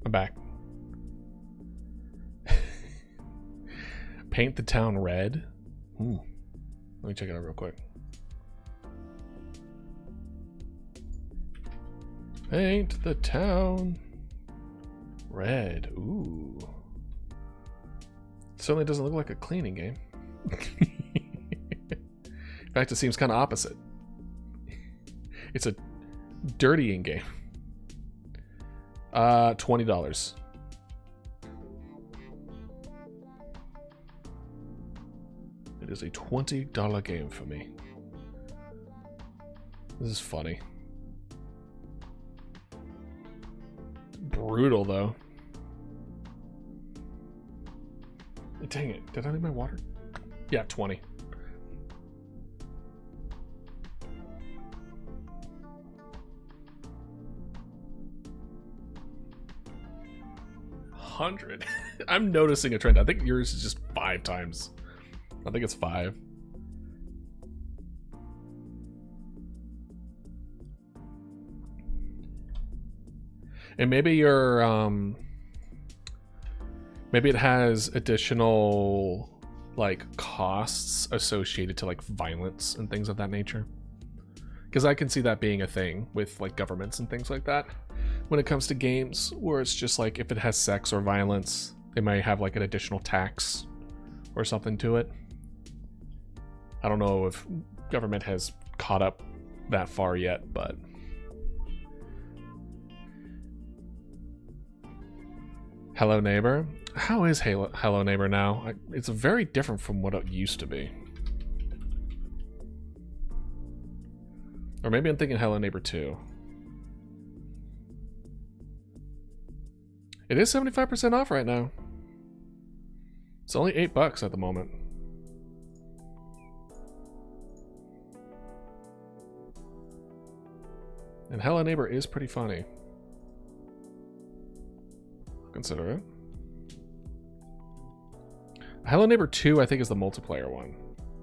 I'm back. Paint the town red. Let me check it out real quick. Paint the town red. Ooh. Certainly doesn't look like a cleaning game. In fact, it seems kind of opposite. It's a dirtying game. $20. It is a $20 game for me. This is funny. Brutal, though. Dang it. Did I leave my water? Yeah, 20. $100. I'm noticing a trend. I think yours is just 5 times. I think it's 5. And maybe your maybe it has additional like costs associated to like violence and things of that nature. Because I can see that being a thing with like governments and things like that. When it comes to games where it's just like if it has sex or violence, they might have like an additional tax or something to it. I don't know if government has caught up that far yet, but Hello Neighbor? How is Hello Neighbor now? It's very different from what it used to be. Or maybe I'm thinking Hello Neighbor 2. It is 75% off right now. It's only $8 at the moment. And Hello Neighbor is pretty funny. Consider it. Hello Neighbor 2, I think, is the multiplayer one.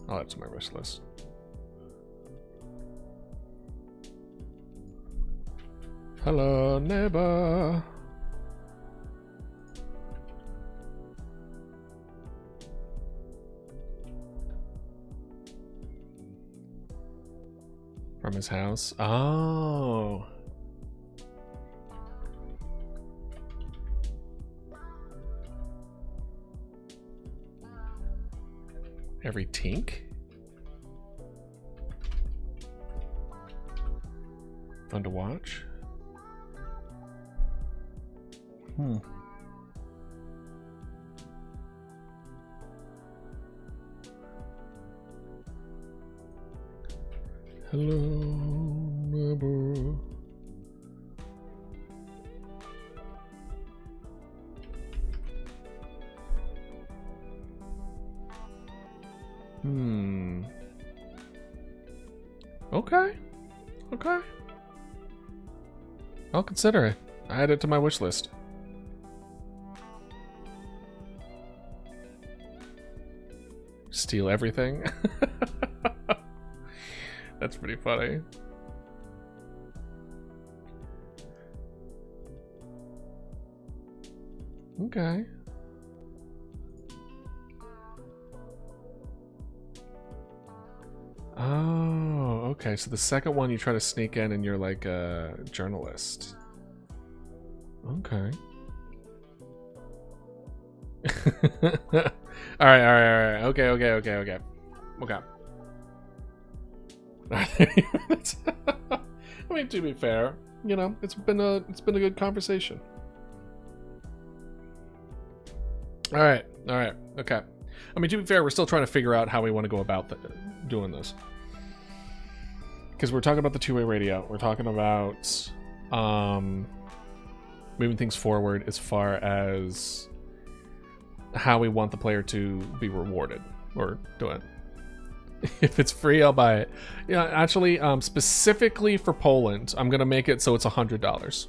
I'll add to my wish list. Hello Neighbor. From his house. Oh. Every tink? Fun to watch. Hello, neighbor. Okay. Okay. I'll consider it. I add it to my wish list. Steal everything? That's pretty funny. Okay. Oh, okay. So the second one you try to sneak in and you're like a journalist. Okay. All right. Okay. I mean, to be fair, you know, it's been a good conversation. All right. Okay. I mean, to be fair, we're still trying to figure out how we want to go about doing this. Because we're talking about the two-way radio. We're talking about moving things forward as far as how we want the player to be rewarded or do it. If it's free, I'll buy it. Yeah, actually, specifically for Poland, I'm gonna make it so it's $100.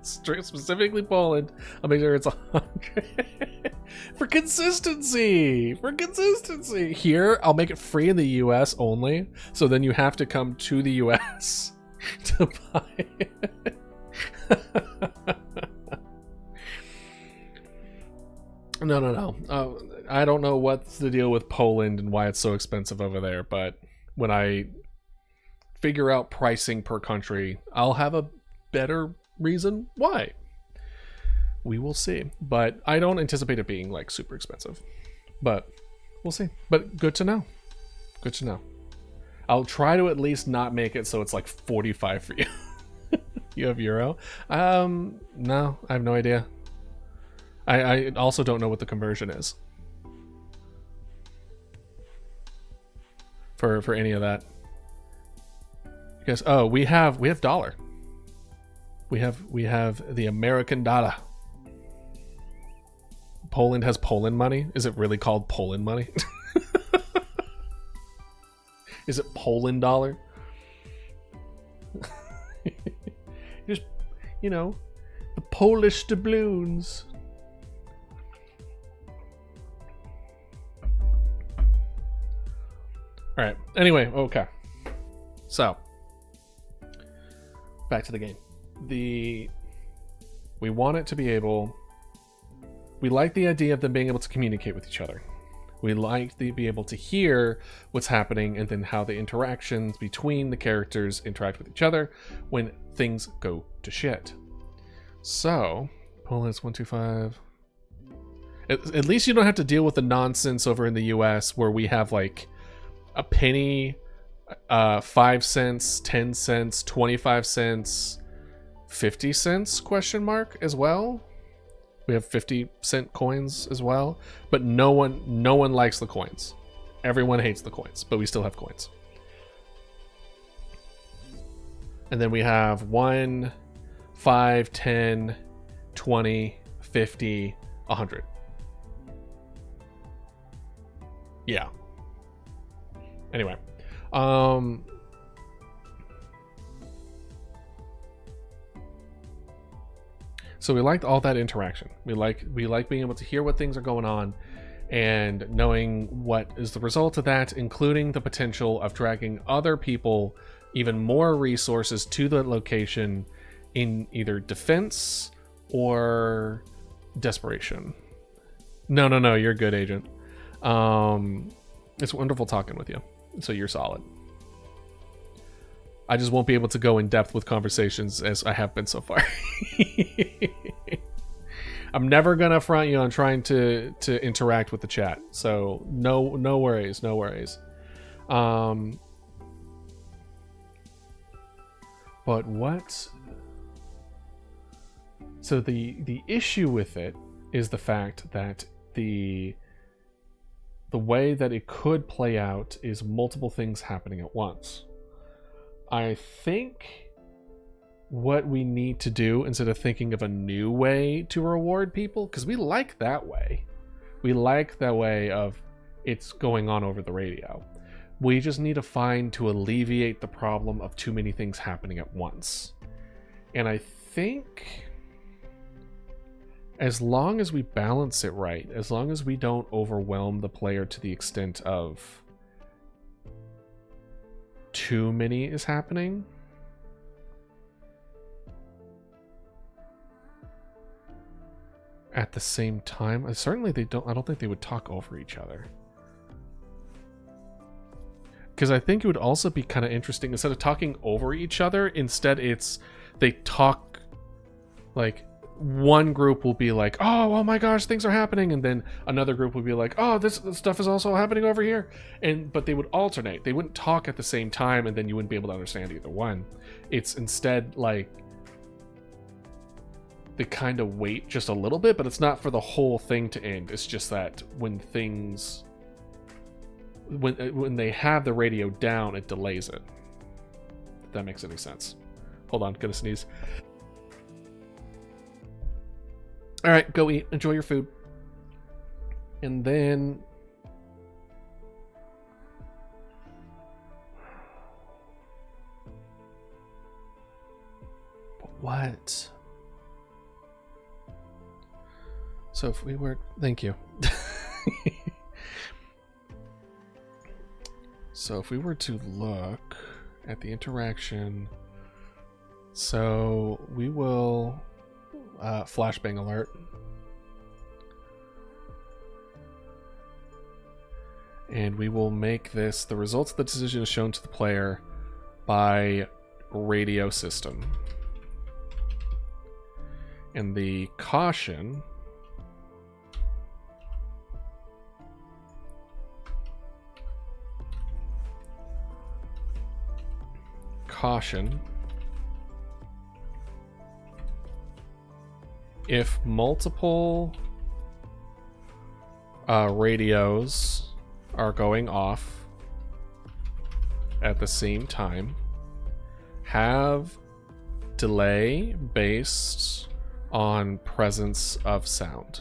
Specifically Poland, I'll make sure it's 100 for consistency. Here, I'll make it free in the US only, so then you have to come to the US to buy it. No. I don't know what's the deal with Poland and why it's so expensive over there, but when I figure out pricing per country, I'll have a better reason why. We will see. But I don't anticipate it being like super expensive. But we'll see. But good to know. Good to know. I'll try to at least not make it so it's like 45 for you. You have Euro? No, I have no idea. I also don't know what the conversion is for any of that. Because we have dollar. We have the American dollar. Poland has Poland money. Is it really called Poland money? Is it Poland dollar? Just, the Polish doubloons. All right. Anyway, okay. So, back to the game. We want it to be able. We like the idea of them being able to communicate with each other. We like to be able to hear what's happening and then how the interactions between the characters interact with each other when things go to shit. So, Poland's 125. At least you don't have to deal with the nonsense over in the US where we have like a penny, 5 cents, 10 cents, 25 cents, 50 cents question mark as well. We have 50-cent coins as well, but no one likes the coins. Everyone hates the coins, but we still have coins. And then we have 1, 5, 10, 20, 50, 100. Yeah. Anyway, so we liked all that interaction. We like being able to hear what things are going on and knowing what is the result of that, including the potential of dragging other people, even more resources to the location in either defense or desperation. No, you're good, Agent. It's wonderful talking with you. So you're solid. I just won't be able to go in depth with conversations as I have been so far. I'm never gonna front you on trying to interact with the chat. So no worries. But what? So the issue with it is the fact that the way that it could play out is multiple things happening at once. I think what we need to do, instead of thinking of a new way to reward people, because we like that way. We like that way of it's going on over the radio. We just need to find to alleviate the problem of too many things happening at once. And I think as long as we balance it right, as long as we don't overwhelm the player to the extent of too many is happening, at the same time, certainly I don't think they would talk over each other. Because I think it would also be kind of interesting, instead of talking over each other, instead they talk, like, one group will be like, oh my gosh, things are happening, and then another group would be like, oh, this stuff is also happening over here, but they would alternate. They wouldn't talk at the same time, and then you wouldn't be able to understand either one. It's instead like they kind of wait just a little bit, but it's not for the whole thing to end. It's just that when they have the radio down, it delays it. If that makes any sense. Hold on, gonna sneeze. All right, go eat. Enjoy your food. And then what? So if we were, thank you. So if we were to look at the interaction So we will flashbang alert. And we will make this, the results of the decision is shown to the player by radio system. And the caution if multiple radios are going off at the same time, have delay based on presence of sound.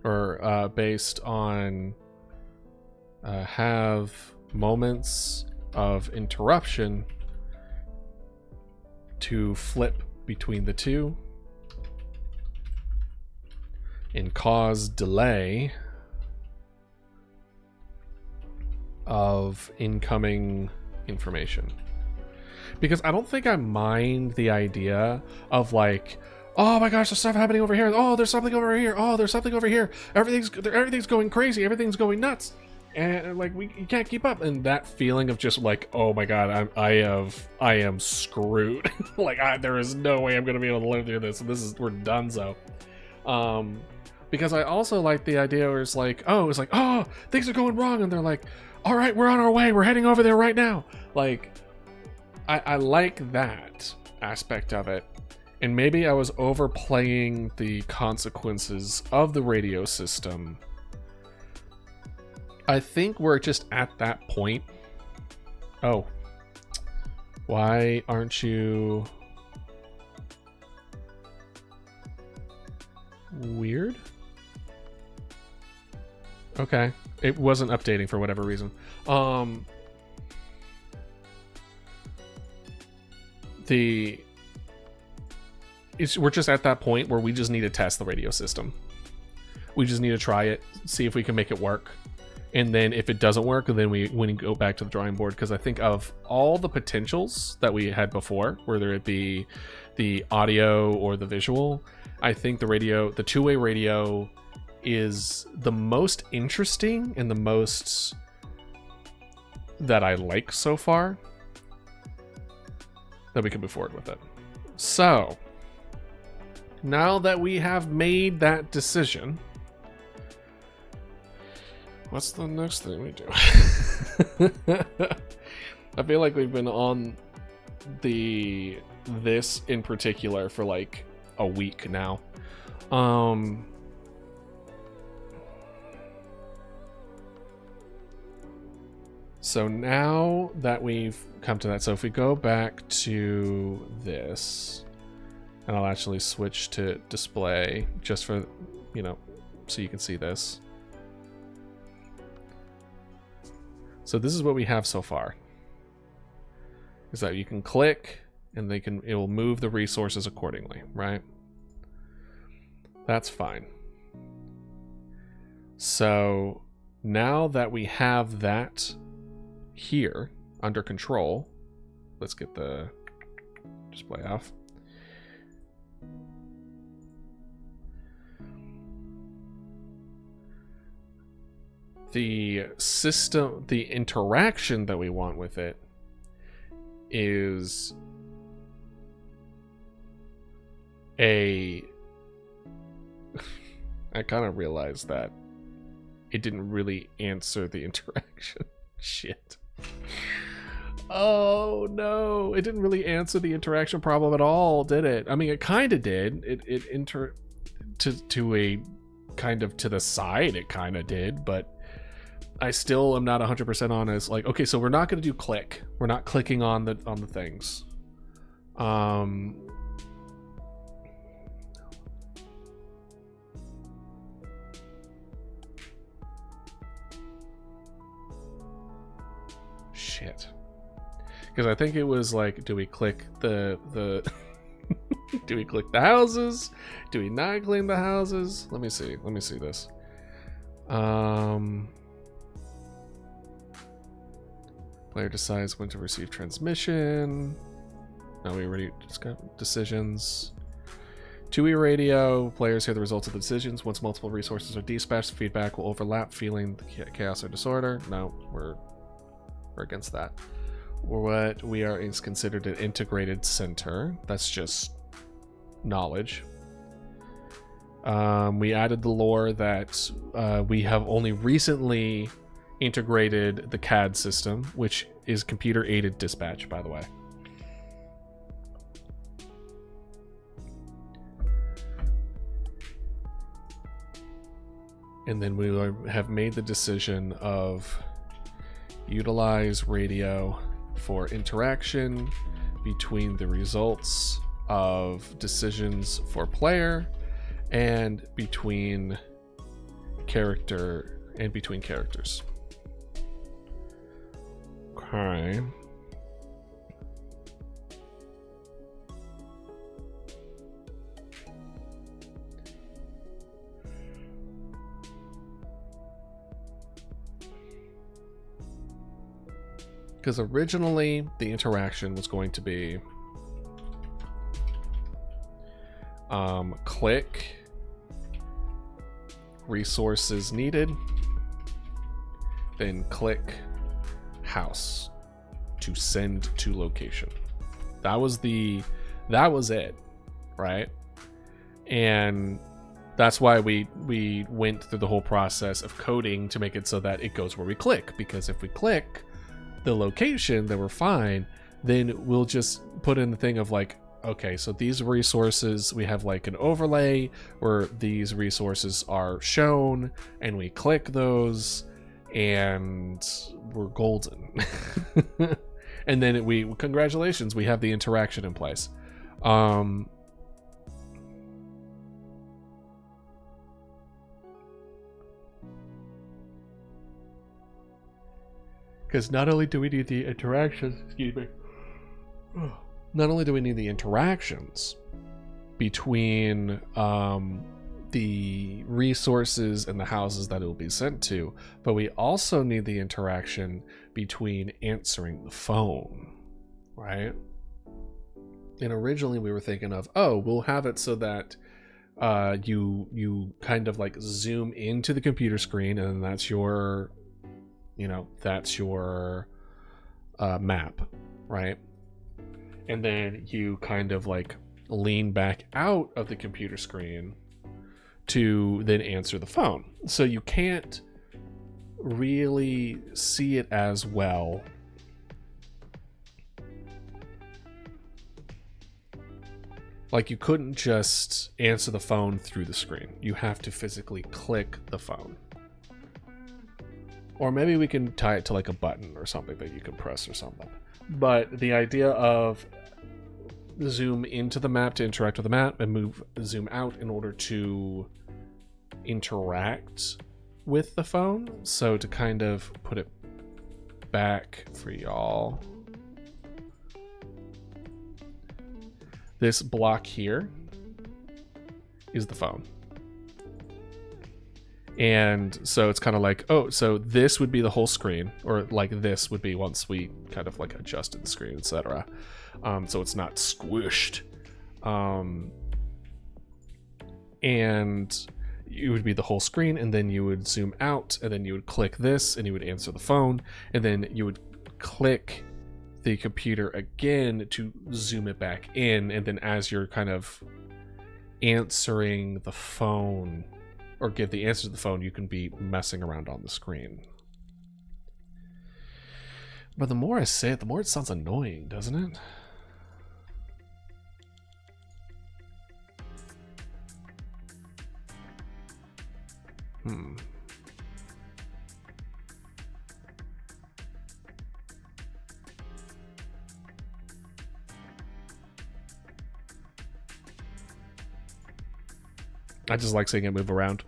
Or based on have moments of interruption to flip between the two and cause delay of incoming information. Because I don't think I mind the idea of like, oh my gosh, there's stuff happening over here. Oh, there's something over here. Oh, there's something over here. Everything's going crazy. Everything's going nuts. And like you can't keep up. And that feeling of just like, oh my god, I am screwed. Like there is no way I'm gonna be able to live through this. We're donezo. Because I also like the idea where it's like, oh, things are going wrong, and they're like, all right, we're on our way. We're heading over there right now. Like, I like that aspect of it. And maybe I was overplaying the consequences of the radio system. I think we're just at that point. Oh. Why aren't you... Weird? Okay. It wasn't updating for whatever reason. We're just at that point where we just need to test the radio system. We just need to try it, see if we can make it work. And then if it doesn't work, then we go back to the drawing board. Because I think of all the potentials that we had before, whether it be the audio or the visual, I think the two-way radio is the most interesting and the most that I like so far, that we can move forward with it. So, now that we have made that decision, what's the next thing we do? I feel like we've been on this in particular for like a week now. So now that we've come to that, so if we go back to this, and I'll actually switch to display just for, so you can see this. So this is what we have so far. Is that you can click and it will move the resources accordingly, right? That's fine. So now that we have that here under control, let's get the display off. The system, the interaction that we want with it is I kind of realized that it didn't really answer the interaction. Shit. Oh no, it didn't really answer the interaction problem at all, did it? I mean, it kind of did. To a kind of to the side, it kind of did, but I still am not 100% honest. Like, okay, so we're not going to do click. We're not clicking on the things. Shit. Because I think it was like, do we click the do we click the houses? Do we not clean the houses? Let me see this. Player decides when to receive transmission. No, we already discussed decisions. Two-way radio. Players hear the results of the decisions. Once multiple resources are dispatched, feedback will overlap, feeling chaos or disorder. No, we're against that. What we are is considered an integrated center. That's just knowledge. We added the lore that we have only recently integrated the CAD system, which is computer-aided dispatch, by the way. And then we have made the decision of utilize radio for interaction between the results of decisions for player and between characters. Okay. Because originally the interaction was going to be click resources needed, then click house to send to location. That was it, right? And that's why we went through the whole process of coding to make it so that it goes where we click, because if we click the location, then we're fine. Then we'll just put in the thing of like, okay, so these resources, we have like an overlay where these resources are shown, and we click those and we're golden. And then congratulations, we have the interaction in place. Because not only do we need the interactions, not only do we need the interactions between the resources and the houses that it will be sent to, but we also need the interaction between answering the phone, right? And originally we were thinking of, oh, we'll have it so that you kind of like zoom into the computer screen, and that's your map, right? And then you kind of like lean back out of the computer screen to then answer the phone. So you can't really see it as well. Like, you couldn't just answer the phone through the screen. You have to physically click the phone. Or maybe we can tie it to like a button or something that you can press or something. But the idea of zoom into the map to interact with the map and zoom out in order to interact with the phone. So to kind of put it back for y'all, this block here is the phone. And so it's kind of like, oh, so this would be the whole screen, or like this would be once we kind of like adjusted the screen, etc. So it's not squished. And it would be the whole screen, and then you would zoom out, and then you would click this, and you would answer the phone, and then you would click the computer again to zoom it back in, and then as you're kind of answering the phone, or give the answer to the phone, you can be messing around on the screen. But the more I say it, the more it sounds annoying, doesn't it? I just like seeing it move around.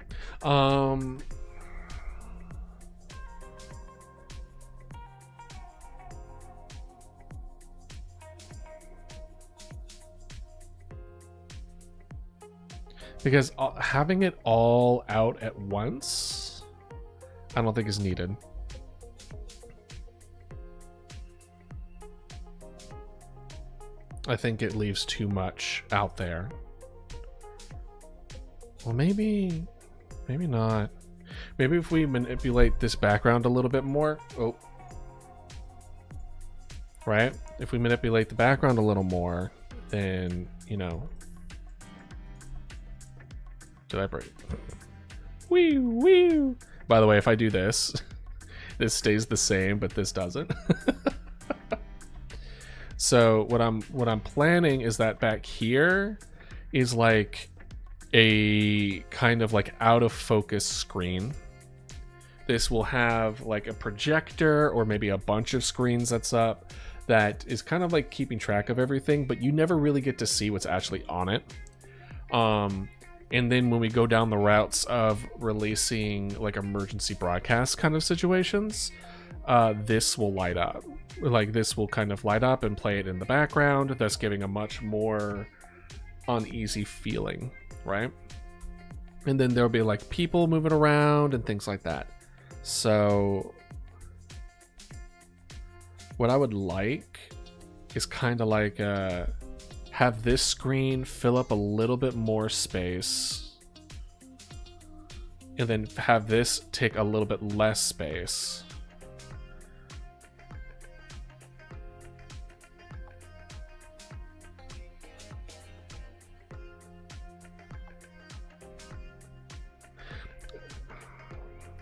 Because having it all out at once, I don't think is needed. I think it leaves too much out there. Well, maybe not. Maybe if we manipulate this background a little bit more. Oh. Right? If we manipulate the background a little more, then, you know. Did I break? Wee wee. By the way, if I do this, this stays the same, but this doesn't. So what I'm planning is that back here is like a kind of like out of focus screen. This will have like a projector or maybe a bunch of screens that's up that is kind of like keeping track of everything, but you never really get to see what's actually on it. And then when we go down the routes of releasing like emergency broadcast kind of situations, this will light up. Like this will kind of light up and play it in the background, thus giving a much more uneasy feeling, right? And then there'll be like people moving around and things like that. So what I would like is kind of like have this screen fill up a little bit more space, and then have this take a little bit less space.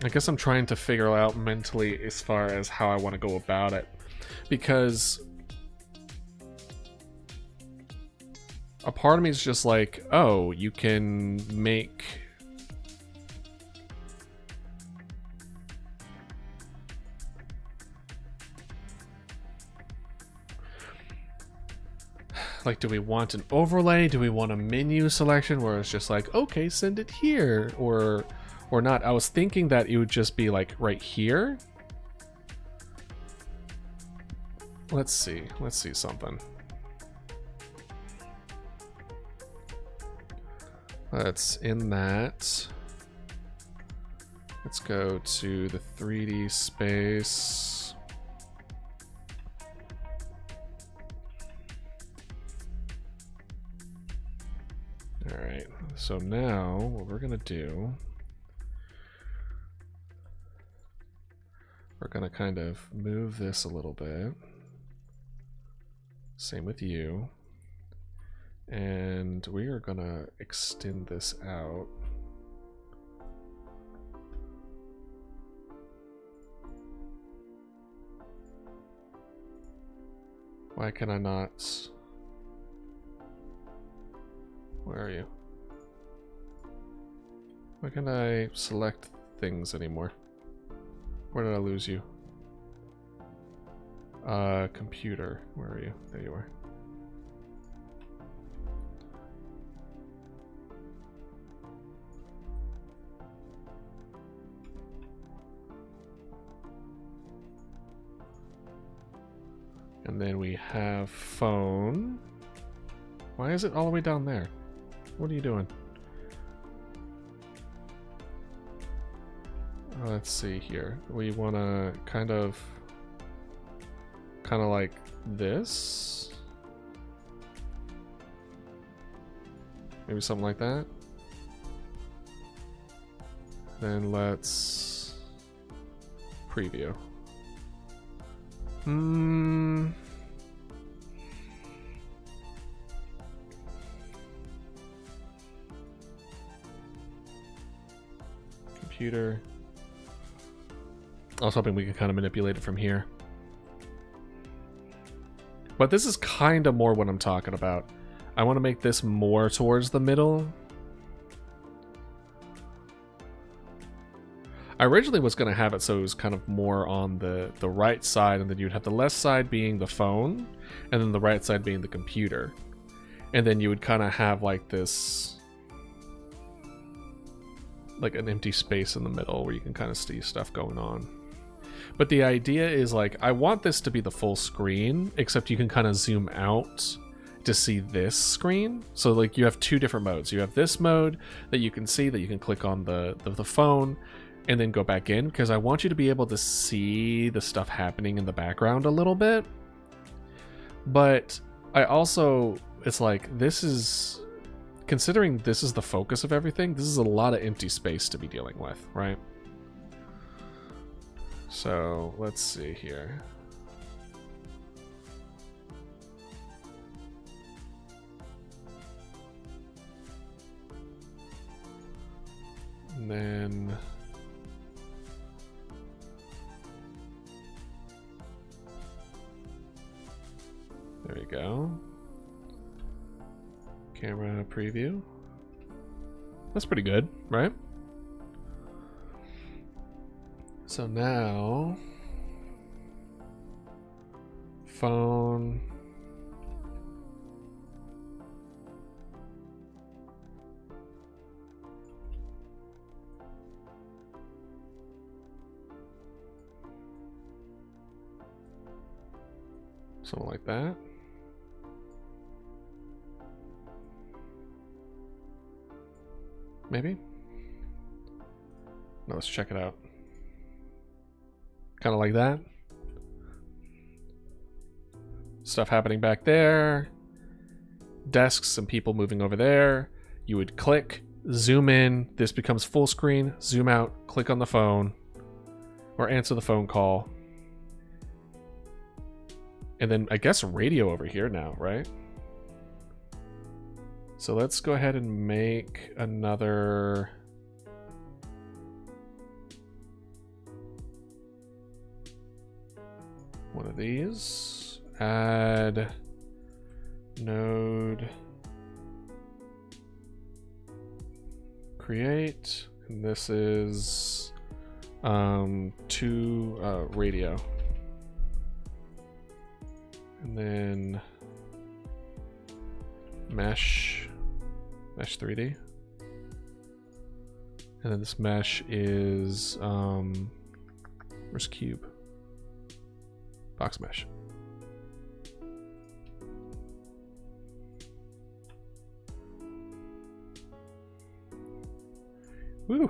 I guess I'm trying to figure out mentally as far as how I want to go about it, because a part of me is just like, oh, you can make like, do we want an overlay? Do we want a menu selection where it's just like, okay, send it here, or not? I was thinking that it would just be like right here. Let's see something. Let's in that. Let's go to the 3D space. All right, so now what we're gonna do, we're gonna kind of move this a little bit. Same with you. And we are gonna extend this out. Why can I not? Where are you? Why can't I select things anymore? Where did I lose you? Computer. Where are you? There you are. And then we have phone. Why is it all the way down there? What are you doing? Let's see here. We want to kind of like this. Maybe something like that. Then let's preview. Computer. I was hoping we could kind of manipulate it from here. But this is kind of more what I'm talking about. I want to make this more towards the middle. I originally was going to have it so it was kind of more on the right side, and then you'd have the left side being the phone, and then the right side being the computer. And then you would kind of have like this, like an empty space in the middle where you can kind of see stuff going on. But the idea is like, I want this to be the full screen, except you can kind of zoom out to see this screen. So like you have two different modes. You have this mode that you can see, that you can click on the phone and then go back in, because I want you to be able to see the stuff happening in the background a little bit. But I also, it's like, this is, considering this is the focus of everything, this is a lot of empty space to be dealing with, right? So, let's see here. And then there we go. Camera preview. That's pretty good, right? So now phone. Something like that. Maybe? No, let's check it out. Kind of like that. Stuff happening back there. Desks and people moving over there. You would click, zoom in, this becomes full screen, zoom out, click on the phone, or answer the phone call. And then I guess radio over here now, right? So let's go ahead and make another one of these. Add node create, and this is to radio. And then mesh 3D. And then this mesh is where's cube? Box mesh. Woo!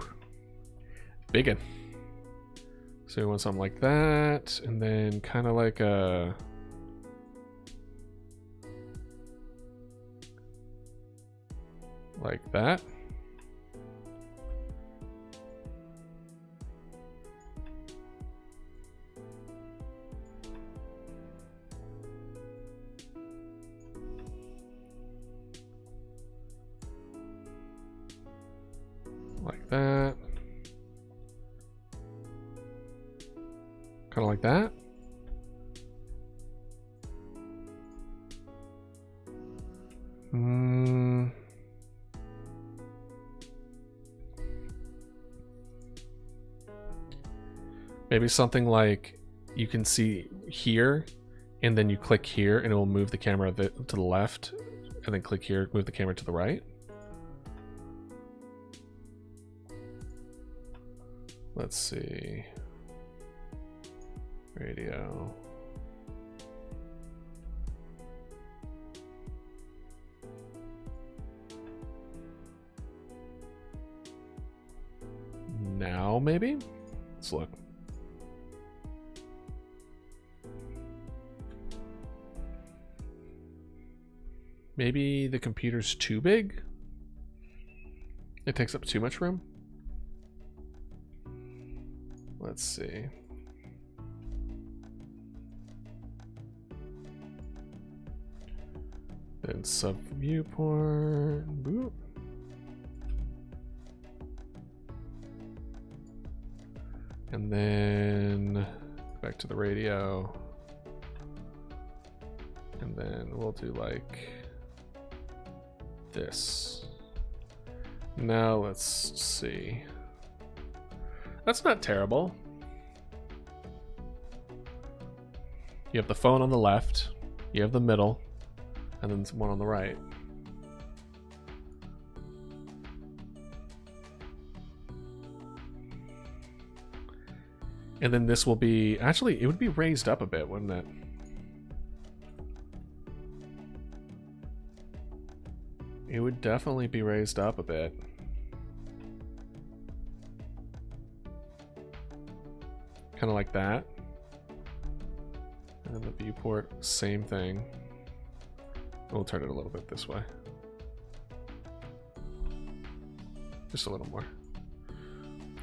Biggin'. So we want something like that, and then kind of like a like that. Like that. Kind of like that. Maybe something like you can see here, and then you click here, and it will move the camera to the left, and then click here, move the camera to the right. Let's see. Radio. Now, maybe? Let's look. Maybe the computer's too big? It takes up too much room? Let's see. Then sub viewport. Boop. And then back to the radio. And then we'll do like this. Now let's see. That's not terrible. You have the phone on the left, you have the middle, and then one on the right. And then this will be, actually, it would be raised up a bit, wouldn't it? It would definitely be raised up a bit. Kind of like that. And then the viewport, same thing. We'll turn it a little bit this way. Just a little more.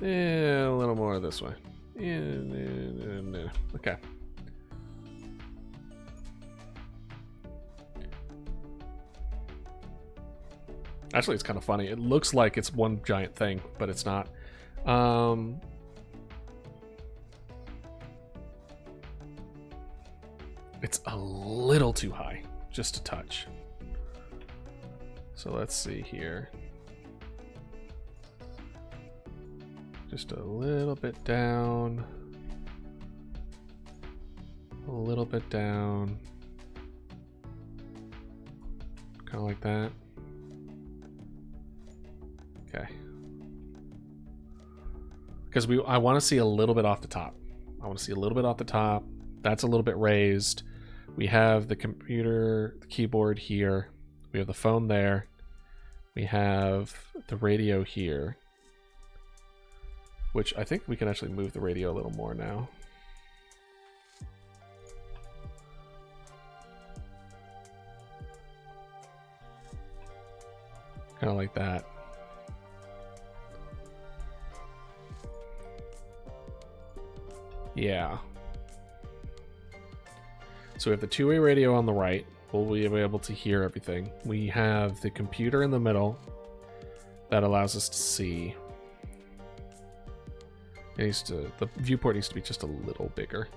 Yeah, a little more this way. Yeah, okay. Actually, it's kind of funny. It looks like it's one giant thing, but it's not. It's a little too high, just a touch. So let's see here. Just a little bit down. A little bit down. Kind of like that. Okay. Because I want to see a little bit off the top. I want to see a little bit off the top. That's a little bit raised. We have the computer, the keyboard here. We have the phone there. We have the radio here. Which I think we can actually move the radio a little more now. Kind of like that. Yeah. So we have the two-way radio on the right. We'll be able to hear everything. We have the computer in the middle that allows us to see. The viewport needs to be just a little bigger.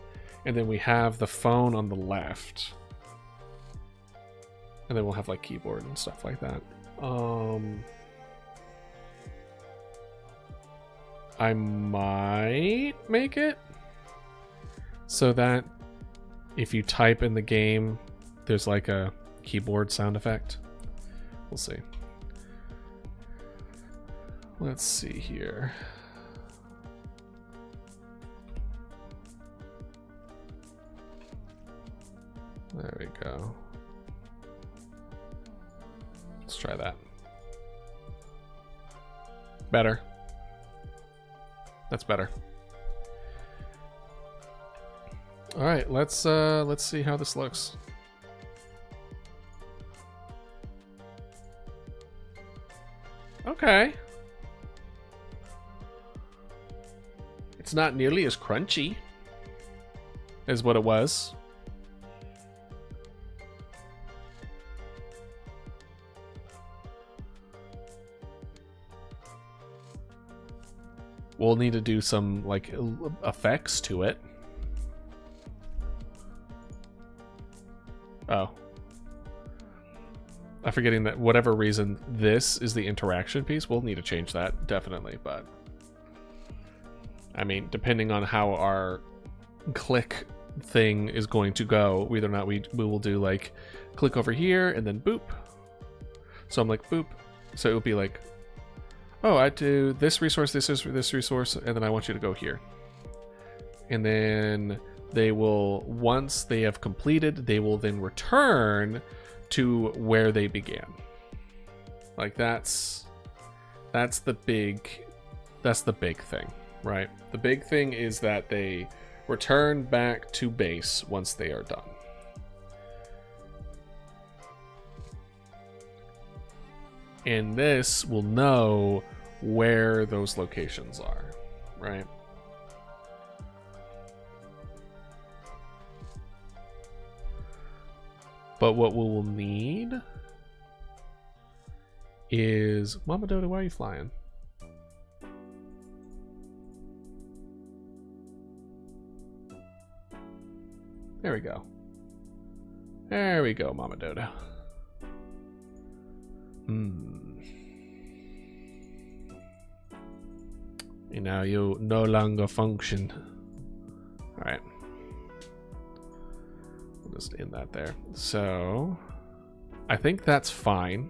And then we have the phone on the left. And then we'll have like keyboard and stuff like that. I might make it so that if you type in the game, there's like a keyboard sound effect. We'll see. Let's see here. There we go. Let's try that. Better. That's better. All right, let's see how this looks. Okay. It's not nearly as crunchy as what it was. We'll need to do some like effects to it. Oh. I'm forgetting that whatever reason this is the interaction piece. We'll need to change that, definitely, but I mean, depending on how our click thing is going to go, whether or not we will do like click over here and then boop. So I'm like boop. So it would be like, oh, I do this resource, this resource, and then I want you to go here. And then they will, once they have completed, they will then return to where they began. Like that's the big thing, right? The big thing is that they return back to base once they are done. And this will know where those locations are, right? But what we will need is... Mama Dodo, why are you flying? There we go. There we go, Mama Dodo. And now you no longer function. Alright. We'll just end that there. So I think that's fine.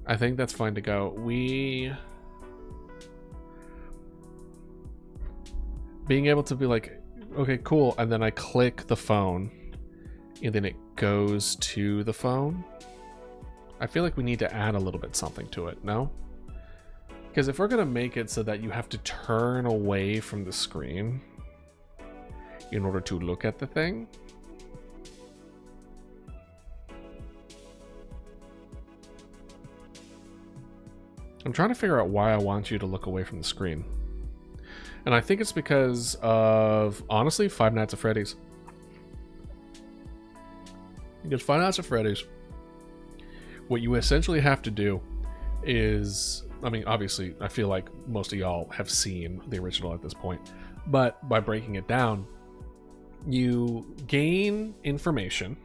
I think that's fine to go. Being able to be like, okay, cool, and then I click the phone and then it goes to the phone. I feel like we need to add a little bit something to it, no? Because if we're going to make it so that you have to turn away from the screen in order to look at the thing, I'm trying to figure out why I want you to look away from the screen. And I think it's because of, honestly, Five Nights at Freddy's. Because Five Nights at Freddy's, what you essentially have to do is, I mean, obviously, I feel like most of y'all have seen the original at this point, but by breaking it down, you gain information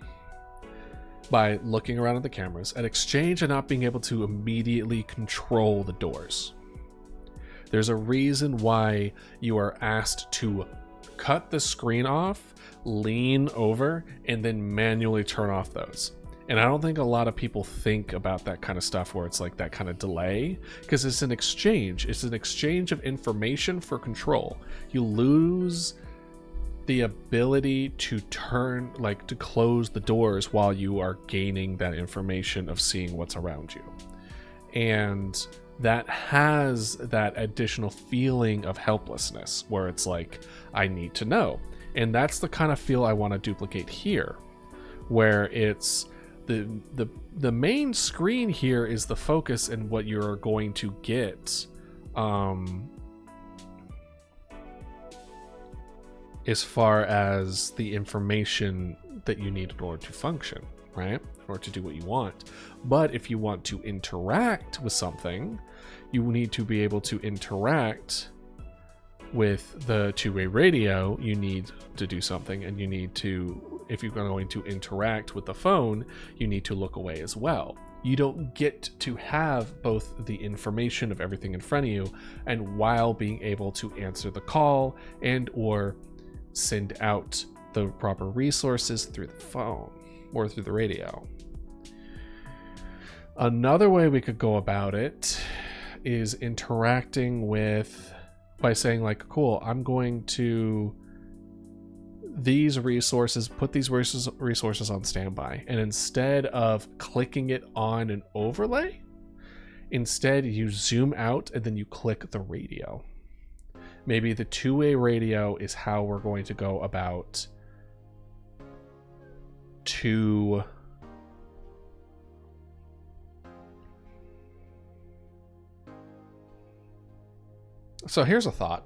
by looking around at the cameras at exchange and not being able to immediately control the doors. There's a reason why you are asked to cut the screen off, lean over, and then manually turn off those. And I don't think a lot of people think about that kind of stuff where it's like that kind of delay, because it's an exchange. It's an exchange of information for control. You lose the ability to turn, like to close the doors while you are gaining that information of seeing what's around you. And that has that additional feeling of helplessness where it's like, I need to know. And that's the kind of feel I want to duplicate here, where it's the main screen here is the focus and what you're going to get as far as the information that you need in order to function, right? In order to do what you want. But if you want to interact with something, you need to be able to interact with the two-way radio. You need to do something, and you need to, if you're going to interact with the phone, you need to look away as well. You don't get to have both the information of everything in front of you and while being able to answer the call and or send out the proper resources through the phone or through the radio. Another way we could go about it is interacting with, by saying like, cool, I'm going to these resources, put these resources on standby. And instead of clicking it on an overlay, instead you zoom out and then you click the radio. Maybe the two-way radio is how we're going to go about to so here's a thought,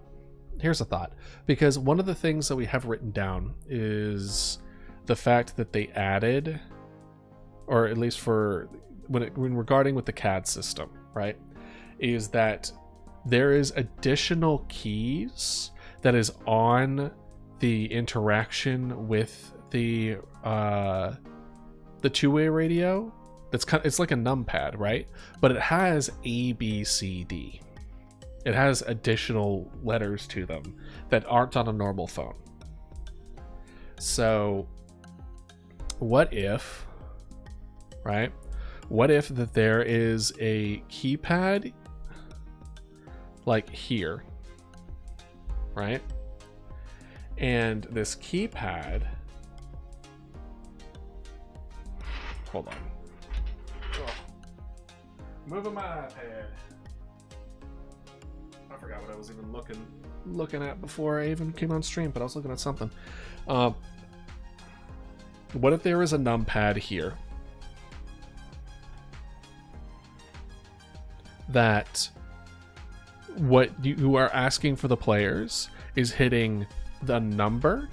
because one of the things that we have written down is the fact that they added, or at least for when regarding with the CAD system, right, is that there is additional keys that is on the interaction with the two-way radio. It's like a numpad, right? But it has A, B, C, D. It has additional letters to them that aren't on a normal phone. So what if, right? What if that there is a keypad like here, right? And this keypad, hold on. Ugh. Moving my iPad. I forgot what I was even looking at before I even came on stream, but I was looking at something. What if there is a numpad here that what you are asking for the players is hitting the number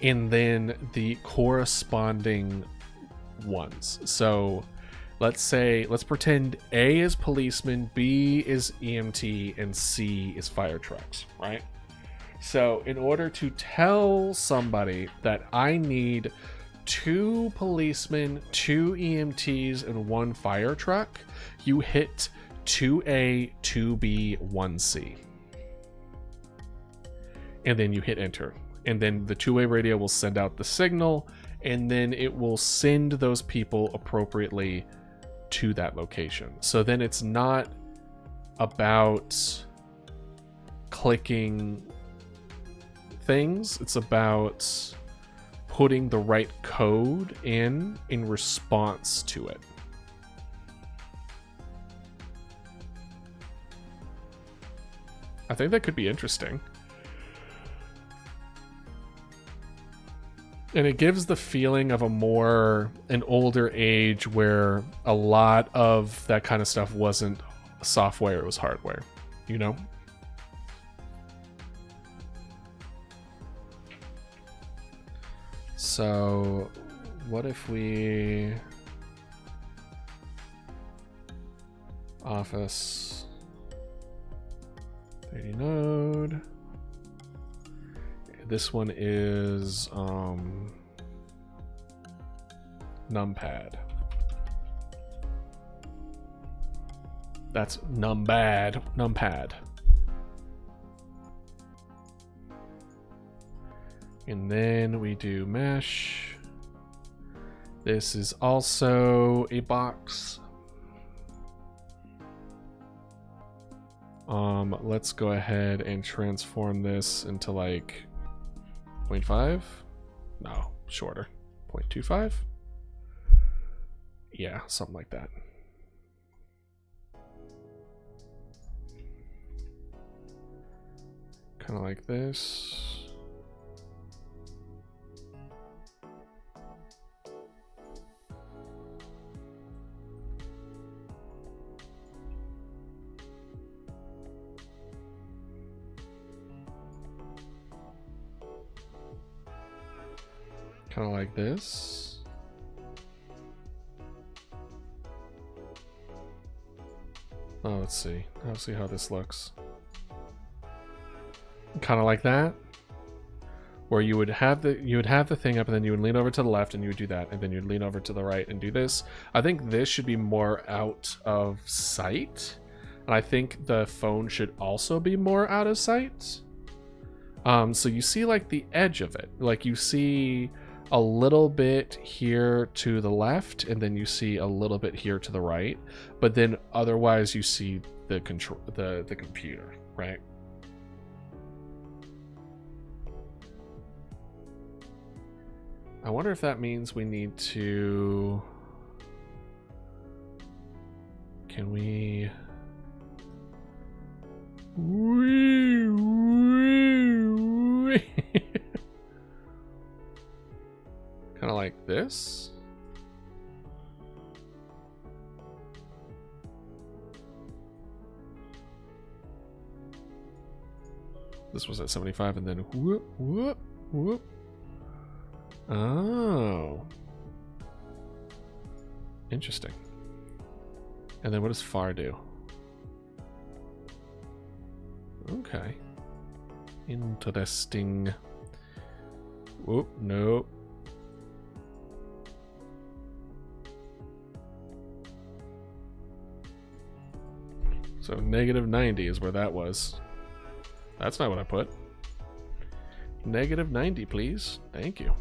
and then the corresponding ones. So let's pretend A is policeman, B is EMT, and C is fire trucks, right? So in order to tell somebody that I need 2 policemen, 2 EMTs, and 1 fire truck, you hit 2A, 2B, 1C. And then you hit enter. And then the two-way radio will send out the signal, and then it will send those people appropriately to that location. So then it's not about clicking things, it's about putting the right code in response to it. I think that could be interesting. And it gives the feeling of an older age where a lot of that kind of stuff wasn't software, it was hardware, you know? So what if we Office 30 node. This one is numpad. That's numpad. And then we do mesh. This is also a box. Let's go ahead and transform this into like 0.5. No, shorter. 0.25. Yeah, something like that. Kind of like this. Kind of like this. Oh, let's see. Let's see how this looks. Kind of like that, where you would have the thing up, and then you would lean over to the left, and you would do that, and then you'd lean over to the right and do this. I think this should be more out of sight, and I think the phone should also be more out of sight. So you see like the edge of it, like you see a little bit here to the left, and then you see a little bit here to the right, but then otherwise you see the computer, right? I wonder if that means we need to... Can we... Kind of like this. This was at 75, and then whoop, whoop, whoop. Oh. Interesting. And then what does far do? Okay. Interesting. Whoop, no. So negative 90 is where that was. That's not what I put. Negative 90, please. Thank you.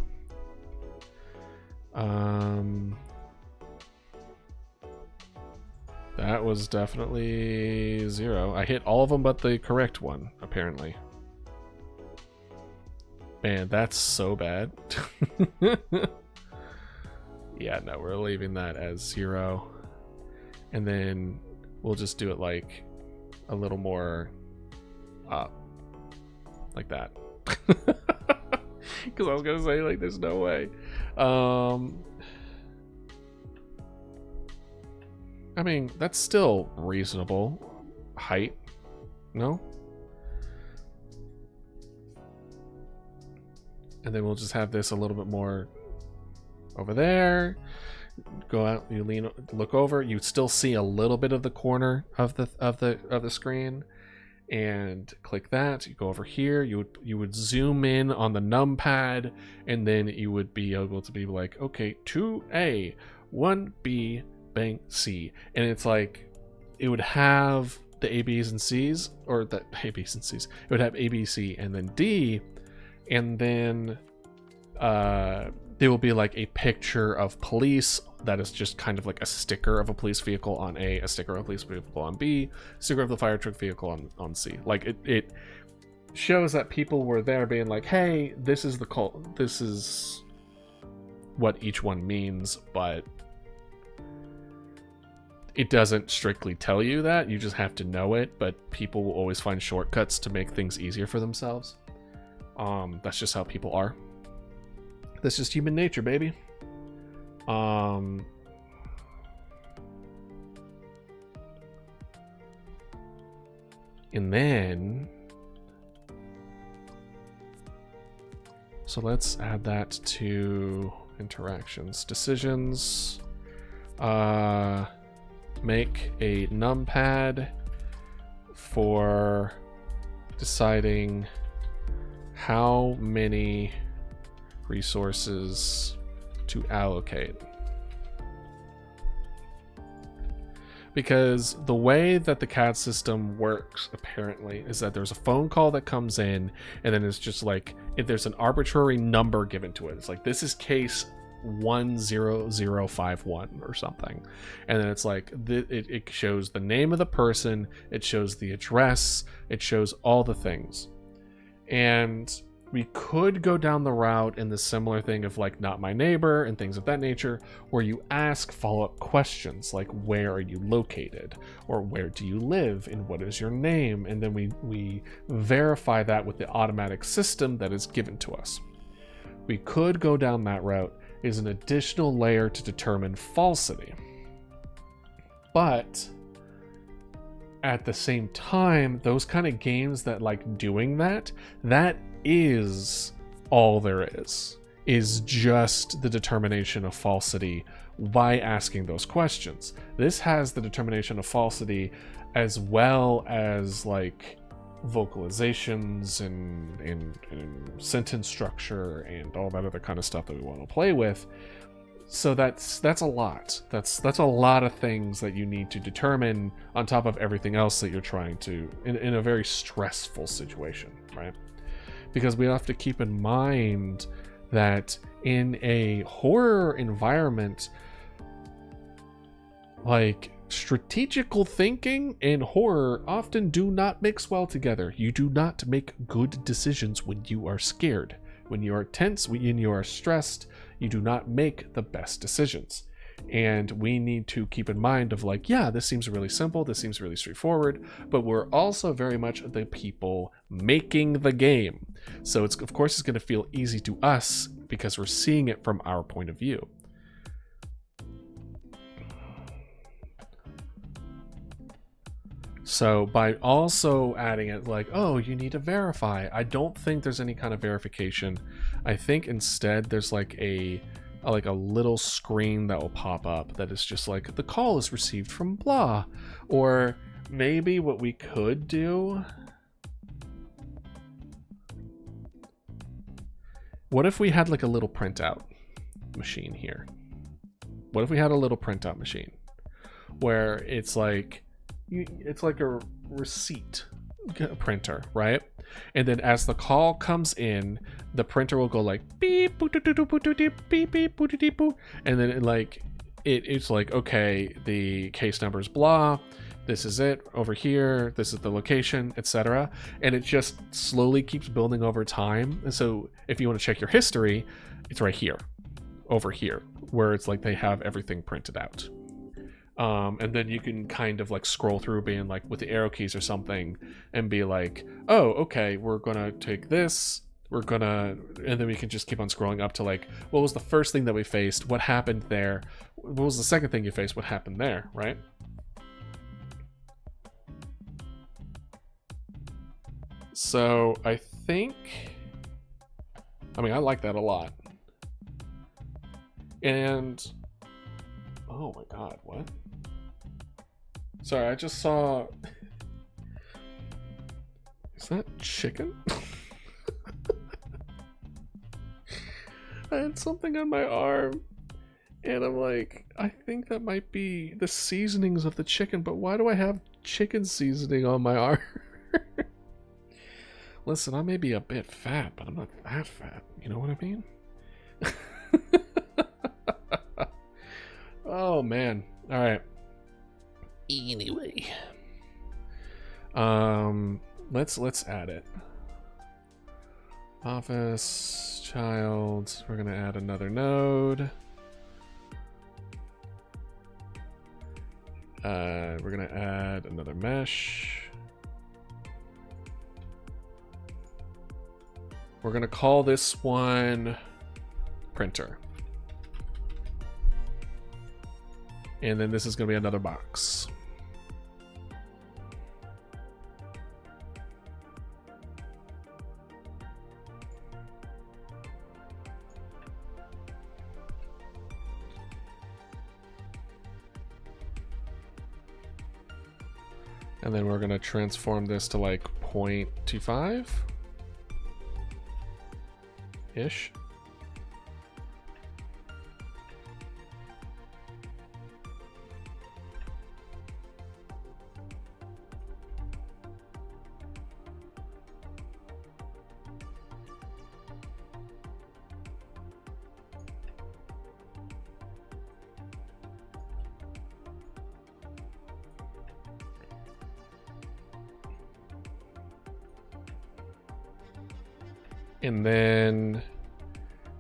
That was definitely 0. I hit all of them but the correct one, apparently. Man, that's so bad. Yeah, no, we're leaving that as 0. And then we'll just do it like a little more up. Like that. Because I was going to say, like, there's no way. I mean, that's still reasonable height, no? And then we'll just have this a little bit more over there. Go out, you lean, look over. You still see a little bit of the corner of the screen, and click that. You go over here. You would zoom in on the numpad, and then you would be able to be like, okay, 2A, 1B. Bang, C. And it's like it would have the A, B's, and C's, or the A, B's, and C's. It would have A, B, C, and then D, and then there will be like a picture of police that is just kind of like a sticker of a police vehicle on A sticker of a police vehicle on B, a sticker of the fire truck vehicle on C. Like it shows that people were there being like, hey, this is the cult, this is what each one means, but it doesn't strictly tell you that. You just have to know it, but people will always find shortcuts to make things easier for themselves. That's just how people are. That's just human nature, baby. And then, so let's add that to interactions. Decisions. Make a numpad for deciding how many resources to allocate. Because the way that the CAD system works, apparently, is that there's a phone call that comes in, and then it's just like, if there's an arbitrary number given to it, it's like, this is case 10051 or something. And then it's like, it shows the name of the person, it shows the address, it shows all the things. And we could go down the route in the similar thing of like not my neighbor and things of that nature, where you ask follow-up questions like where are you located, or where do you live, and what is your name, and then we verify that with the automatic system that is given to us. We could go down that route as an additional layer to determine falsity. But at the same time, those kind of games that like doing that is all there is just the determination of falsity by asking those questions. This has the determination of falsity as well as like vocalizations and sentence structure and all that other kind of stuff that we want to play with. So that's a lot. That's a lot of things that you need to determine on top of everything else that you're trying to in a very stressful situation, right? Because we have to keep in mind that in a horror environment, like strategical thinking and horror often do not mix well together. You do not make good decisions when you are scared. When you are tense, when you are stressed, you do not make the best decisions. And we need to keep in mind of like, yeah, this seems really simple, this seems really straightforward, but we're also very much the people making the game. So it's, of course, it's going to feel easy to us because we're seeing it from our point of view. So by also adding it like, oh, you need to verify, I don't think there's any kind of verification. I think instead there's like a little screen that will pop up that is just like, the call is received from blah. Or maybe what we could do, what if we had like a little printout machine here? What if we had a little printout machine where it's like a receipt printer, right? And then as the call comes in, the printer will go like beep boop beep beep beep boop, and then it's like, okay, the case number is blah, this is it over here, this is the location, etc. And it just slowly keeps building over time. And so if you want to check your history, it's right here, over here, where it's like they have everything printed out. And then you can kind of like scroll through being like with the arrow keys or something and be like, oh, okay, we're gonna take this, and then we can just keep on scrolling up to like, what was the first thing that we faced, what happened there, what was the second thing you faced, what happened there, right? So I like that a lot. And oh my god, what? Sorry, I just saw... Is that chicken? I had something on my arm, and I'm like, I think that might be the seasonings of the chicken, but why do I have chicken seasoning on my arm? Listen, I may be a bit fat, but I'm not that fat. You know what I mean? Oh, man. All right. Anyway. Let's add it. Office, child. We're going to add another node. We're going to add another mesh. We're going to call this one printer. And then this is going to be another box. And then we're going to transform this to like 0.25 ish. And then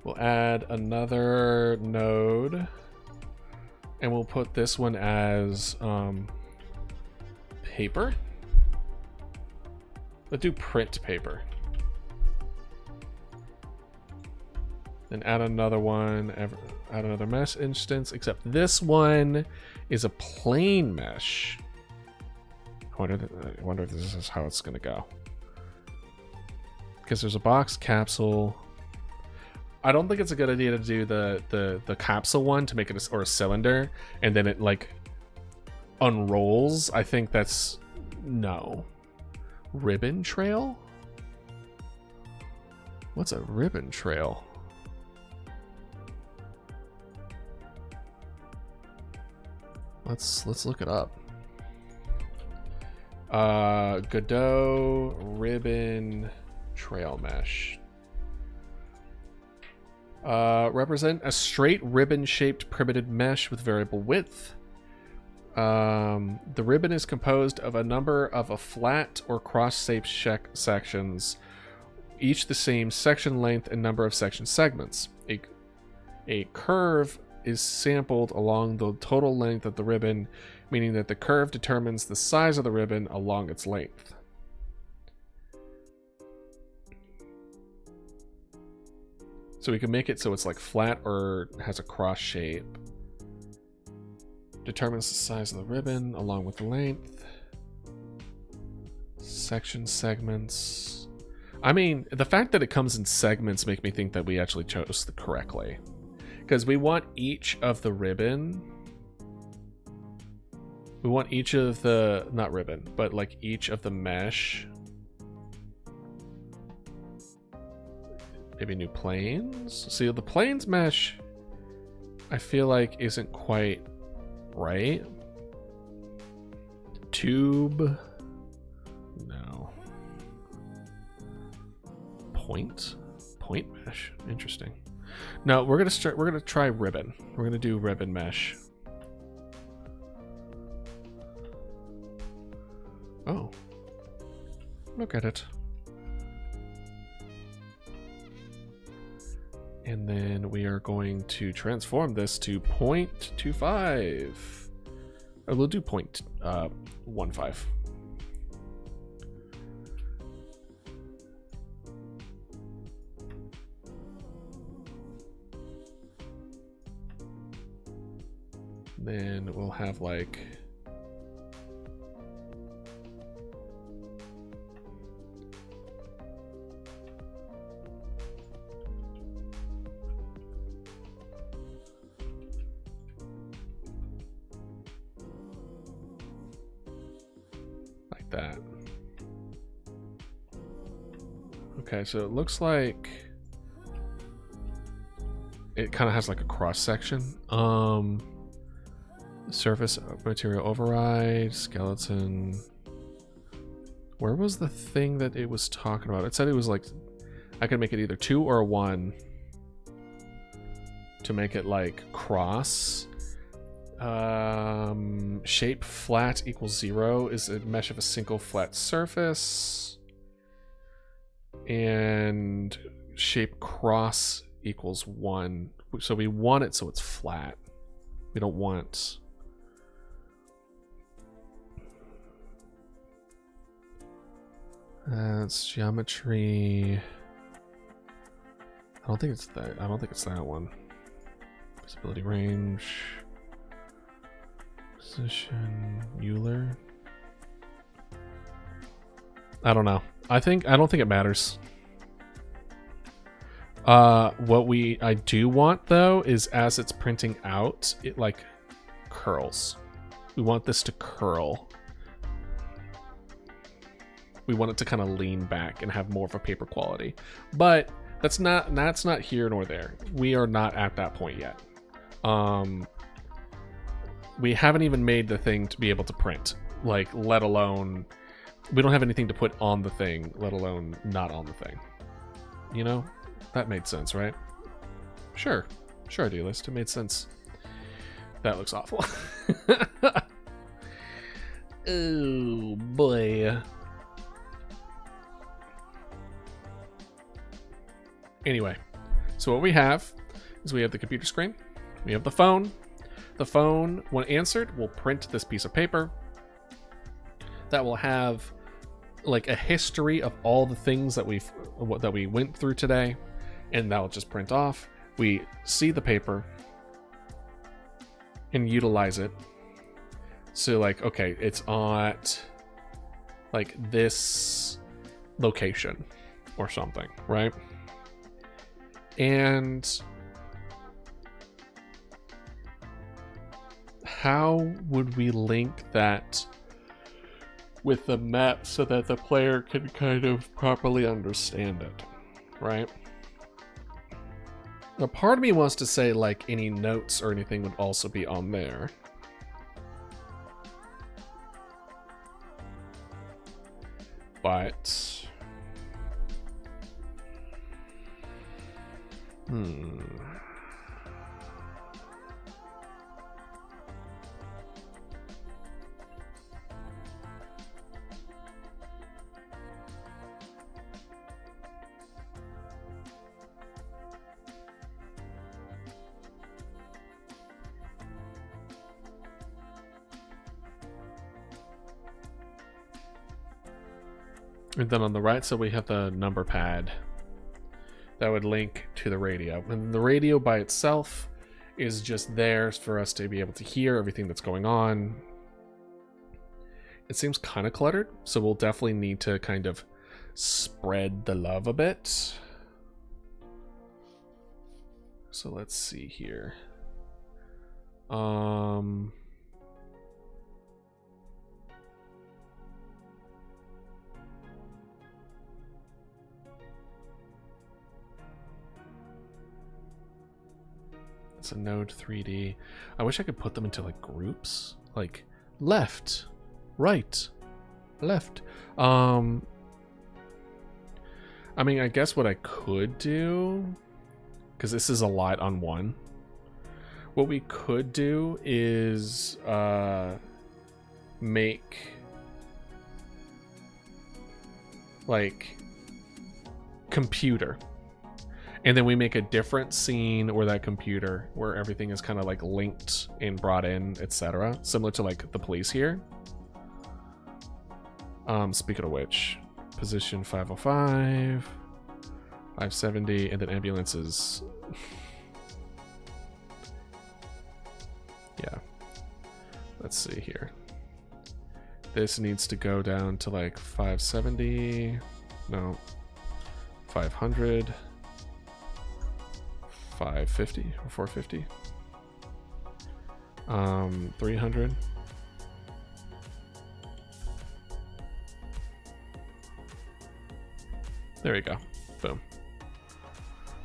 we'll add another node, and we'll put this one as paper. Let's do print paper. Then add another one, add another mesh instance, except this one is a plain mesh. I wonder if this is how it's going to go. Because there's a box capsule. I don't think it's a good idea to do the capsule one to make it a cylinder and then it like unrolls. I think that's no. Ribbon trail? What's a ribbon trail? Let's look it up. Godot ribbon trail mesh. Represent a straight ribbon-shaped primitive mesh with variable width. The ribbon is composed of a number of a flat or cross-shaped sections, each the same section length and number of section segments. A curve is sampled along the total length of the ribbon, meaning that the curve determines the size of the ribbon along its length. So we can make it so it's like flat or has a cross shape. Determines the size of the ribbon along with the length. Section segments. I mean, the fact that it comes in segments make me think that we actually chose the correctly. Because we want each of the ribbon. We want each of the, not ribbon, but like each of the mesh. Maybe new planes. See, the planes mesh, I feel like isn't quite right. Tube, no. Point mesh, interesting. No, we're gonna try ribbon. We're gonna do ribbon mesh. Oh, look at it. And then we are going to transform this to 0.25. Or we'll do 0.15. Then we'll have like that. Okay, so it looks like it kind of has like a cross section. Surface material override, skeleton. Where was the thing that it was talking about? It said it was like I could make it either 2 or a 1 to make it like cross. Shape flat equals 0 is a mesh of a single flat surface, and shape cross equals 1. So we want it so it's flat. We don't want that's geometry. I don't think it's that. I don't think it's that one. Visibility range. Position Euler. I don't know. I don't think it matters. What I do want though is as it's printing out, it like curls. We want this to curl. We want it to kind of lean back and have more of a paper quality. But that's not here nor there. We are not at that point yet. We haven't even made the thing to be able to print, like, let alone, we don't have anything to put on the thing, let alone not on the thing. You know, that made sense, right? Sure, Idealist, it made sense. That looks awful. Oh boy. Anyway, so what we have is we have the computer screen, we have the phone. The phone, when answered, will print this piece of paper that will have like a history of all the things that we went through today, and that will just print off. We see the paper and utilize it. So like, okay, it's at like this location or something, right? And how would we link that with the map so that the player can kind of properly understand it, right? Now, part of me wants to say like any notes or anything would also be on there. But and then on the right side we have the number pad that would link to the radio. And the radio by itself is just there for us to be able to hear everything that's going on. It seems kind of cluttered, so we'll definitely need to kind of spread the love a bit. So let's see here. It's a node 3D. I wish I could put them into like groups, like left, right, left. I mean, I guess what I could do, because this is a lot on one, what we could do is make like computer. And then we make a different scene where that computer, where everything is kind of like linked and brought in, etc. Similar to like the police here. Speaking of which, position 505, 570, and then ambulances. Yeah. Let's see here. This needs to go down to like 570. No. 500. 550 or 450. 300. There we go. Boom.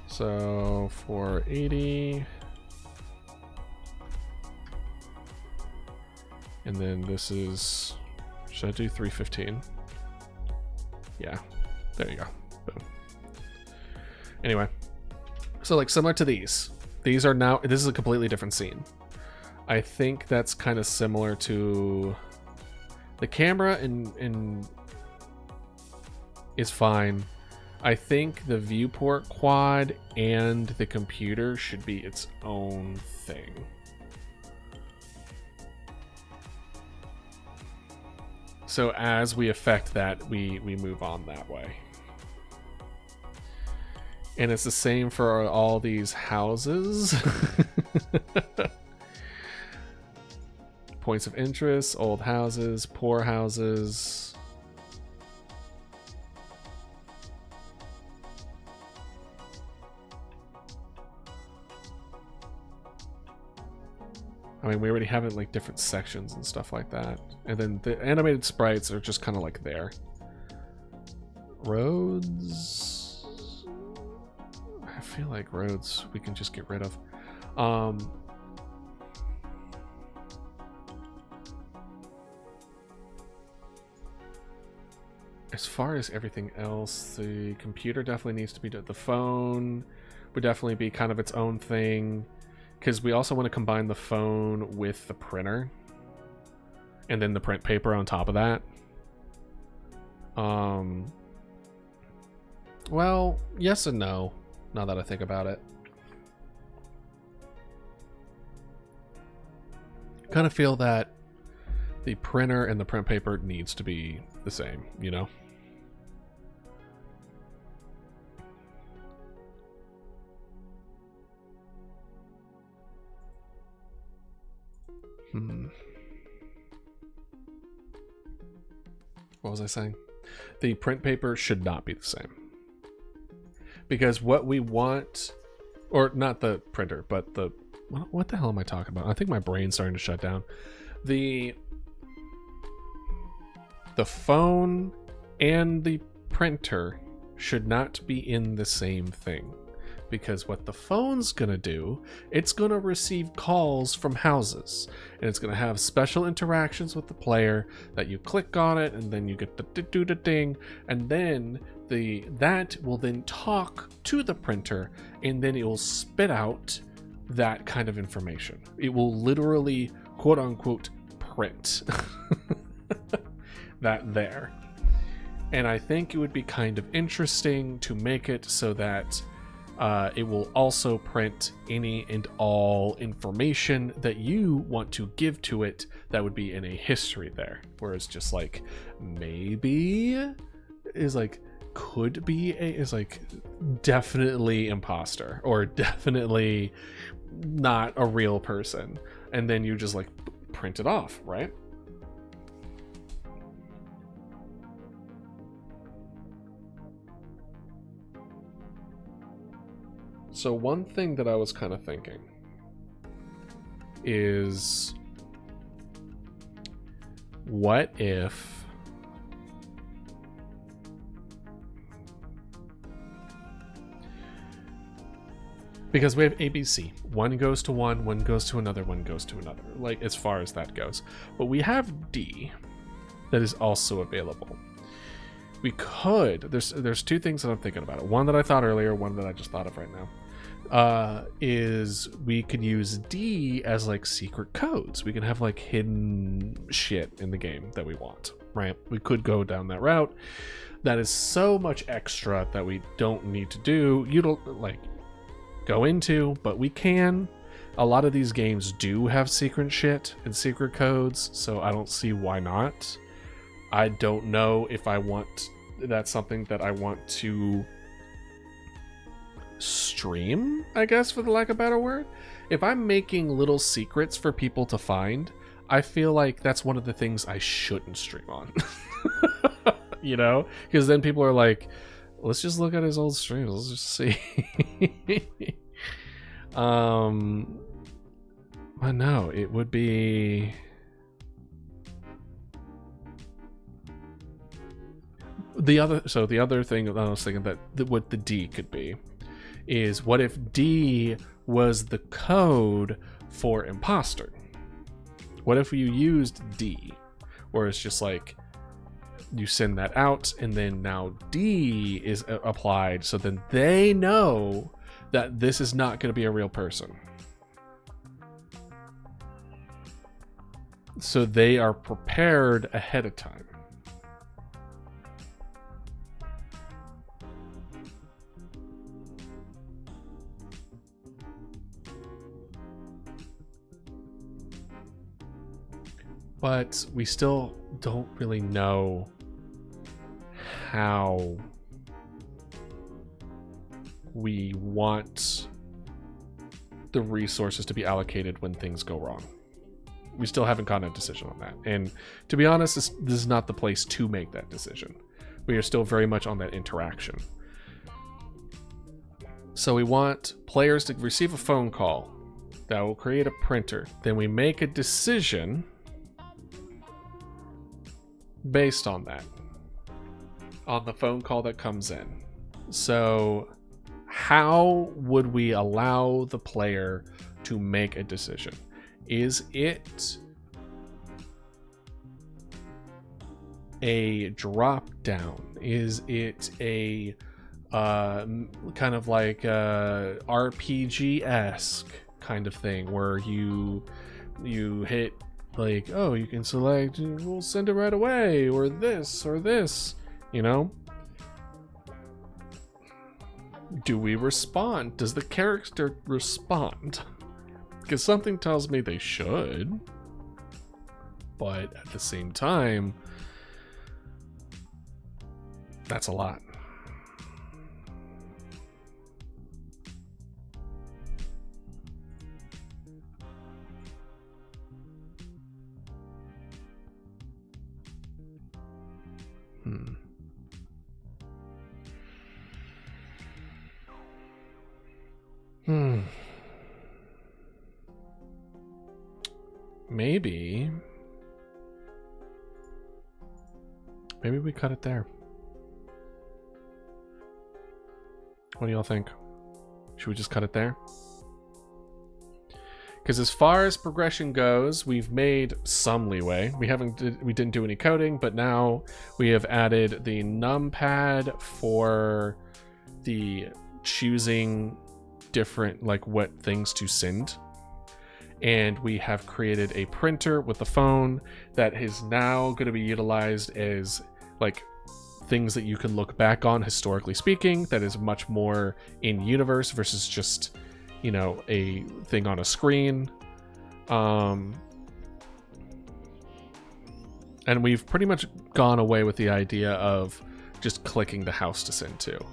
So 480. And then this is, should I do 315? Yeah. There you go. Boom. Anyway. So like similar to these are now, this is a completely different scene. I think that's kind of similar to the camera and is fine. I think the viewport quad and the computer should be its own thing. So as we affect that, we move on that way. And it's the same for all these houses. Points of interest, old houses, poor houses. I mean, we already have it like different sections and stuff like that. And then the animated sprites are just kind of like there. Roads. I feel like roads we can just get rid of. As far as everything else, the computer definitely needs to be. The phone would definitely be kind of its own thing, because we also want to combine the phone with the printer, and then the print paper on top of that. Well, yes and no, now that I think about it. Kind of feel that the printer and the print paper needs to be the same, you know? What was I saying? The print paper should not be the same. Because what we want, or not the printer, but the, what the hell am I talking about? I think my brain's starting to shut down. The phone and the printer should not be in the same thing. Because what the phone's gonna do, it's gonna receive calls from houses, and it's gonna have special interactions with the player that you click on it, and then you get the ding, and then that will then talk to the printer, and then it will spit out that kind of information. It will literally, quote unquote, print that there. And I think it would be kind of interesting to make it so that it will also print any and all information that you want to give to it that would be in a history there. Whereas just like maybe is like could be is like definitely imposter or definitely not a real person. And then you just like print it off, right? So one thing that I was kind of thinking is, what if because we have ABC, one goes to one goes to another, one goes to another, like as far as that goes. But we have D that is also available. We could, there's two things that I'm thinking about. One that I thought earlier, one that I just thought of right now. Is we could use D as like secret codes. We can have like hidden shit in the game that we want, right? We could go down that route. That is so much extra that we don't need to do. You don't like go into, but we can. A lot of these games do have secret shit and secret codes, so I don't see why not. I don't know if I want, that's something that I want to stream, I guess, for the lack of a better word. If I'm making little secrets for people to find, I feel like that's one of the things I shouldn't stream on. You know? Because then people are like, let's just look at his old streams, let's just see. But no, it would be the other thing that I was thinking that what the D could be is, what if D was the code for imposter? What if you used D, where it's just like you send that out and then now D is applied, so then they know that this is not going to be a real person. So they are prepared ahead of time. But we still don't really know how we want the resources to be allocated when things go wrong. We still haven't gotten a decision on that. And to be honest, this is not the place to make that decision. We are still very much on that interaction. So we want players to receive a phone call that will create a printer. Then we make a decision based on that. on the phone call that comes in. So how would we allow the player to make a decision? Is it a drop down? Is it a kind of like RPG-esque kind of thing where you hit like, oh, you can select, we'll send it right away, or this, you know? Do we respond? Does the character respond? Because something tells me they should, but at the same time, that's a lot. Maybe we cut it there. What do y'all think? Should we just cut it there? Because as far as progression goes, we've made some leeway. We didn't do any coding, but now we have added the numpad for the choosing different, like, what things to send. And we have created a printer with the phone that is now going to be utilized as, like, things that you can look back on, historically speaking, that is much more in universe versus just, you know, a thing on a screen. And we've pretty much gone away with the idea of just clicking the house to send to.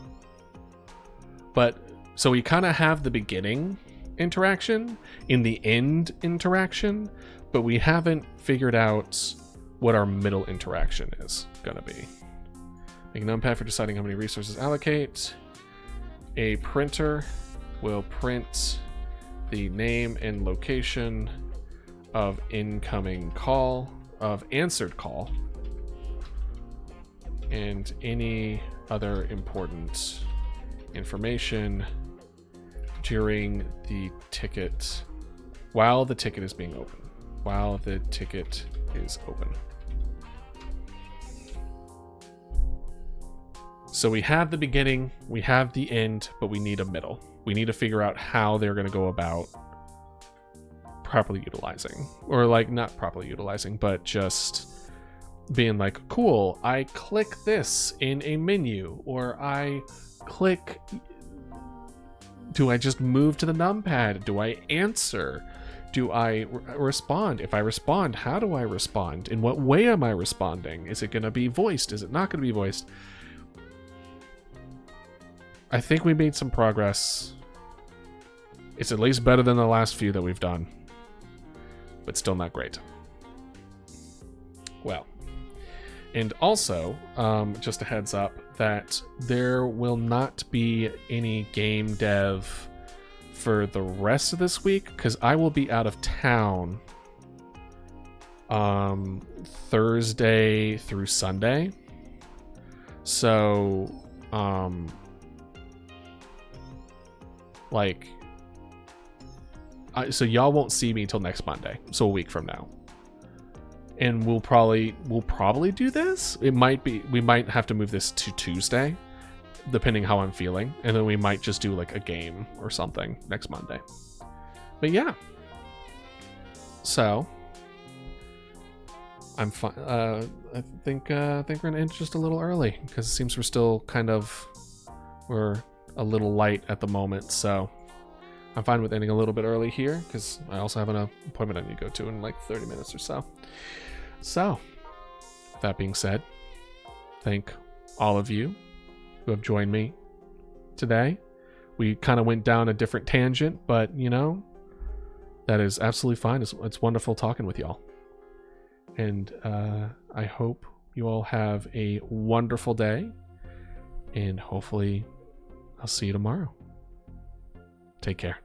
But so we kind of have the beginning interaction in the end interaction, but we haven't figured out what our middle interaction is gonna be. Make a numpad for deciding how many resources allocate. A printer will print the name and location of incoming call, of answered call, and any other important information during the ticket, while the ticket is being open. While the ticket is open. So we have the beginning, we have the end, but we need a middle. We need to figure out how they're going to go about properly utilizing, or like not properly utilizing, but just being like, cool, I click this in a menu, or I click, do I just move to the numpad? Do I answer? Do I respond? If I respond, how do I respond? In what way am I responding? Is it going to be voiced? Is it not going to be voiced? I think we made some progress. It's at least better than the last few that we've done, but still not great. Well, and also, just a heads up that there will not be any game dev for the rest of this week because I will be out of town Thursday through Sunday. So, so y'all won't see me until next Monday, so a week from now. And we'll probably do this. We might have to move this to Tuesday, depending how I'm feeling, and then we might just do like a game or something next Monday. But yeah, so I'm fine. I think we're gonna end just a little early because it seems we're a little light at the moment. So I'm fine with ending a little bit early here because I also have an appointment I need to go to in like 30 minutes or so. So, that being said, thank all of you who have joined me today. We kind of went down a different tangent, but you know, that is absolutely fine. It's wonderful talking with y'all. And I hope you all have a wonderful day, and hopefully I'll see you tomorrow. Take care.